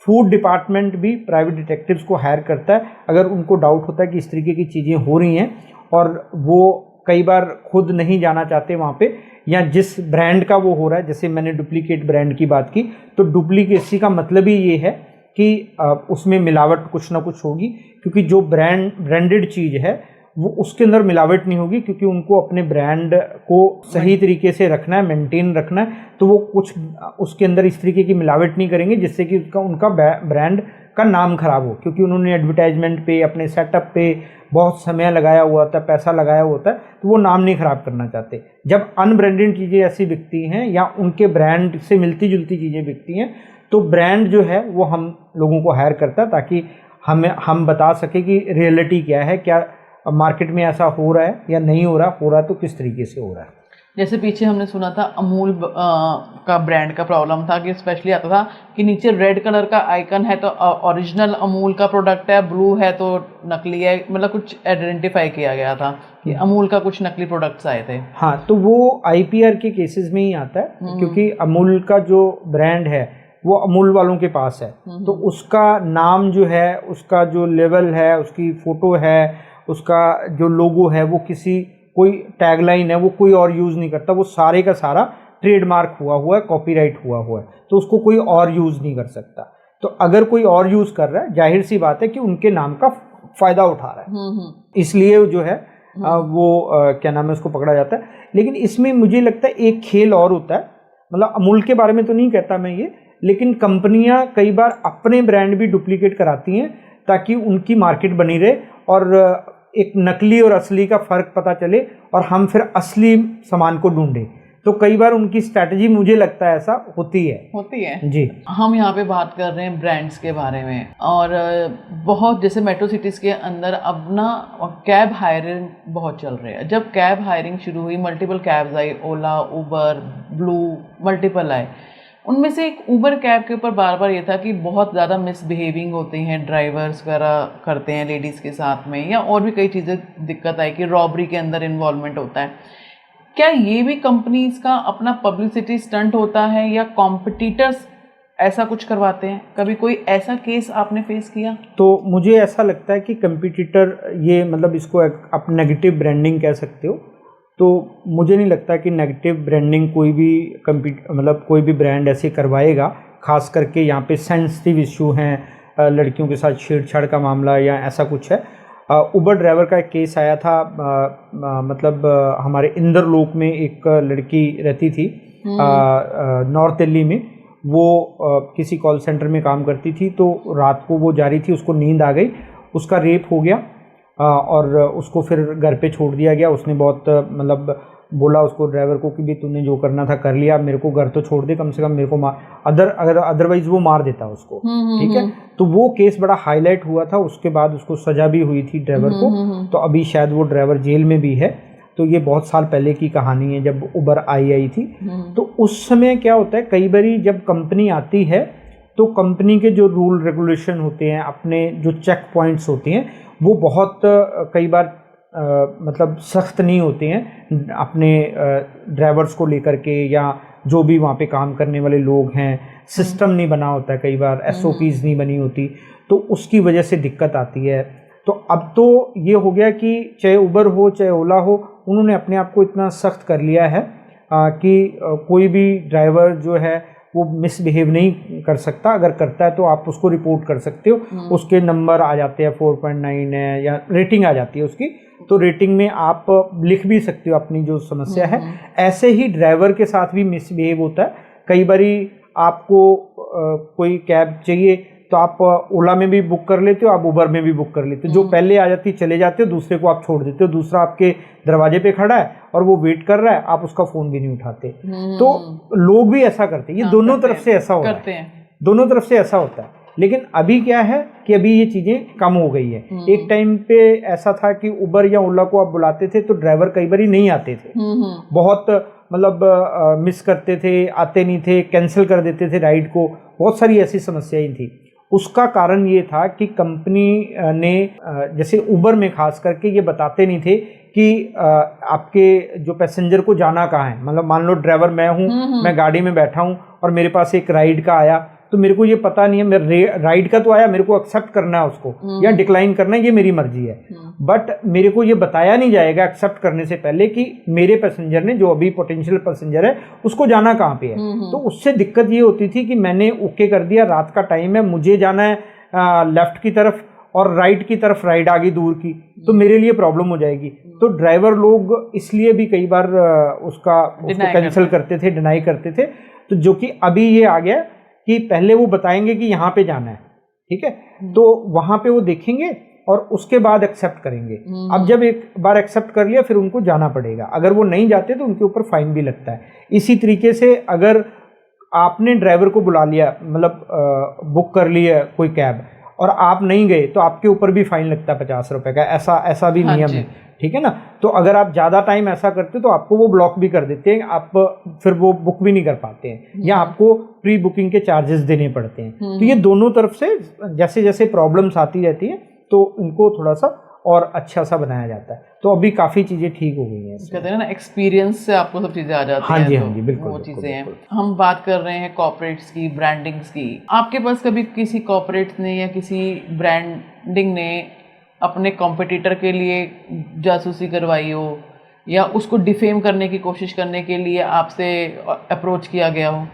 फूड डिपार्टमेंट भी प्राइवेट डिटेक्टिव्स को हायर करता है अगर उनको डाउट होता है कि इस तरीके की चीज़ें हो रही हैं और वो कई बार खुद नहीं जाना चाहते वहाँ पे, या जिस ब्रांड का वो हो रहा है, जैसे मैंने डुप्लीकेट ब्रांड की बात की, तो डुप्लीकेसी का मतलब ही ये है कि उसमें मिलावट कुछ ना कुछ होगी, क्योंकि जो ब्रांडेड चीज़ है वो उसके अंदर मिलावट नहीं होगी, क्योंकि उनको अपने ब्रांड को सही तरीके से रखना है, मेंटेन रखना है, तो वो कुछ उसके अंदर इस तरीके की मिलावट नहीं करेंगे जिससे कि उनका ब्रांड का नाम खराब हो, क्योंकि उन्होंने एडवर्टाइजमेंट पे, अपने सेटअप पे बहुत समय लगाया हुआ होता है, पैसा लगाया होता है, तो वो नाम नहीं खराब करना चाहते। जब अनब्रांडेड चीज़ें ऐसी बिकती हैं या उनके ब्रांड से मिलती जुलती चीज़ें बिकती हैं, तो ब्रांड जो है वो हम लोगों को हायर करता है ताकि हम बता सके कि रियलिटी क्या है, क्या मार्केट में ऐसा हो रहा है या नहीं हो रहा है तो किस तरीके से हो रहा है। जैसे पीछे हमने सुना था अमूल का ब्रांड का प्रॉब्लम था कि स्पेशली आता था कि नीचे रेड कलर का आइकन है तो ओरिजिनल अमूल का प्रोडक्ट है, ब्लू है तो नकली है, मतलब कुछ आइडेंटिफाई किया गया था कि अमूल का कुछ नकली प्रोडक्ट्स आए थे। हाँ, तो वो IPR के केसेस में ही आता है, क्योंकि अमूल का जो ब्रांड है वो अमूल वालों के पास है, तो उसका नाम जो है, उसका जो लेवल है, उसकी फ़ोटो है, उसका जो लोगो है, वो कोई टैगलाइन है वो कोई और यूज़ नहीं करता, वो सारे का सारा ट्रेडमार्क हुआ है, कॉपीराइट हुआ है, तो उसको कोई और यूज़ नहीं कर सकता। तो अगर कोई और यूज़ कर रहा है, जाहिर सी बात है कि उनके नाम का फ़ायदा उठा रहा है, इसलिए जो है क्या नाम है, उसको पकड़ा जाता है। लेकिन इसमें मुझे लगता है एक खेल और होता है, मतलब अमूल के बारे में तो नहीं कहता मैं ये, लेकिन कंपनियां कई बार अपने ब्रांड भी डुप्लीकेट कराती हैं ताकि उनकी मार्केट बनी रहे और एक नकली और असली का फ़र्क पता चले और हम फिर असली सामान को ढूंढें। तो कई बार उनकी स्ट्रैटेजी, मुझे लगता है ऐसा होती है जी। हम यहाँ पे बात कर रहे हैं ब्रांड्स के बारे में, और बहुत जैसे मेट्रो सिटीज़ के अंदर अब ना कैब हायरिंग बहुत चल रही है। जब कैब हायरिंग शुरू हुई, मल्टीपल कैब्स आई, ओला, उबर, ब्लू, मल्टीपल आए। उनमें से एक उबर कैब के ऊपर बार बार ये था कि बहुत ज़्यादा मिसबिहेविंग होती हैं, ड्राइवर्स वगैरह करते हैं लेडीज़ के साथ में, या और भी कई चीज़ें दिक्कत आई कि रॉबरी के अंदर इन्वॉल्वमेंट होता है। क्या ये भी कंपनीज का अपना पब्लिसिटी स्टंट होता है या कॉम्पिटिटर्स ऐसा कुछ करवाते हैं? कभी कोई ऐसा केस आपने फेस किया? तो मुझे ऐसा लगता है कि कंपटीटर, ये मतलब इसको आप नेगेटिव ब्रांडिंग कह सकते हो, तो मुझे नहीं लगता कि नेगेटिव ब्रांडिंग कोई भी ब्रांड ऐसे करवाएगा। खास करके यहाँ पे सेंसिटिव इशू हैं, लड़कियों के साथ छेड़छाड़ का मामला या ऐसा कुछ है। उबर ड्राइवर का एक केस आया था, हमारे इंद्रलोक में एक लड़की रहती थी नॉर्थ दिल्ली में। वो किसी कॉल सेंटर में काम करती थी, तो रात को वो जा रही थी, उसको नींद आ गई, उसका रेप हो गया और उसको फिर घर पे छोड़ दिया गया। उसने बहुत बोला उसको, ड्राइवर को, कि भी तूने जो करना था कर लिया, मेरे को घर तो छोड़ दे, कम से कम मेरे को अदरवाइज वो मार देता उसको, ठीक है। तो वो केस बड़ा हाईलाइट हुआ था, उसके बाद उसको सजा भी हुई थी ड्राइवर को। तो अभी शायद वो ड्राइवर जेल में भी है। तो ये बहुत साल पहले की कहानी है, जब उबर आई थी। तो उस समय क्या होता है, कई बारी जब कंपनी आती है तो कंपनी के जो रूल रेगुलेशन होते हैं, अपने जो चेक पॉइंट्स होते हैं, वो बहुत कई बार सख्त नहीं होते हैं अपने ड्राइवर्स को लेकर के, या जो भी वहाँ पे काम करने वाले लोग हैं। सिस्टम नहीं बना होता है, कई बार SOPs नहीं बनी होती, तो उसकी वजह से दिक्कत आती है। तो अब तो ये हो गया कि चाहे उबर हो चाहे ओला हो, उन्होंने अपने आप को इतना सख्त कर लिया है कि कोई भी ड्राइवर जो है वो मिसबिहेव नहीं कर सकता। अगर करता है तो आप उसको रिपोर्ट कर सकते हो, उसके नंबर आ जाते हैं, 4.9 है या रेटिंग आ जाती है उसकी, तो रेटिंग में आप लिख भी सकते हो अपनी जो समस्या है। ऐसे ही ड्राइवर के साथ भी मिसबिहेव होता है। कई बारी आपको कोई कैब चाहिए तो आप ओला में भी बुक कर लेते हो, आप उबर में भी बुक कर लेते हो। जो पहले आ जाती चले जाते हो, दूसरे को आप छोड़ देते हो, दूसरा आपके दरवाजे पे खड़ा है और वो वेट कर रहा है, आप उसका फ़ोन भी नहीं उठाते। तो लोग भी ऐसा करते हैं, ये दोनों तरफ से ऐसा होता है, दोनों तरफ से ऐसा होता है। लेकिन अभी क्या है कि अभी ये चीज़ें कम हो गई है। एक टाइम पे ऐसा था कि उबर या ओला को आप बुलाते थे तो ड्राइवर कई बार नहीं आते थे, बहुत मतलब मिस करते थे, आते नहीं थे, कैंसिल कर देते थे राइड को, बहुत सारी ऐसी समस्याएं थी। उसका कारण ये था कि कंपनी ने जैसे उबर में खास करके ये बताते नहीं थे कि आपके जो पैसेंजर को जाना कहाँ है। मतलब मान लो ड्राइवर मैं हूँ, मैं गाड़ी में बैठा हूँ और मेरे पास एक राइड का आया, तो मेरे को ये पता नहीं है, मेरे राइड का तो आया, मेरे को एक्सेप्ट करना है उसको या डिक्लाइन करना है, ये मेरी मर्जी है। बट मेरे को ये बताया नहीं जाएगा एक्सेप्ट करने से पहले कि मेरे पैसेंजर ने, जो अभी पोटेंशियल पैसेंजर है, उसको जाना कहाँ पे है। तो उससे दिक्कत ये होती थी कि मैंने ओके कर दिया, रात का टाइम है, मुझे जाना है लेफ्ट की तरफ और राइट की तरफ राइड आ गई दूर की, तो मेरे लिए प्रॉब्लम हो जाएगी। तो ड्राइवर लोग इसलिए भी कई बार उसको कैंसिल करते थे, डिनाई करते थे। तो जो कि अभी ये आ गया कि पहले वो बताएंगे कि यहाँ पे जाना है, ठीक है, तो वहाँ पे वो देखेंगे और उसके बाद एक्सेप्ट करेंगे। अब जब एक बार एक्सेप्ट कर लिया फिर उनको जाना पड़ेगा, अगर वो नहीं जाते तो उनके ऊपर फाइन भी लगता है। इसी तरीके से अगर आपने ड्राइवर को बुला लिया, मतलब बुक कर लिया कोई कैब और आप नहीं गए, तो आपके ऊपर भी फाइन लगता है 50 रुपए का, ऐसा भी नियम है, ठीक है ना। तो अगर आप ज़्यादा टाइम ऐसा करते तो आपको वो ब्लॉक भी कर देते हैं, आप फिर वो बुक भी नहीं कर पाते हैं, या आपको प्री बुकिंग के चार्जेस देने पड़ते हैं। तो ये दोनों तरफ से जैसे जैसे प्रॉब्लम्स आती रहती हैं तो उनको थोड़ा सा और अच्छा सा बनाया जाता है। तो अभी काफ़ी चीज़ें ठीक हो गई हैं। कहते हैं ना एक्सपीरियंस से आपको सब चीज़ें आ जाती हैं। हाँ जी, हाँ जी, बिल्कुल, वो चीज़ें हैं। हम बात कर रहे हैं कॉर्पोरेट्स की, ब्रांडिंग्स की। आपके पास कभी किसी कॉर्पोरेट्स ने या किसी ब्रांडिंग ने अपने कॉम्पिटिटर के लिए जासूसी करवाई हो या उसको डिफेम करने की कोशिश करने के लिए आपसे अप्रोच किया गया हो?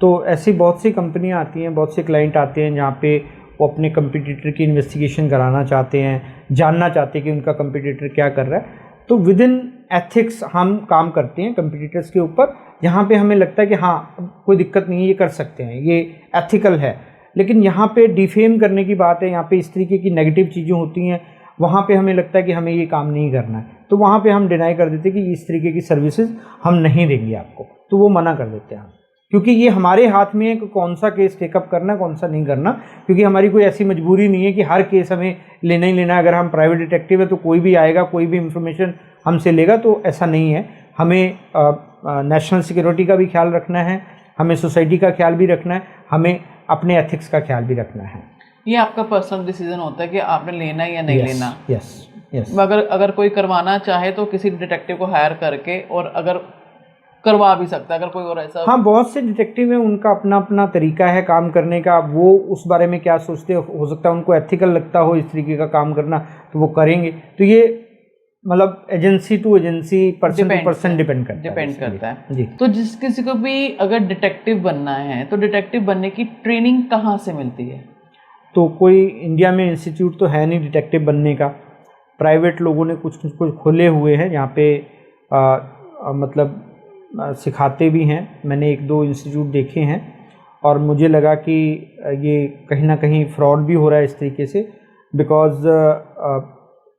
तो ऐसी बहुत सी कंपनियां आती हैं, बहुत से क्लाइंट आते हैं जहाँ पे वो अपने कंपटीटर की इन्वेस्टिगेशन कराना चाहते हैं, जानना चाहते हैं कि उनका कंपटीटर क्या कर रहा है। तो विद इन एथिक्स हम काम करते हैं कंपटीटर्स के ऊपर, जहाँ पे हमें लगता है कि हाँ कोई दिक्कत नहीं है, ये कर सकते हैं, ये एथिकल है। लेकिन यहाँ पे डिफेम करने की बात है, यहाँ पे इस तरीके की नेगेटिव चीज़ें होती हैं, वहाँ पे हमें लगता है कि हमें ये काम नहीं करना है, तो वहाँ पे हम डिनाई कर देते हैं कि इस तरीके की सर्विसेज हम नहीं देंगे आपको, तो वो मना कर देते हैं हम। क्योंकि ये हमारे हाथ में है कि कौन सा केस टेकअप करना है, कौन सा नहीं करना, क्योंकि हमारी कोई ऐसी मजबूरी नहीं है कि हर केस हमें लेना ही लेना है। अगर हम प्राइवेट डिटेक्टिव है तो कोई भी आएगा, कोई भी इंफॉर्मेशन हमसे लेगा, तो ऐसा नहीं है। हमें नेशनल सिक्योरिटी का भी ख्याल रखना है, हमें सोसाइटी का ख्याल भी रखना है, हमें अपने एथिक्स का ख्याल भी रखना है। ये आपका पर्सनल डिसीजन होता है कि आपने लेना या नहीं लेना। यस। अगर कोई करवाना चाहे तो किसी डिटेक्टिव को हायर करके, और अगर करवा भी सकता है अगर कोई और ऐसा। हाँ, बहुत से डिटेक्टिव हैं, उनका अपना अपना तरीका है काम करने का, वो उस बारे में क्या सोचते हो सकता है उनको एथिकल लगता हो इस तरीके का काम करना, तो वो करेंगे। तो ये मतलब agency to agency, person to person depend करता है जी। तो जिस किसी को भी अगर डिटेक्टिव बनना है तो डिटेक्टिव बनने की ट्रेनिंग कहाँ से मिलती है? तो कोई इंडिया में इंस्टीट्यूट तो है नहीं डिटेक्टिव बनने का, प्राइवेट लोगों ने कुछ खोले हुए हैं यहाँ पे मतलब सिखाते भी हैं। मैंने 1-2 इंस्टीट्यूट देखे हैं और मुझे लगा कि ये कहीं ना कहीं फ्रॉड भी हो रहा है इस तरीके से, बिकॉज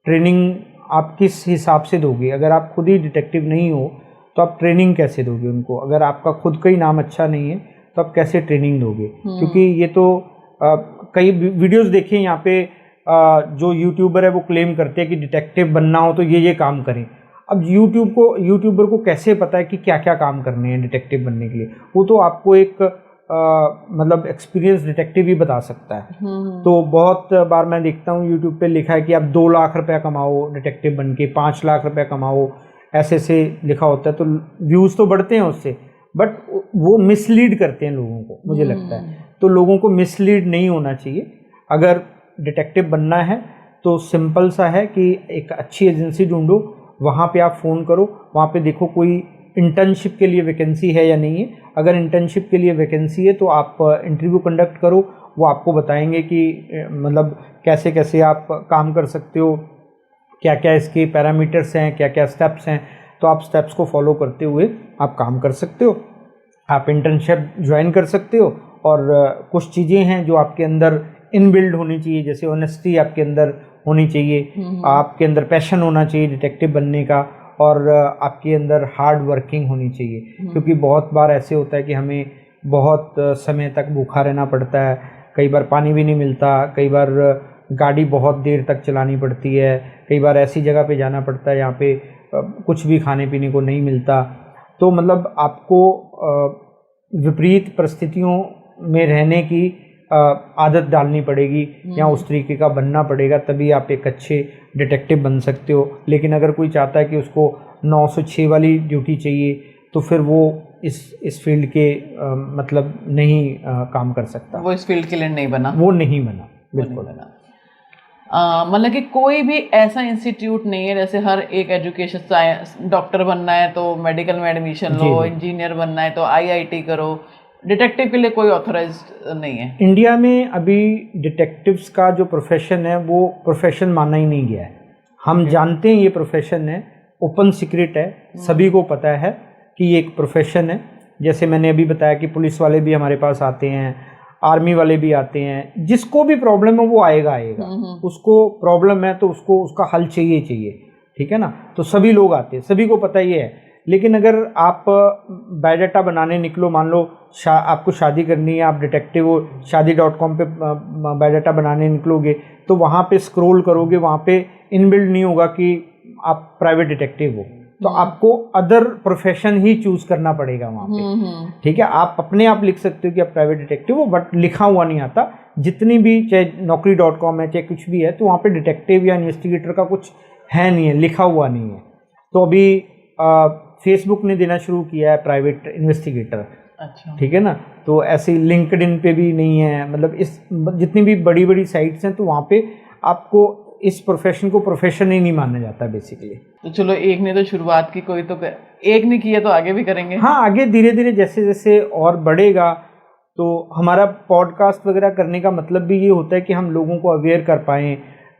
ट्रेनिंग आप किस हिसाब से दोगे? अगर आप खुद ही डिटेक्टिव नहीं हो तो आप ट्रेनिंग कैसे दोगे उनको? अगर आपका खुद का ही नाम अच्छा नहीं है तो आप कैसे ट्रेनिंग दोगे? क्योंकि ये तो कई वीडियोस देखे यहाँ पे, जो यूट्यूबर है वो क्लेम करते हैं कि डिटेक्टिव बनना हो तो ये काम करें। अब यूट्यूबर को कैसे पता है कि क्या क्या काम करने हैं डिटेक्टिव बनने के लिए? वो तो आपको एक मतलब एक्सपीरियंस डिटेक्टिव ही बता सकता है। तो बहुत बार मैं देखता हूँ यूट्यूब पे लिखा है कि आप 2 लाख रुपया कमाओ डिटेक्टिव बन के, 5 लाख रुपया कमाओ, ऐसे लिखा होता है। तो व्यूज़ तो बढ़ते हैं उससे, बट वो मिसलीड करते हैं लोगों को, मुझे लगता है। तो लोगों को मिसलीड नहीं होना चाहिए। अगर डिटेक्टिव बनना है तो सिंपल सा है कि एक अच्छी एजेंसी ढूंढो, वहाँ पे आप फ़ोन करो, वहाँ पे देखो कोई इंटर्नशिप के लिए वैकेंसी है या नहीं है। अगर इंटर्नशिप के लिए वैकेंसी है तो आप इंटरव्यू कंडक्ट करो, वो आपको बताएंगे कि मतलब कैसे कैसे आप काम कर सकते हो, क्या क्या इसके पैरामीटर्स हैं, क्या क्या स्टेप्स हैं। तो आप स्टेप्स को फॉलो करते हुए आप काम कर सकते हो, आप इंटर्नशिप ज्वाइन कर सकते हो। और कुछ चीज़ें हैं जो आपके अंदर इनबिल्ड होनी चाहिए, जैसे ऑनेस्टी आपके अंदर होनी चाहिए, आपके अंदर पैशन होना चाहिए डिटेक्टिव बनने का, और आपके अंदर हार्ड वर्किंग होनी चाहिए। क्योंकि बहुत बार ऐसे होता है कि हमें बहुत समय तक भूखा रहना पड़ता है, कई बार पानी भी नहीं मिलता, कई बार गाड़ी बहुत देर तक चलानी पड़ती है, कई बार ऐसी जगह पे जाना पड़ता है जहाँ पे कुछ भी खाने पीने को नहीं मिलता। तो मतलब आपको विपरीत परिस्थितियों में रहने की आदत डालनी पड़ेगी या उस तरीके का बनना पड़ेगा, तभी आप एक अच्छे डिटेक्टिव बन सकते हो। लेकिन अगर कोई चाहता है कि उसको 9 से 6 वाली ड्यूटी चाहिए, तो फिर वो इस फील्ड के मतलब नहीं काम कर सकता। वो इस फील्ड के लिए नहीं बना, वो नहीं बना, बिल्कुल बना। मतलब कि कोई भी ऐसा इंस्टीट्यूट नहीं है जैसे हर एक एजुकेशन, साइंस डॉक्टर बनना है तो मेडिकल में एडमिशन लो, इंजीनियर बनना है तो आईआईटी करो, डिटेक्टिव के लिए कोई ऑथराइज्ड नहीं है। इंडिया में अभी डिटेक्टिव्स का जो प्रोफेशन है वो प्रोफेशन माना ही नहीं गया है। हम जानते हैं ये प्रोफेशन है, ओपन सीक्रेट है, सभी को पता है कि ये एक प्रोफेशन है। जैसे मैंने अभी बताया कि पुलिस वाले भी हमारे पास आते हैं, आर्मी वाले भी आते हैं, जिसको भी प्रॉब्लम है वो आएगा। उसको प्रॉब्लम है तो उसको उसका हल चाहिए, ठीक है ना। तो सभी लोग आते हैं, सभी को पता ये है। लेकिन अगर आप बायोडाटा बनाने निकलो, मान लो आपको शादी करनी है, आप डिटेक्टिव हो, शादी.com पे बायोडाटा बनाने निकलोगे, तो वहाँ पे स्क्रॉल करोगे, वहाँ पे इनबिल्ड नहीं होगा कि आप प्राइवेट डिटेक्टिव हो, तो आपको अदर प्रोफेशन ही चूज करना पड़ेगा वहाँ पे, ठीक है। आप अपने आप लिख सकते हो कि आप प्राइवेट डिटेक्टिव हो, बट लिखा हुआ नहीं आता। जितनी भी, चाहे नौकरी.com है, चाहे कुछ भी है, तो वहाँ पे डिटेक्टिव या इन्वेस्टिगेटर का कुछ है नहीं है, लिखा हुआ नहीं है। तो अभी फेसबुक ने देना शुरू किया है प्राइवेट इन्वेस्टिगेटर, अच्छा, ठीक है ना। तो ऐसे लिंक्डइन पे भी नहीं है, मतलब इस जितनी भी बड़ी बड़ी साइट्स हैं, तो वहाँ पे आपको इस प्रोफेशन को प्रोफेशन ही नहीं माना जाता बेसिकली। तो चलो, एक ने तो शुरुआत की, कोई तो एक ने किया तो आगे भी करेंगे। हाँ, आगे धीरे धीरे जैसे जैसे और बढ़ेगा। तो हमारा पॉडकास्ट वगैरह करने का मतलब भी ये होता है कि हम लोगों को अवेयर कर पाएँ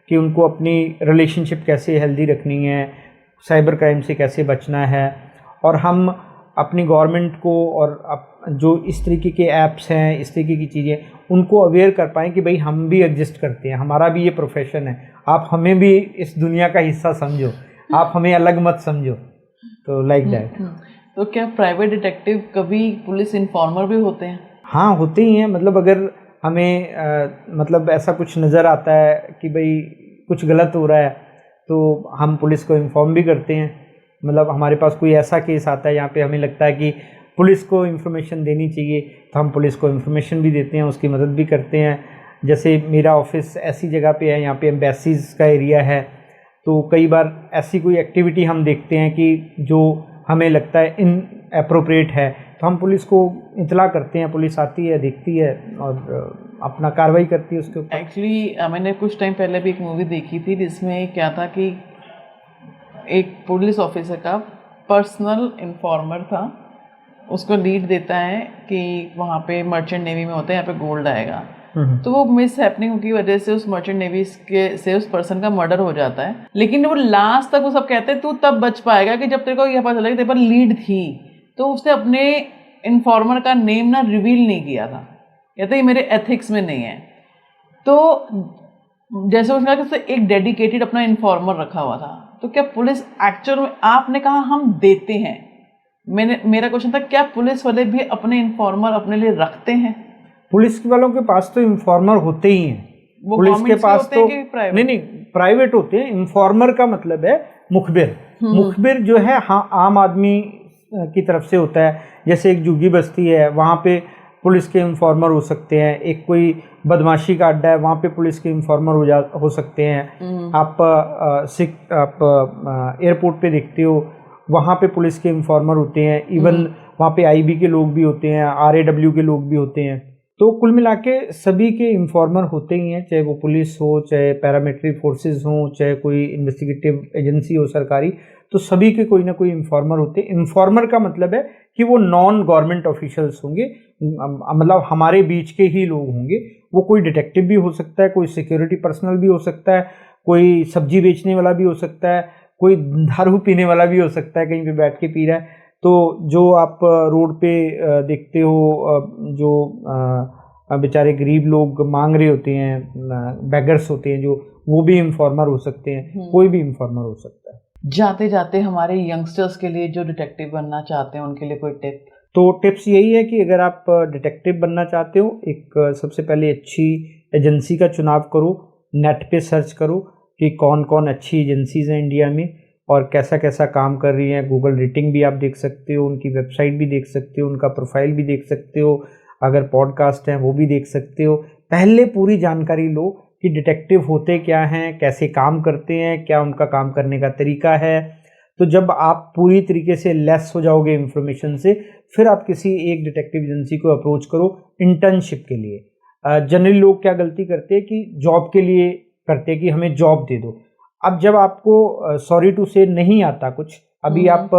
कि उनको अपनी रिलेशनशिप कैसे हेल्दी रखनी है, साइबर क्राइम से कैसे बचना है, और हम अपनी गवर्नमेंट को और जो इस तरीके के ऐप्स हैं, इस तरीके की चीज़ें, उनको अवेयर कर पाएँ कि भाई हम भी एग्जिस्ट करते हैं, हमारा भी ये प्रोफेशन है, आप हमें भी इस दुनिया का हिस्सा समझो, आप हमें अलग मत समझो। तो लाइक दैट। तो क्या प्राइवेट डिटेक्टिव कभी पुलिस इन्फॉर्मर भी होते हैं? हाँ, होते ही हैं। मतलब अगर हमें मतलब ऐसा कुछ नज़र आता है कि भाई कुछ गलत हो रहा है, तो हम पुलिस को इन्फॉर्म भी करते हैं। मतलब हमारे पास कोई ऐसा केस आता है यहाँ पे हमें लगता है कि पुलिस को इन्फॉर्मेशन देनी चाहिए, तो हम पुलिस को इन्फॉर्मेशन भी देते हैं, उसकी मदद भी करते हैं। जैसे मेरा ऑफिस ऐसी जगह पे है, यहाँ पे एम्बेसीज़ का एरिया है, तो कई बार ऐसी कोई एक्टिविटी हम देखते हैं कि जो हमें लगता है इन अप्रोप्रिएट है, तो हम पुलिस को इतला करते हैं, पुलिस आती है, देखती है और अपना कार्रवाई करती है उसके ऊपर। एक्चुअली मैंने कुछ टाइम पहले भी एक मूवी देखी थी जिसमें क्या था कि एक पुलिस ऑफिसर का पर्सनल इन्फॉर्मर था, उसको लीड देता है कि वहाँ पे मर्चेंट नेवी में होता है, यहाँ पे गोल्ड आएगा, तो वो मिस हैपनिंग की वजह से उस मर्चेंट नेवी के से उस पर्सन का मर्डर हो जाता है। लेकिन वो लास्ट तक वो सब कहते हैं तू तब बच पाएगा कि जब तेरे को यह पता चला कि तेरे पर लीड थी, तो उसने अपने इन्फॉर्मर का नेम ना रिवील नहीं किया था, कहते ये मेरे एथिक्स में नहीं है। तो जैसे उसने कहा कि एक डेडिकेटेड अपना इन्फॉर्मर रखा हुआ था, तो क्या पुलिस एक्चुअल में, आपने कहा हम देते हैं, मेरा क्वेश्चन था क्या पुलिस वाले भी अपने इन्फॉर्मर अपने लिए रखते हैं? पुलिस वालों के पास तो इन्फॉर्मर होते ही हैं। वो पुलिस के पास तो नहीं, प्राइवेट होते हैं। इन्फॉर्मर का मतलब है मुखबिर। मुखबिर जो है, हाँ, आम आदमी की तरफ से होता है। जैसे एक जुगी बस्ती है, वहाँ पे पुलिस के इन्फॉर्मर हो सकते हैं। एक कोई बदमाशी का अड्डा है, वहाँ पे पुलिस के इन्फॉर्मर हो सकते हैं। आप एयरपोर्ट पे देखते हो, वहाँ पे पुलिस के इन्फॉर्मर होते हैं। इवन वहाँ पे आईबी के लोग भी होते हैं, आरएडब्ल्यू के लोग भी होते हैं। तो कुल मिला के सभी के इन्फॉर्मर होते ही हैं, चाहे वो पुलिस हो, चाहे पैरामिलिट्री फोर्सेस हो, चाहे कोई इन्वेस्टिगेटिव एजेंसी हो सरकारी, तो सभी के कोई ना कोई इन्फॉर्मर होते हैं। इन्फॉर्मर का मतलब है कि वो नॉन गवर्नमेंट ऑफिशियल्स होंगे, मतलब हमारे बीच के ही लोग होंगे। वो कोई डिटेक्टिव भी हो सकता है, कोई सिक्योरिटी पर्सनल भी हो सकता है, कोई सब्जी बेचने वाला भी हो सकता है, कोई दारू पीने वाला भी हो सकता है, कहीं पे बैठ के पी रहा है। तो जो आप रोड पे देखते हो, जो बेचारे गरीब लोग मांग रहे होते हैं, बेगर्स होते हैं, जो वो भी इन्फॉर्मर हो सकते हैं। कोई भी इन्फॉर्मर हो सकता है। जाते जाते हमारे यंगस्टर्स के लिए जो डिटेक्टिव बनना चाहते हैं उनके लिए कोई टिप? तो टिप्स यही है कि अगर आप डिटेक्टिव बनना चाहते हो, एक सबसे पहले अच्छी एजेंसी का चुनाव करो, नेट पे सर्च करो कि कौन कौन अच्छी एजेंसीज हैं इंडिया में, और कैसा कैसा काम कर रही हैं। गूगल रेटिंग भी आप देख सकते हो, उनकी वेबसाइट भी देख सकते हो, उनका प्रोफाइल भी देख सकते हो, अगर पॉडकास्ट हैं वो भी देख सकते हो। पहले पूरी जानकारी लो कि डिटेक्टिव होते क्या हैं, कैसे काम करते हैं, क्या उनका काम करने का तरीका है। तो जब आप पूरी तरीके से लेस हो जाओगे इन्फॉर्मेशन से, फिर आप किसी एक डिटेक्टिव एजेंसी को अप्रोच करो इंटर्नशिप के लिए। जनरली लोग क्या गलती करते हैं कि जॉब के लिए करते हैं कि हमें जॉब दे दो। अब जब आपको सॉरी टू से नहीं आता कुछ, अभी आप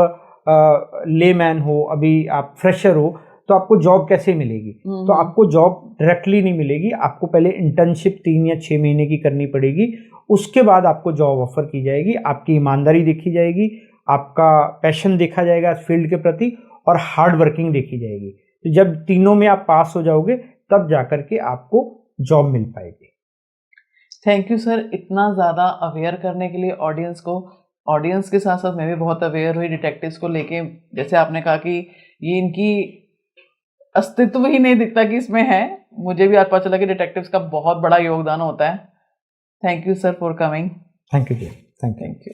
लेमैन हो, अभी आप फ्रेशर हो, तो आपको जॉब कैसे मिलेगी? तो आपको जॉब डायरेक्टली नहीं मिलेगी, आपको पहले इंटर्नशिप 3 या 6 महीने की करनी पड़ेगी। उसके बाद आपको जॉब ऑफर की जाएगी, आपकी ईमानदारी देखी जाएगी, आपका पैशन देखा जाएगा इस फील्ड के प्रति, और हार्ड वर्किंग देखी जाएगी। तो जब तीनों में आप पास हो जाओगे तब जाकर के आपको जॉब मिल पाएगी। थैंक यू सर, इतना ज़्यादा अवेयर करने के लिए ऑडियंस को। ऑडियंस के साथ साथ मैं भी बहुत अवेयर हुई डिटेक्टिव्स को लेके। जैसे आपने कहा कि ये इनकी अस्तित्व ही नहीं दिखता कि इसमें है, मुझे भी आज पता चला कि डिटेक्टिव्स का बहुत बड़ा योगदान होता है। Thank you sir for coming. Thank you जी, थैंक यू।